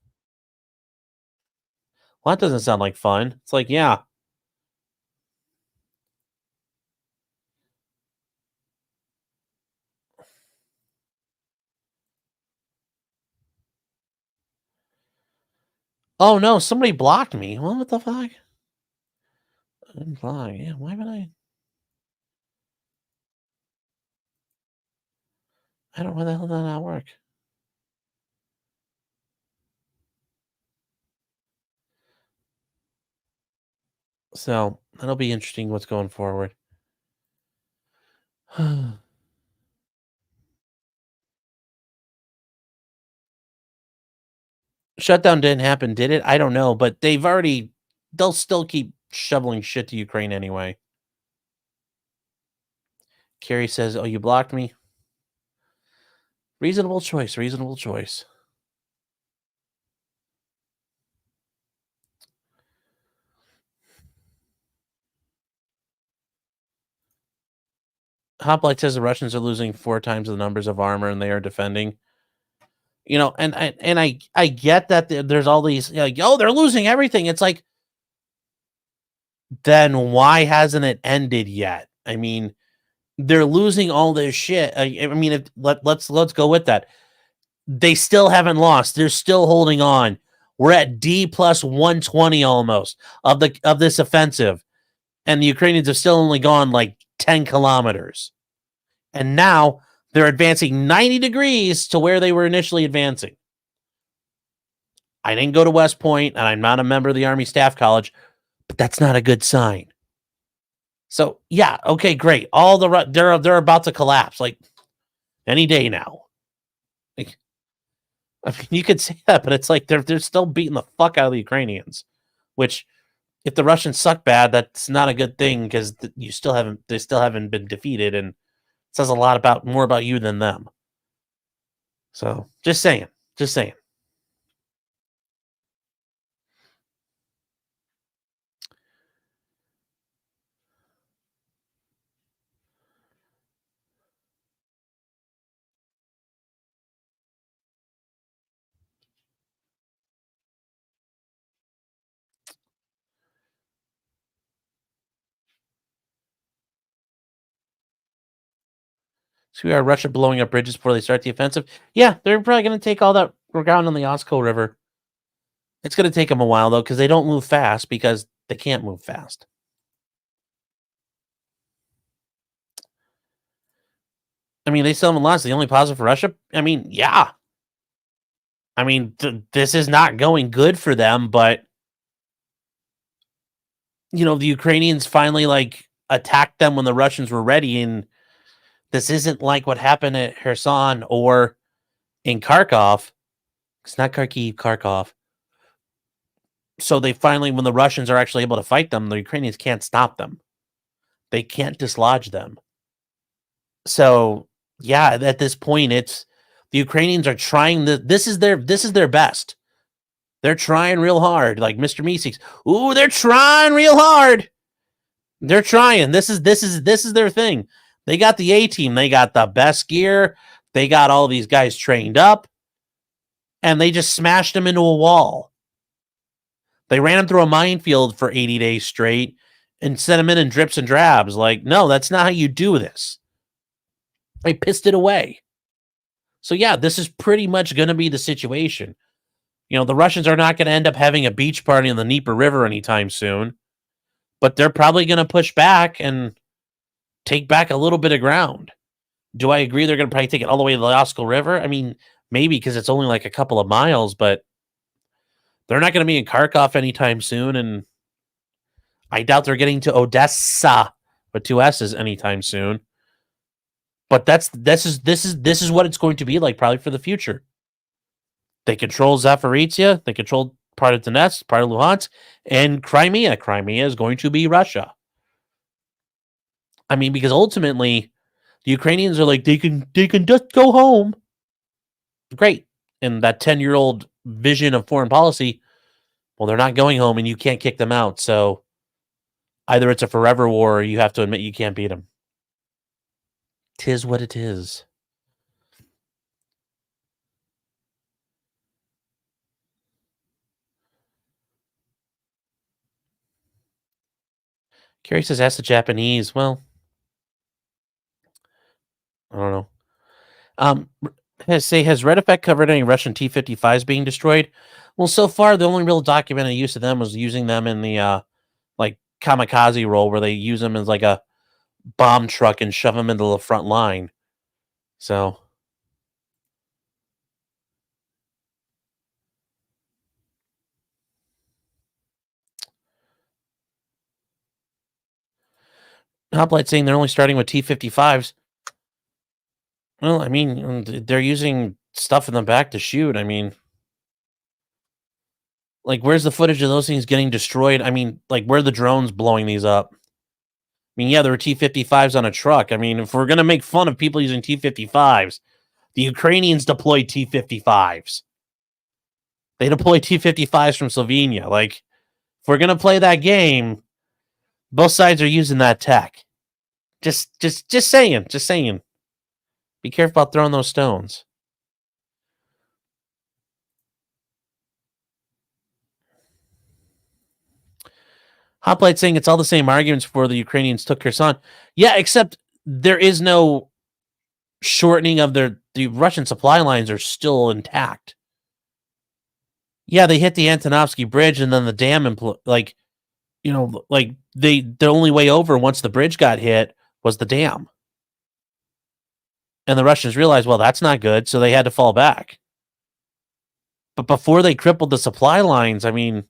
Well, that doesn't sound like fun. It's like, yeah. Oh no, somebody blocked me. Well, what the fuck? Unblock. Yeah, why would I? I don't know why the hell did that not work. So that'll be interesting what's going forward. Shutdown didn't happen, did it? I don't know, but they'll still keep shoveling shit to Ukraine anyway. Carrie says, oh, you blocked me? Reasonable choice, reasonable choice. Hoplite says the Russians are losing 4 times the numbers of armor and they are defending. You know, and I get that there's all these, like, oh, they're losing everything. It's like, then why hasn't it ended yet? I mean, they're losing all this shit. I mean, let's go with that. They still haven't lost. They're still holding on. We're at D plus 120 almost of this offensive, and the Ukrainians have still only gone like 10 kilometers. And now they're advancing 90 degrees to where they were initially advancing. I didn't go to West Point, and I'm not a member of the Army Staff College, but that's not a good sign. So, yeah, okay, great. They're about to collapse, like, any day now. Like, I mean, you could say that, but it's like they're still beating the fuck out of the Ukrainians, which, if the Russians suck bad, that's not a good thing because they still haven't been defeated, and it says a lot more about you than them. So, just saying. So we are Russia blowing up bridges before they start the offensive. Yeah, they're probably going to take all that ground on the Osko River. It's going to take them a while, though, because they don't move fast because they can't move fast. I mean, they still haven't lost. The only positive for Russia? I mean, yeah. I mean, this is not going good for them, but, you know, the Ukrainians finally, like, attacked them when the Russians were ready, and this isn't like what happened at Kherson or in Kharkov. It's not Kharkov. So they finally, when the Russians are actually able to fight them, the Ukrainians can't stop them. They can't dislodge them. So yeah, at this point, it's the Ukrainians are trying. This is their best. They're trying real hard, like Mr. Meeseeks. Ooh, they're trying real hard. They're trying. This is their thing. They got the A team. They got the best gear. They got all these guys trained up, and they just smashed them into a wall. They ran them through a minefield for 80 days straight and sent them in drips and drabs. Like, no, that's not how you do this. They pissed it away. So yeah, this is pretty much going to be the situation. You know, the Russians are not going to end up having a beach party in the Dnieper River anytime soon, but they're probably going to push back and take back a little bit of ground. Do I agree they're going to probably take it all the way to the Oskil River? I mean, maybe because it's only like a couple of miles, but they're not going to be in Kharkov anytime soon, and I doubt they're getting to Odessa with 2 S's anytime soon. But this is what it's going to be like probably for the future. They control Zaporizhia, they control part of Donetsk, part of Luhansk, and Crimea. Crimea is going to be Russia. I mean, because ultimately, the Ukrainians are like, they can just go home. Great. And that 10-year-old vision of foreign policy, well, they're not going home and you can't kick them out. So either it's a forever war or you have to admit you can't beat them. 'Tis what it is. Carrie says, ask the Japanese. Well, I don't know. Has Red Effect covered any Russian T-55s being destroyed? Well, so far, the only real documented use of them was using them in the, like, kamikaze role, where they use them as, like, a bomb truck and shove them into the front line. So... Hoplite saying they're only starting with T-55s. Well, I mean, they're using stuff in the back to shoot. I mean, like, where's the footage of those things getting destroyed? I mean, like, where are the drones blowing these up? I mean, yeah, there were T-55s on a truck. I mean, if we're going to make fun of people using T-55s, the Ukrainians deployed T-55s. They deployed T-55s from Slovenia. Like, if we're going to play that game, both sides are using that tech. Just saying. Just saying. Be careful about throwing those stones. Hoplite saying it's all the same arguments before the Ukrainians took Kherson. Yeah, except there is no shortening of the Russian supply lines are still intact. Yeah, they hit the Antonovsky Bridge and then the dam, the only way over once the bridge got hit was the dam. And the Russians realized, well, that's not good, so they had to fall back. But before they crippled the supply lines, I mean,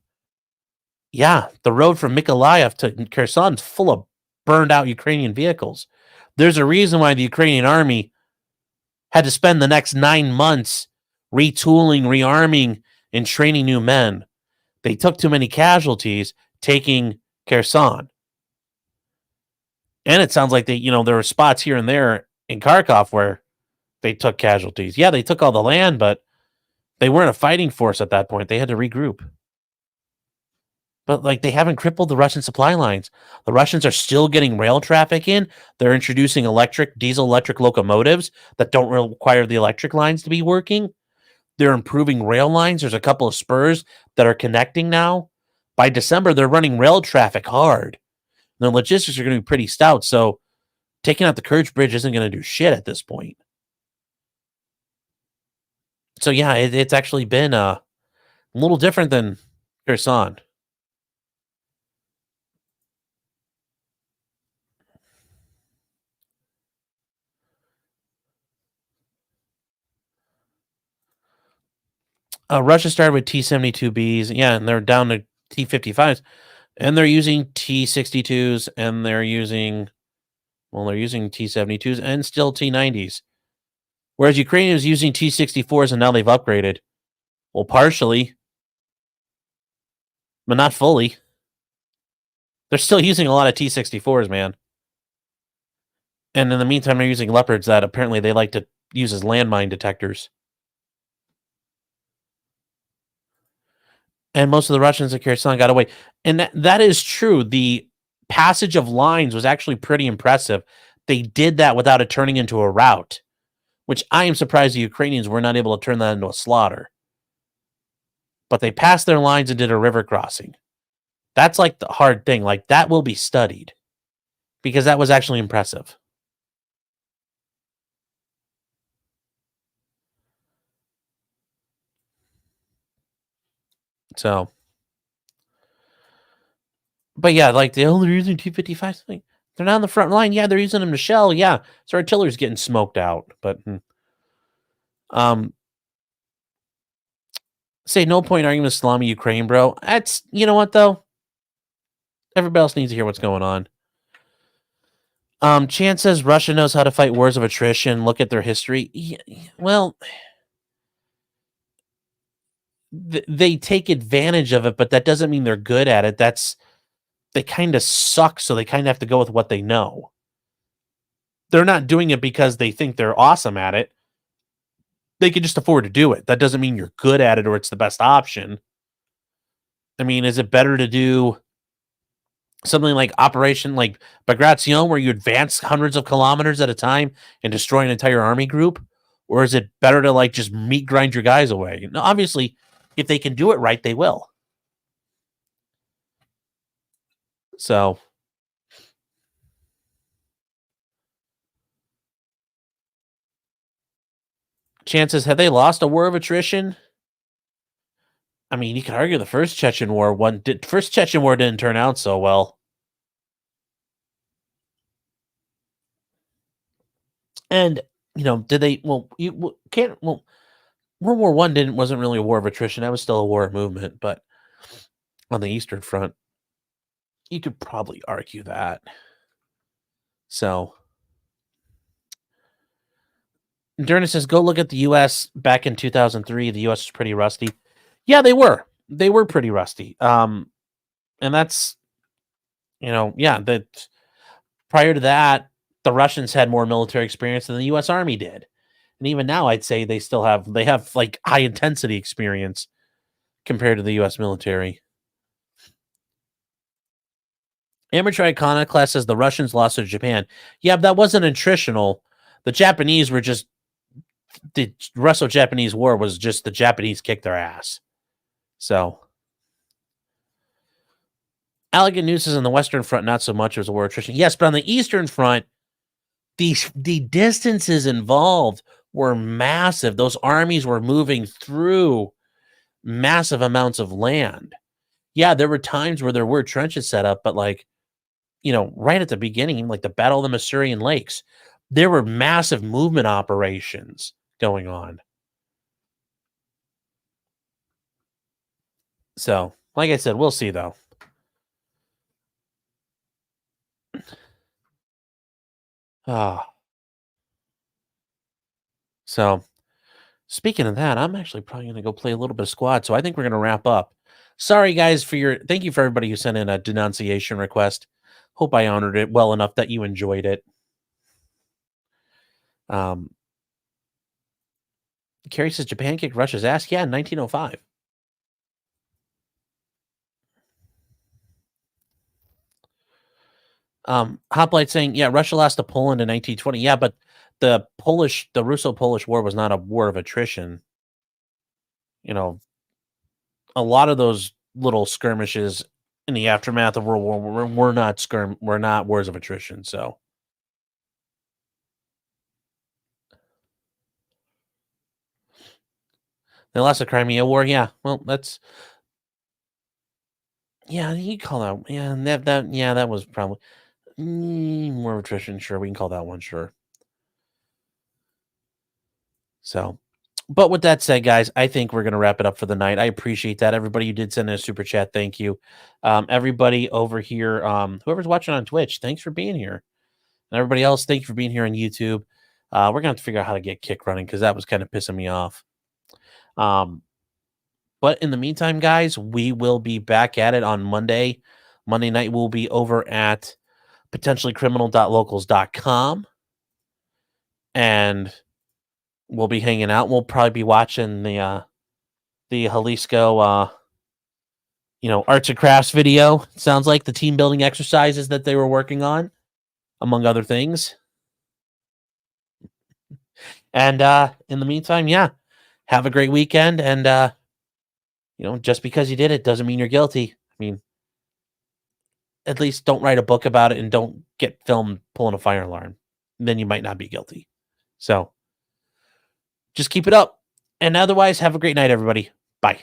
yeah, the road from Mykolaiv to Kherson is full of burned out Ukrainian vehicles. There's a reason why the Ukrainian army had to spend the next 9 months retooling, rearming, and training new men. They took too many casualties taking Kherson. And it sounds like there were spots here and there in Kharkov where they took casualties. Yeah, they took all the land, but they weren't a fighting force at that point. They had to regroup. But, like, they haven't crippled the Russian supply lines. The Russians are still getting rail traffic in. They're introducing diesel electric locomotives that don't require the electric lines to be working. They're improving rail lines. There's a couple of spurs that are connecting now. By December, they're running rail traffic hard. Their logistics are going to be pretty stout, so taking out the Kerch Bridge isn't going to do shit at this point. So, yeah, it's actually been a little different than Kherson. Russia started with T-72Bs, yeah, and they're down to T-55s, and they're using T-62s, and they're using T-72s and still T-90s. Whereas Ukraine is using T-64s, and now they've upgraded. Well, partially, but not fully. They're still using a lot of T-64s, man. And in the meantime, they're using Leopards that apparently they like to use as landmine detectors. And most of the Russians that Kherson got away. And that is true. The passage of lines was actually pretty impressive. They did that without it turning into a rout, which I am surprised the Ukrainians were not able to turn that into a slaughter. But they passed their lines and did a river crossing. That's like the hard thing. Like, that will be studied because that was actually impressive. So, but yeah, like they're using T-55. They're not on the front line. Yeah, they're using them to shell. Yeah, so artillery's getting smoked out. But say no point arguing with Salami Ukraine, bro. That's, you know what though. Everybody else needs to hear what's going on. Chan says Russia knows how to fight wars of attrition. Look at their history. Yeah, well, they take advantage of it, but that doesn't mean they're good at it. They kind of suck, so they kind of have to go with what they know. They're not doing it because they think they're awesome at it. They can just afford to do it. That doesn't mean you're good at it or it's the best option. I mean, is it better to do something like Operation like Bagration, where you advance hundreds of kilometers at a time and destroy an entire army group? Or is it better to like just meat grind your guys away? Now, obviously, if they can do it right, they will. So, chances, have they lost a war of attrition? I mean, you could argue the first Chechen War first Chechen War didn't turn out so well. And, you know, did they, well, you can't, well, World War I wasn't really a war of attrition. That was still a war of movement, but on the Eastern Front, you could probably argue that. So, Derna says, go look at the U.S. back in 2003. The U.S. was pretty rusty. Yeah, they were. They were pretty rusty. And that's, you know, yeah, that prior to that, the Russians had more military experience than the U.S. Army did. And even now, I'd say they have like high intensity experience compared to the U.S. military. Amateur Iconoclast says the Russians lost to Japan. Yeah, but that wasn't attritional. The Japanese were just, the Russo-Japanese War was just the Japanese kicked their ass. So, Allegan News says on the Western Front, not so much as a war of attrition. Yes, but on the Eastern Front, the distances involved were massive. Those armies were moving through massive amounts of land. Yeah, there were times where there were trenches set up, but like, you know, right at the beginning, like the Battle of the Masurian Lakes, there were massive movement operations going on. So, like I said, we'll see though. So, speaking of that, I'm actually probably going to go play a little bit of squad. So I think we're going to wrap up. Sorry, guys, thank you for everybody who sent in a denunciation request. Hope I honored it well enough that you enjoyed it. Carrie says Japan kicked Russia's ass. Yeah, in 1905. Hoplite saying, yeah, Russia lost to Poland in 1920. Yeah, but the Russo-Polish War was not a war of attrition. You know, a lot of those little skirmishes in the aftermath of World War were not wars of attrition. So, they lost the Crimea War. Yeah, well, that's, yeah, you call that, yeah, that was probably more of attrition. Sure, we can call that one. Sure. So, but with that said, guys, I think we're going to wrap it up for the night. I appreciate that. Everybody who did send in a super chat, thank you. Everybody over here, whoever's watching on Twitch, thanks for being here. And everybody else, thank you for being here on YouTube. We're going to have to figure out how to get Kick running because that was kind of pissing me off. But in the meantime, guys, we will be back at it on Monday. Monday night we'll be over at potentiallycriminal.locals.com. And we'll be hanging out. We'll probably be watching the Jalisco arts and crafts video. It sounds like the team building exercises that they were working on, among other things. And in the meantime, have a great weekend. And just because you did it doesn't mean you're guilty. I mean, at least don't write a book about it and don't get filmed pulling a fire alarm. Then you might not be guilty. So just keep it up. And otherwise, have a great night, everybody. Bye.